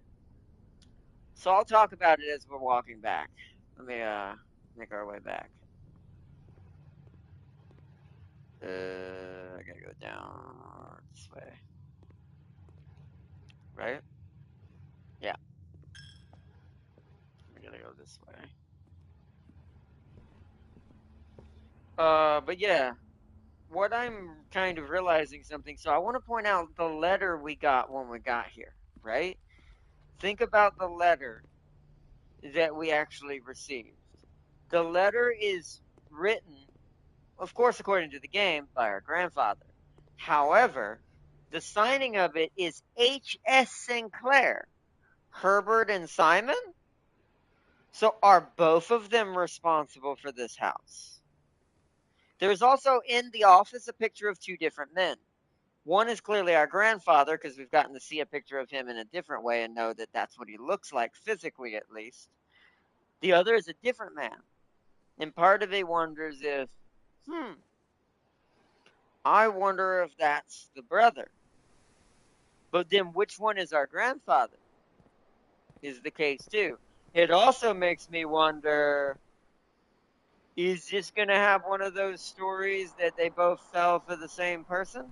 so I'll talk about it as we're walking back. Let me make our way back. I gotta go down this way. Right? Yeah, we gotta go this way. But yeah, what I'm kind of realizing something. So I want to point out the letter we got when we got here, right? Think about the letter that we actually received. The letter is written, of course, according to the game, by our grandfather. However, the signing of it is H.S. Sinclair, Herbert and Simon. So are both of them responsible for this house? There's also in the office a picture of two different men. One is clearly our grandfather because we've gotten to see a picture of him in a different way and know that that's what he looks like, physically at least. The other is a different man. And part of it wonders if, I wonder if that's the brother. But then which one is our grandfather? Is the case too. It also makes me wonder, is this going to have one of those stories that they both fell for the same person?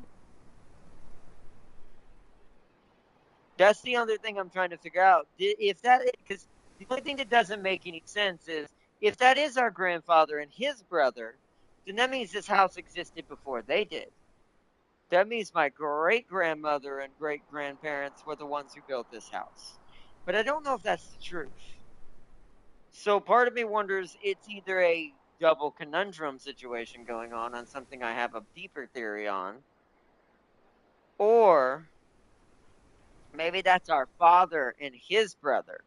That's the other thing I'm trying to figure out. If that, because the only thing that doesn't make any sense is if that is our grandfather and his brother, then that means this house existed before they did. That means my great grandmother and great grandparents were the ones who built this house. But I don't know if that's the truth. So part of me wonders it's either a double conundrum situation going on something I have a deeper theory on, or maybe that's our father and his brother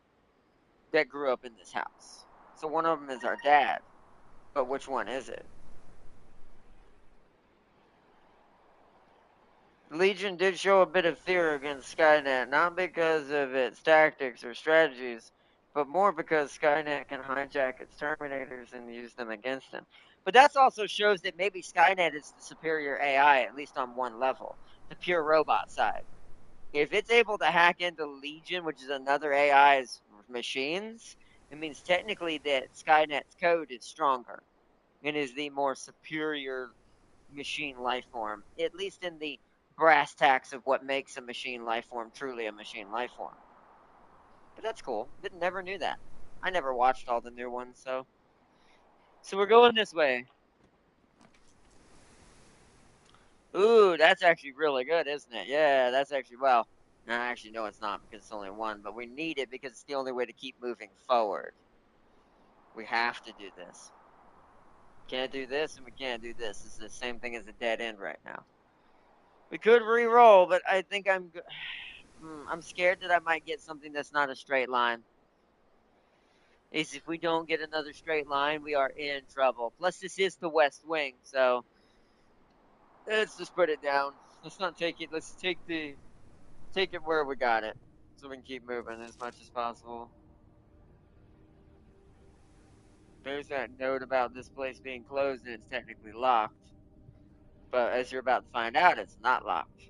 that grew up in this house. So one of them is our dad, but which one is it? Legion did show a bit of fear against Skynet, not because of its tactics or strategies, but more because Skynet can hijack its Terminators and use them against them. But that also shows that maybe Skynet is the superior AI, at least on one level, the pure robot side. If it's able to hack into Legion, which is another AI's machines, it means technically that Skynet's code is stronger and is the more superior machine life form, at least in the brass tacks of what makes a machine life form truly a machine life form. But that's cool. Never knew that. I never watched all the new ones, so we're going this way. Ooh, that's actually really good, isn't it? Yeah, that's actually, well, no, actually, no, it's not because it's only one, but we need it because it's the only way to keep moving forward. We have to do this. Can't do this and we can't do this. It's the same thing as a dead end right now. We could re-roll, but I think I'm scared that I might get something that's not a straight line. If we don't get another straight line, we are in trouble. Plus, this is the West Wing, so let's just put it down. Let's not take it. Let's take it where we got it, so we can keep moving as much as possible. There's that note about this place being closed and it's technically locked, but as you're about to find out, it's not locked.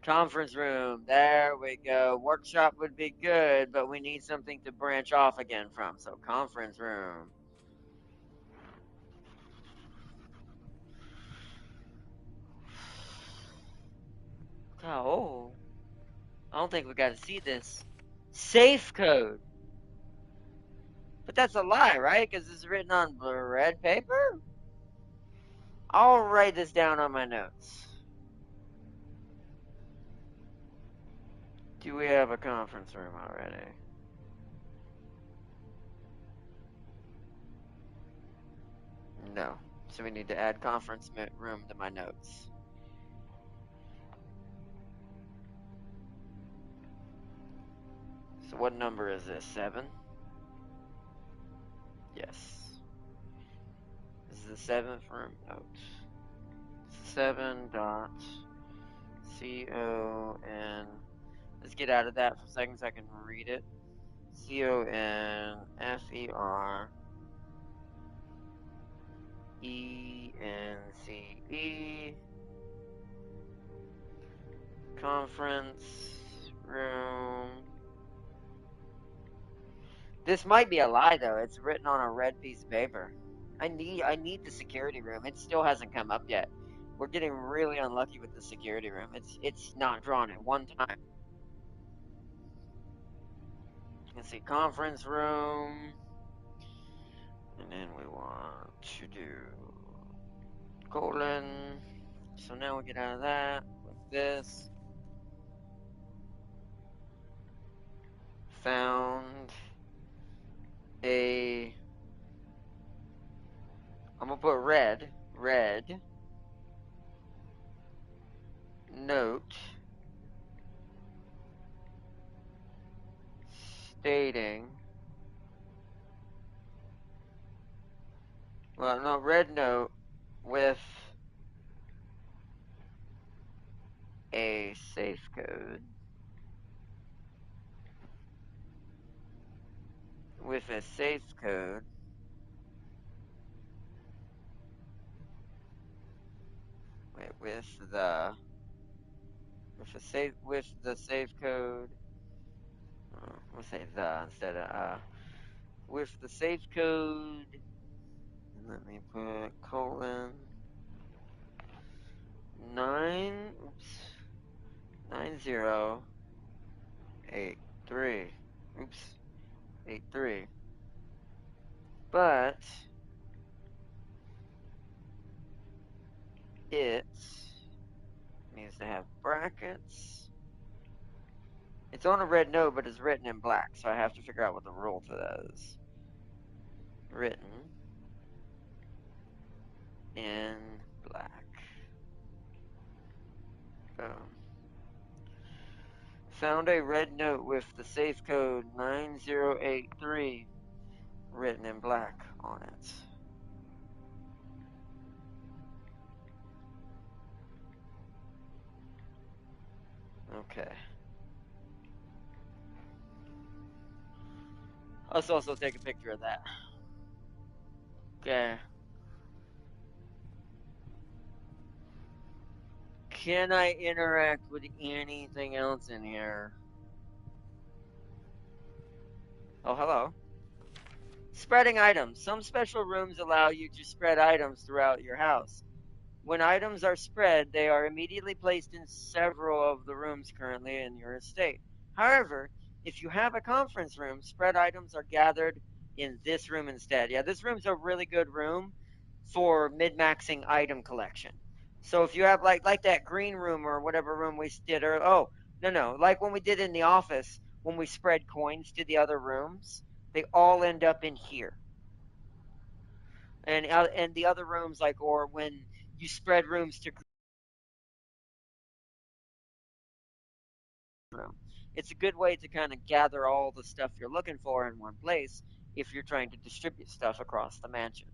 Conference room, there we go. Workshop would be good, but we need something to branch off again from. So conference room. Oh, I don't think we got to see this. Safe code. But that's a lie, right? Because it's written on red paper? I'll write this down on my notes. Do we have a conference room already? No. So we need to add conference room to my notes. So what number is this? 7? Yes. This is the 7th room note. 7.con. Let's get out of that for a second so I can read it. CONFERENCE. Conference room. This might be a lie though. It's written on a red piece of paper. I need the security room. It still hasn't come up yet. We're getting really unlucky with the security room. It's not drawn at one time. Let's see, conference room. And then we want to do colon. So now we get out of that with this. Found a. I'm gonna put red note stating. Well, no, red note with a safe code. With a safe code. Wait, with the safe code. We'll say the instead of with the safe code. And let me put colon 9083. Oops, 83. But it needs to have brackets. It's on a red note, but it's written in black, so I have to figure out what the rule to that is. Written in black. Boom. Found a red note with the safe code 9083 written in black on it. Okay. Let's also take a picture of that. Okay. Can I interact with anything else in here? Oh, hello. Spreading items. Some special rooms allow you to spread items throughout your house. When items are spread, they are immediately placed in several of the rooms currently in your estate. However, if you have a conference room, spread items are gathered in this room instead. Yeah, this room's a really good room for min-maxing item collection. So if you have like that green room or whatever room we did, or oh no, like when we did in the office when we spread coins to the other rooms, they all end up in here. And the other rooms, like, or when you spread rooms to room, it's a good way to kind of gather all the stuff you're looking for in one place if you're trying to distribute stuff across the mansion.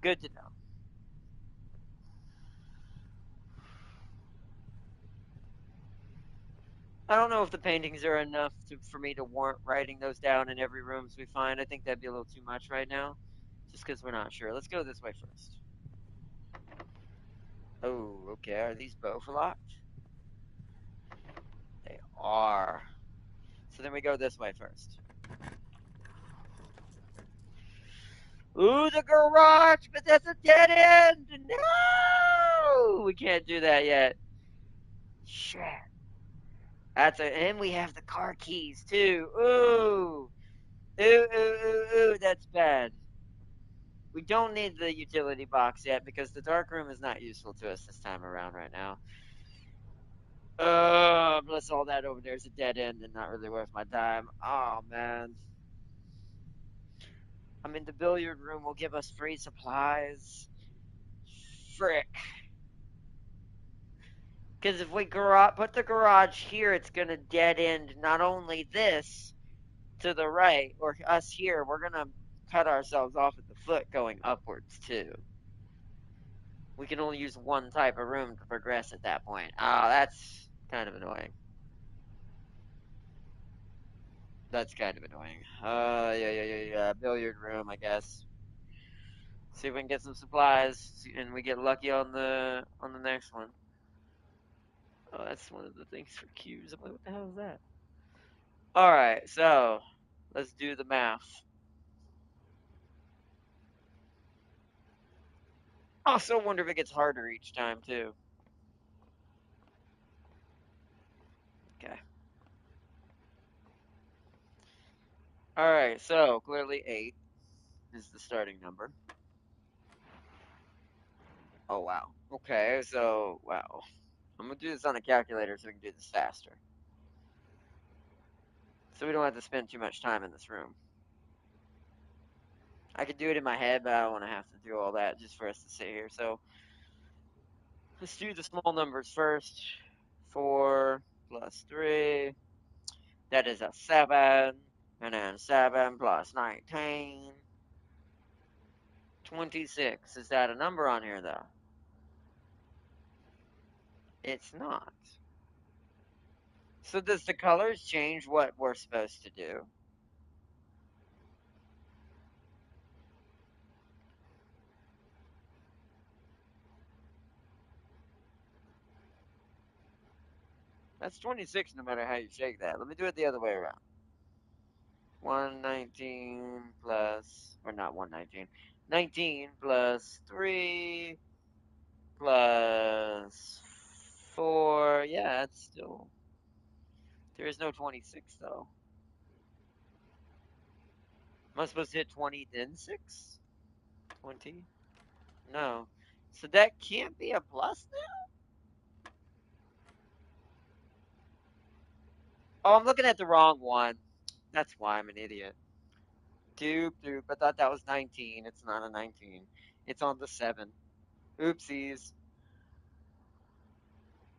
Good to know. I don't know if the paintings are enough for me to warrant writing those down in every rooms we find. I think that'd be a little too much right now, just because we're not sure. Let's go this way first. Oh, okay. Are these both locked? They are. So then we go this way first. Ooh, the garage, but that's a dead end. No, we can't do that yet. Shit. And we have the car keys too. Ooh, that's bad. We don't need the utility box yet because the dark room is not useful to us this time around right now. Plus all that over there is a dead end and not really worth my time. Oh man. I mean, the billiard room will give us free supplies. Frick. Because if we put the garage here, it's going to dead end not only this to the right, or us here, we're going to cut ourselves off at the foot going upwards too. We can only use one type of room to progress at that point. Oh, that's kind of annoying. That's kind of annoying. Yeah. Billiard room, I guess. See if we can get some supplies, and we get lucky on the next one. Oh, that's one of the things for cubes. I'm like, what the hell is that? All right, so let's do the math. Also, wonder if it gets harder each time too. Okay. All right, so clearly 8 is the starting number. Oh wow. Okay, so wow. I'm gonna do this on a calculator so we can do this faster. So we don't have to spend too much time in this room. I could do it in my head, but I don't want to have to do all that just for us to sit here. So let's do the small numbers first. 4 plus 3. That is a 7. And then 7 plus 19. 26. Is that a number on here, though? It's not. So does the colors change what we're supposed to do? That's 26 no matter how you shake that. Let me do it the other way around. 119 plus, or not 119, 19 plus 3 plus 4. Yeah, it's still, there is no 26 though. Am I supposed to hit 20 then 6? 20? No. So that can't be a plus now? Oh, I'm looking at the wrong one. That's why I'm an idiot. Doop. I thought that was 19. It's not a 19. It's on the 7. Oopsies.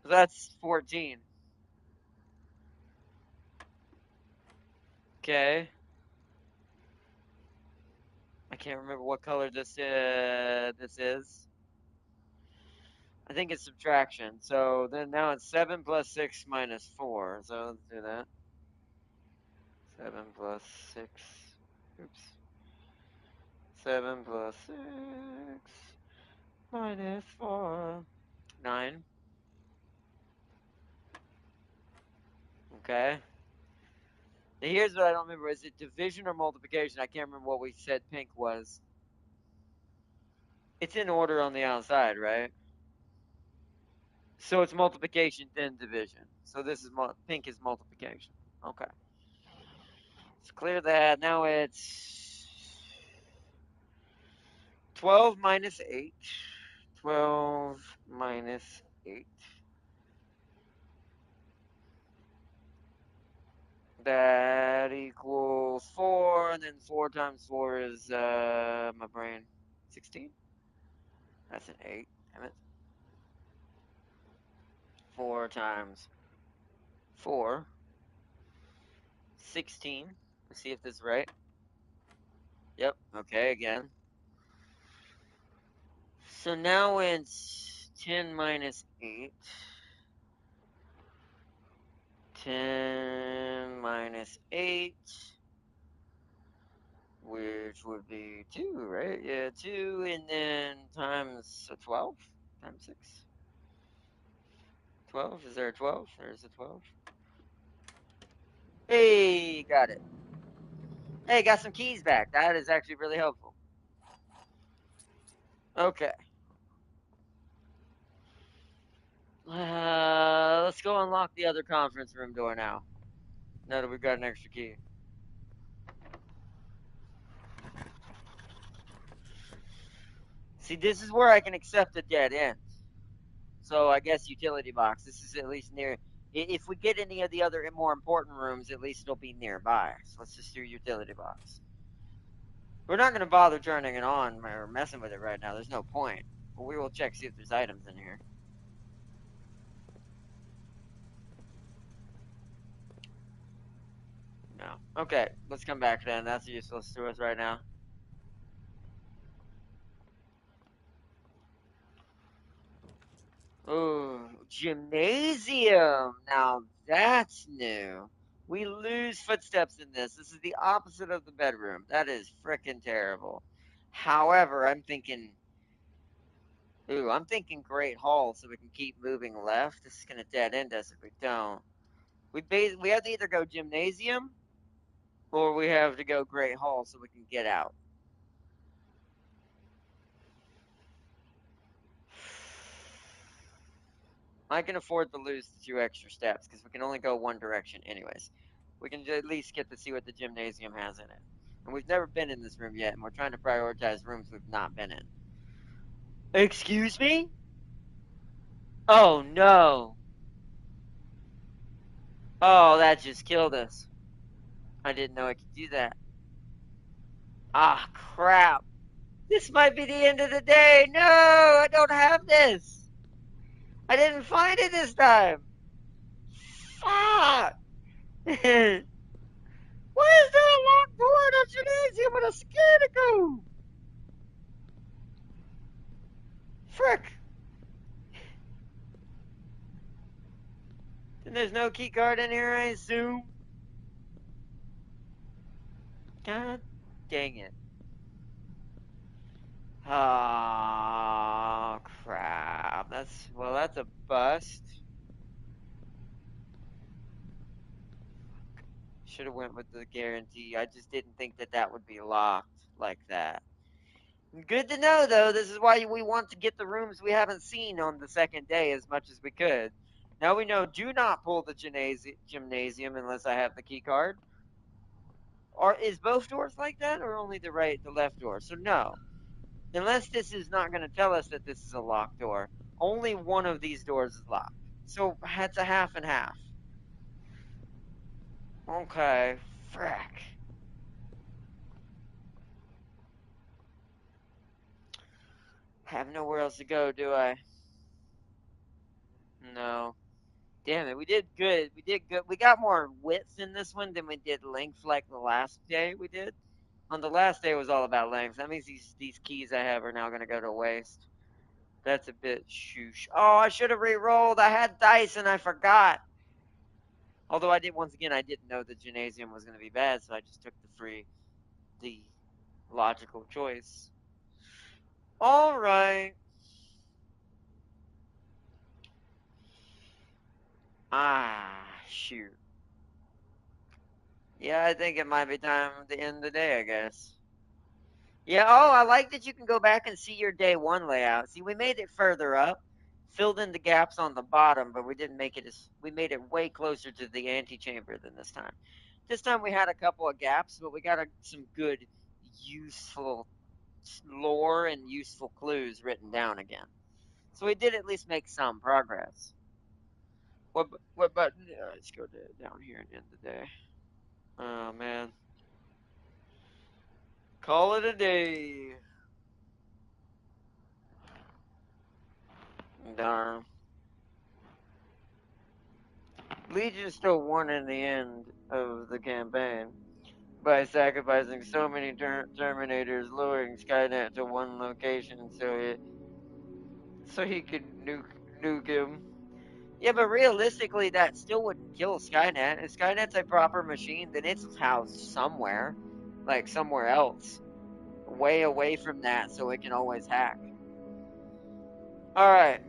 That's 14. Okay. I can't remember what color this is. I think it's subtraction. So then now it's 7 plus 6 minus 4. So let's do that. 7 plus 6. Oops. 7 plus 6 minus 4. 9. Okay. Now here's what I don't remember. Is it division or multiplication? I can't remember what we said pink was. It's in order on the outside, right? So it's multiplication then division. So this is pink is multiplication. Okay. Let's clear that. Now it's 12 minus 8. 12 minus 8. That equals 4, and then 4 times 4 is, my brain, 16? That's an 8, damn it. 4 times 4, 16. Let's see if this is right. Yep, okay, again. So now it's 10 minus 8. 10 minus 8, which would be 2, right? Yeah, 2, and then times a 12? Times 6? 12? Is there a 12? There's a 12. Hey, got it. Hey, got some keys back. That is actually really helpful. Okay. Let's go unlock the other conference room door now. Now that we've got an extra key. See, this is where I can accept a dead end. So I guess utility box. This is at least near. If we get any of the other more important rooms, at least it'll be nearby. So let's just do utility box. We're not going to bother turning it on or messing with it right now. There's no point. But we will check, see if there's items in here. No. Okay, let's come back then. That's useless to us right now. Oh, gymnasium. Now that's new. We lose footsteps in this. This is the opposite of the bedroom. That is frickin' terrible. However, I'm thinking Great Hall so we can keep moving left. This is gonna dead end us if we don't. We have to either go gymnasium or we have to go Great Hall so we can get out. I can afford to lose the 2 extra steps because we can only go one direction anyways. We can at least get to see what the gymnasium has in it. And we've never been in this room yet, and we're trying to prioritize rooms we've not been in. Excuse me? Oh no. Oh, that just killed us. I didn't know I could do that. Ah, crap. This might be the end of the day. No, I don't have this. I didn't find it this time. Fuck. Why is there a locked door in a gymnasium with a scared to go? Frick. And there's no key card in here, I assume. God dang it. Oh, crap. That's a bust. Should have went with the guarantee. I just didn't think that that would be locked like that. Good to know, though. This is why we want to get the rooms we haven't seen on the second day as much as we could. Now we know do not pull the gymnasium unless I have the key card. Or is both doors like that, or only the left door? So no. Unless this is not going to tell us that this is a locked door, only one of these doors is locked. So it's a half and half. Okay, frack. Have nowhere else to go, do I? No. Damn it, we did good. We did good. We got more width in this one than we did length like the last day we did. On the last day it was all about length. That means these keys I have are now going to go to waste. That's a bit shoosh. Oh, I should have re-rolled. I had dice and I forgot. Although once again, I didn't know the gymnasium was going to be bad, so I just took the logical choice. All right. Ah, shoot. Yeah, I think it might be time to end the day, I guess. Yeah, oh, I like that you can go back and see your day one layout. See, we made it further up, filled in the gaps on the bottom, but we didn't make it as we made it way closer to the antechamber than this time. This time we had a couple of gaps, but we got some good, useful lore and useful clues written down again. So we did at least make some progress. What button? Let's go down here and end the day. Oh man, call it a day. Darn. Legion still won in the end of the campaign by sacrificing so many Terminators, lowering Skynet to one location so he could nuke him. Yeah, but realistically, that still wouldn't kill Skynet. If Skynet's a proper machine, then it's housed somewhere, like somewhere else, way away from that, so it can always hack. All right.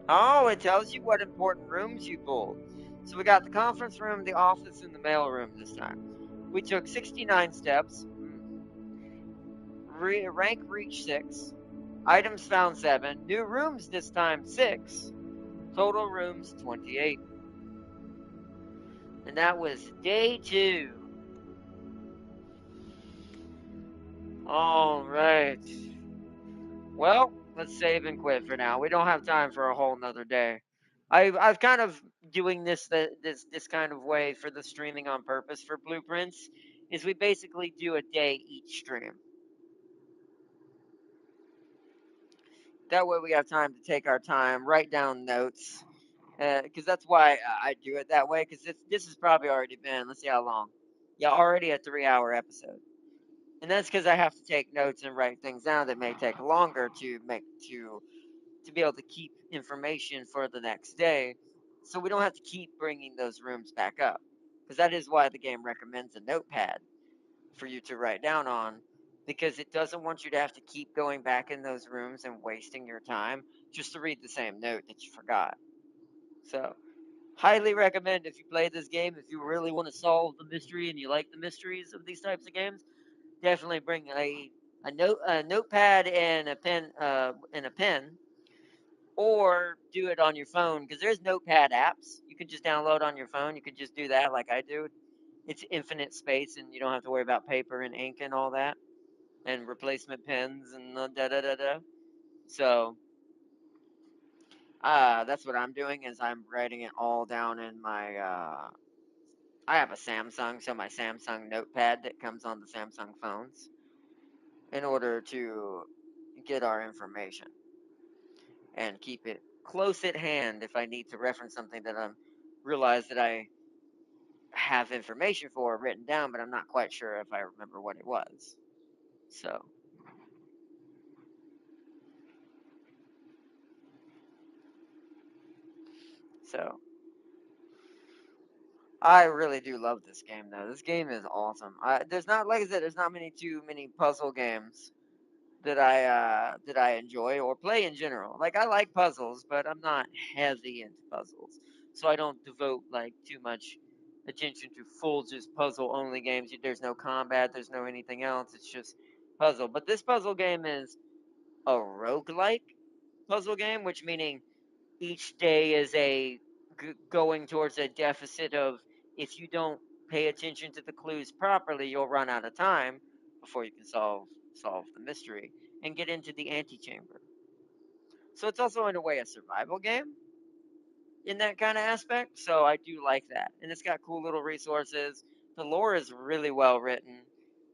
Oh, it tells you what important rooms you pulled. So we got the conference room, the office, and the mail room this time. We took 69 steps, rank reach 6, items found 7, new rooms this time 6, total rooms 28. And that was day 2. All right. Well, let's save and quit for now. We don't have time for a whole nother day. I've kind of doing this kind of way for the streaming on purpose for blueprints is we basically do a day each stream. That way we have time to take our time, write down notes, because that's why I do it that way. Because this has probably already been, let's see how long. Yeah, already a 3-hour episode, and that's because I have to take notes and write things down that may take longer to be able to keep information for the next day, so we don't have to keep bringing those rooms back up. Because that is why the game recommends a notepad for you to write down on, because it doesn't want you to have to keep going back in those rooms and wasting your time just to read the same note that you forgot. So, highly recommend if you play this game, if you really want to solve the mystery and you like the mysteries of these types of games, definitely bring a notepad and a pen, or do it on your phone because there's notepad apps you can just download on your phone. You can just do that like I do. It's infinite space and you don't have to worry about paper and ink and all that and replacement pens and da da da da. So that's what I'm doing is I'm writing it all down in my I have a Samsung, so my Samsung notepad that comes on the Samsung phones in order to get our information and keep it close at hand if I need to reference something that I'm realize that I have information for written down, but I'm not quite sure if I remember what it was. So, so I really do love this game though. This game is awesome. There's not, like I said, there's not too many puzzle games that I enjoy or play in general. Like I like puzzles, but I'm not heavy into puzzles, so I don't devote like too much attention to full just puzzle only games. There's no combat, there's no anything else. It's just puzzle. But this puzzle game is a roguelike puzzle game, which meaning each day is going towards a deficit of, if you don't pay attention to the clues properly, you'll run out of time before you can solve the mystery and get into the antechamber. So it's also in a way a survival game in that kind of aspect. So I do like that, and it's got cool little resources. The lore is really well written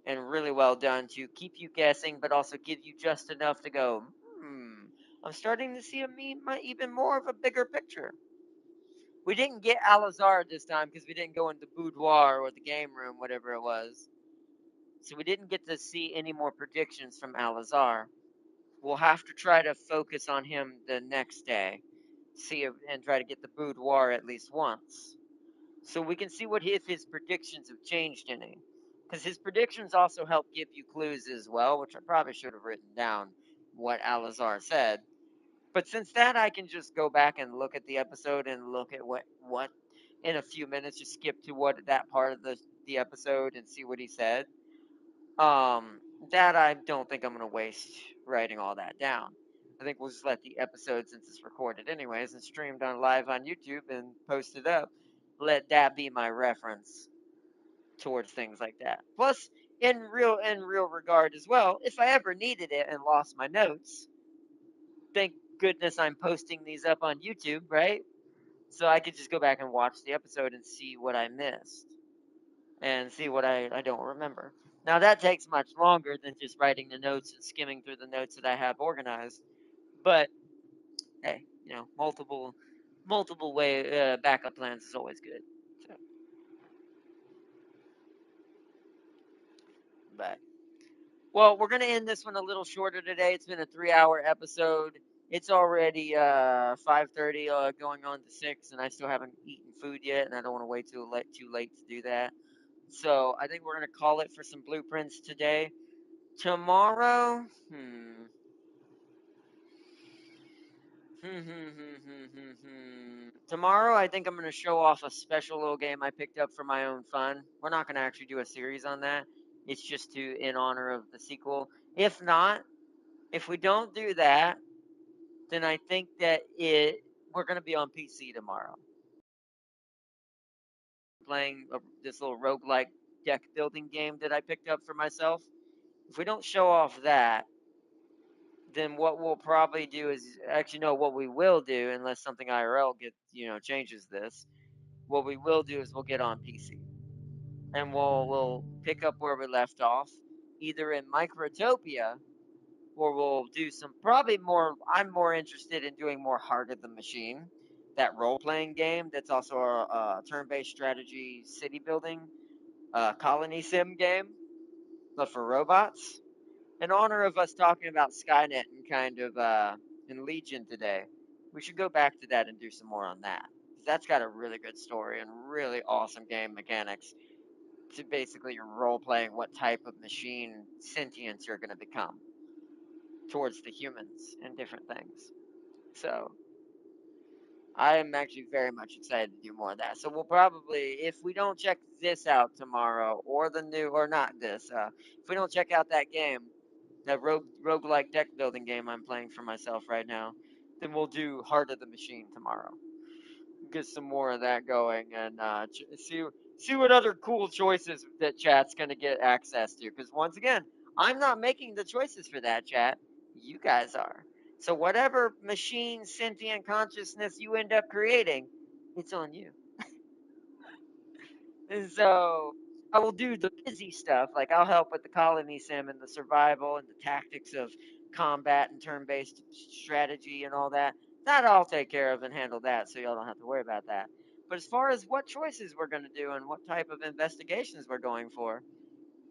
and really well done to keep you guessing, but also give you just enough to go, I'm starting to see even more of a bigger picture. We didn't get Alazar this time because we didn't go into boudoir or the game room, whatever it was. So we didn't get to see any more predictions from Alazar. We'll have to try to focus on him the next day, and try to get the boudoir at least once, so we can see what if his predictions have changed any. Because his predictions also help give you clues as well, which I probably should have written down what Alazar said. But since that, I can just go back and look at the episode and look at what in a few minutes, just skip to what that part of the episode and see what he said. Um, that I don't think I'm gonna waste writing all that down. I think we'll just let the episode, since it's recorded anyways and streamed on live on YouTube and posted up, let that be my reference towards things like that. Plus, in real regard as well, if I ever needed it and lost my notes, thank goodness I'm posting these up on YouTube, right? So I could just go back and watch the episode and see what I missed and see what I don't remember. Now that takes much longer than just writing the notes and skimming through the notes that I have organized. But hey, multiple way backup plans is always good. So, but well, we're gonna end this one a little shorter today. It's been a 3 hour episode. It's already 5:30, going on to 6, and I still haven't eaten food yet, and I don't want to wait too late to do that. So I think we're gonna call it for some blueprints today. Tomorrow, tomorrow, I think I'm going to show off a special little game I picked up for my own fun. We're not going to actually do a series on that. It's just to in honor of the sequel. If not, if we don't do that, then I think that we're going to be on PC tomorrow, playing this little roguelike deck building game that I picked up for myself. If we don't show off that, then what we'll probably do is actually no, what we will do, unless something IRL changes this. What we will do is we'll get on PC and we'll pick up where we left off, either in Microtopia or we'll do some probably more. I'm more interested in doing more Heart of the Machine, that role playing game that's also a turn based strategy city building colony sim game, but for robots. In honor of us talking about Skynet and kind of in Legion today, we should go back to that and do some more on that. That's got a really good story and really awesome game mechanics to basically role playing what type of machine sentience you're going to become towards the humans and different things. So I am actually very much excited to do more of that. So we'll probably, if we don't check this out tomorrow, or the new, or not this, if we don't check out that game, that roguelike deck building game I'm playing for myself right now, then we'll do Heart of the Machine tomorrow. Get some more of that going and see what other cool choices that chat's gonna get access to. Because once again, I'm not making the choices for that chat. You guys are. So whatever machine sentient consciousness you end up creating, it's on you. And so I will do the busy stuff, like I'll help with the colony sim and the survival and the tactics of combat and turn-based strategy and all that. That I'll take care of and handle that, so y'all don't have to worry about that. But as far as what choices we're going to do and what type of investigations we're going for,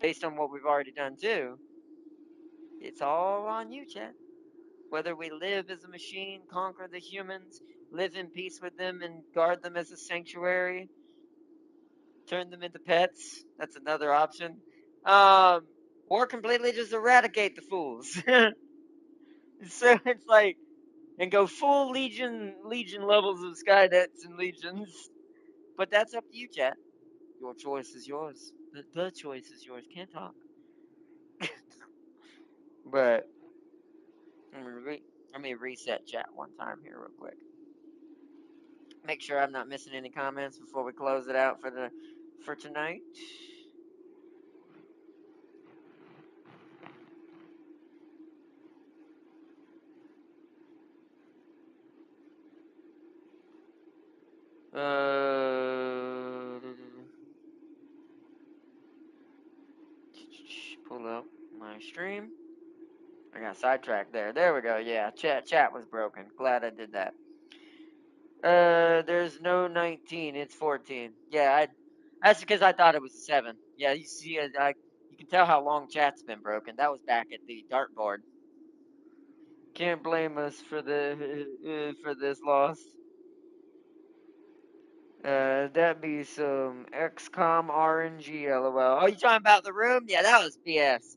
based on what we've already done too, it's all on you, chat. Whether we live as a machine, conquer the humans, live in peace with them, and guard them as a sanctuary, turn them into pets. That's another option. Um, or completely just eradicate the fools. So it's like, and go full legion levels of Skynets and legions. But that's up to you, chat. Your choice is yours. The choice is yours. Can't talk. But let me reset chat one time here real quick. Make sure I'm not missing any comments before we close it out for tonight. Pull up my stream. I got sidetracked there. There we go. Yeah, chat was broken. Glad I did that. There's no 19. It's 14. Yeah, that's because I thought it was a 7. Yeah, you see, you can tell how long chat's been broken. That was back at the dartboard. Can't blame us for for this loss. That'd be some XCOM RNG, lol. Oh, you talking about the room? Yeah, that was BS.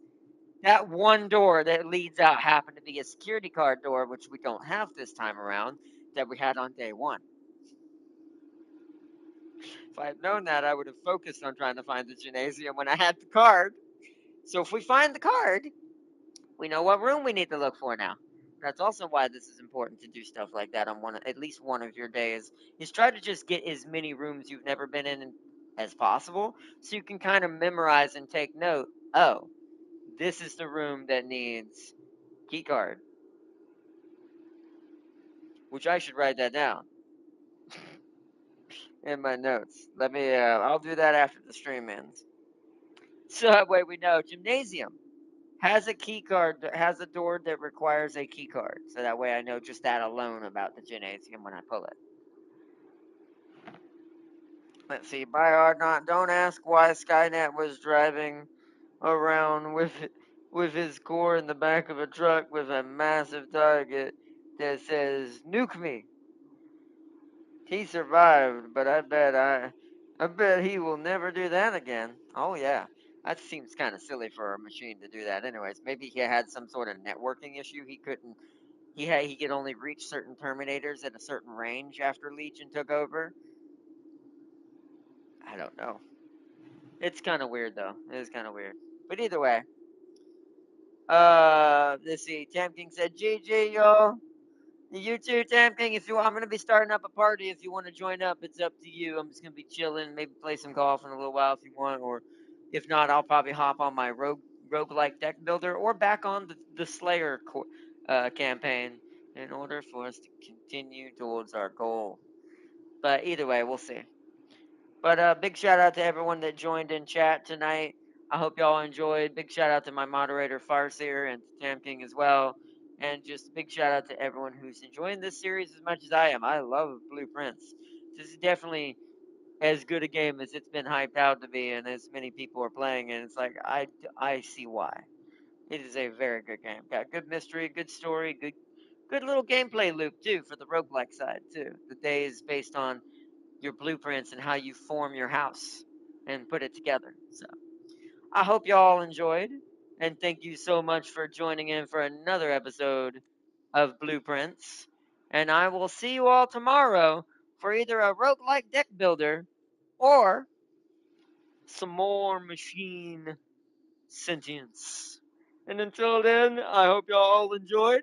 That one door that leads out happened to be a security card door, which we don't have this time around, that we had on day one. If I had known that, I would have focused on trying to find the gymnasium when I had the card. So if we find the card, we know what room we need to look for now. That's also why this is important to do stuff like that on at least one of your days. Is try to just get as many rooms you've never been in as possible, so you can kind of memorize and take note. Oh, this is the room that needs key card, which I should write that down in my notes. Let me. I'll do that after the stream ends. So that way we know. Gymnasium has a key card that has a door that requires a key card. So that way I know just that alone about the gymnasium when I pull it. Let's see. By not. Don't ask why Skynet was driving around with his core in the back of a truck with a massive target that says "Nuke me." He survived, but I bet he will never do that again. Oh yeah, that seems kind of silly for a machine to do that. Anyways, maybe he had some sort of networking issue. He couldn't. He could only reach certain terminators at a certain range after Legion took over. I don't know. It's kind of weird though. It is kind of weird. But either way, let's see. Tam King said, "GG, y'all." You too, Tam King. If you, I'm gonna be starting up a party. If you want to join up, it's up to you. I'm just gonna be chilling, maybe play some golf in a little while if you want, or if not, I'll probably hop on my roguelike deck builder or back on the Slayer campaign in order for us to continue towards our goal. But either way, we'll see. But big shout out to everyone that joined in chat tonight. I hope y'all enjoyed. Big shout out to my moderator Farseer and to Tam King as well. And just a big shout out to everyone who's enjoying this series as much as I am. I love Blueprints. This is definitely as good a game as it's been hyped out to be, and as many people are playing. And it's like I see why. It is a very good game. Got good mystery, good story, good little gameplay loop too for the roguelike side too. The day is based on your blueprints and how you form your house and put it together. So I hope y'all enjoyed, and thank you so much for joining in for another episode of Blueprints. And I will see you all tomorrow for either a roguelike deck builder or some more machine sentience. And until then, I hope y'all all enjoyed,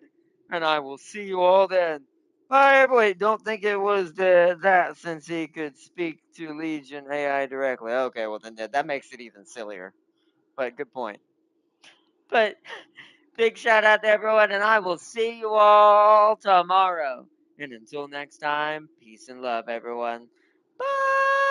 and I will see you all then. Bye. Wait, don't think it was that since he could speak to Legion AI directly. Okay, well then that makes it even sillier. But good point. But big shout out to everyone, and I will see you all tomorrow. And until next time, peace and love, everyone. Bye.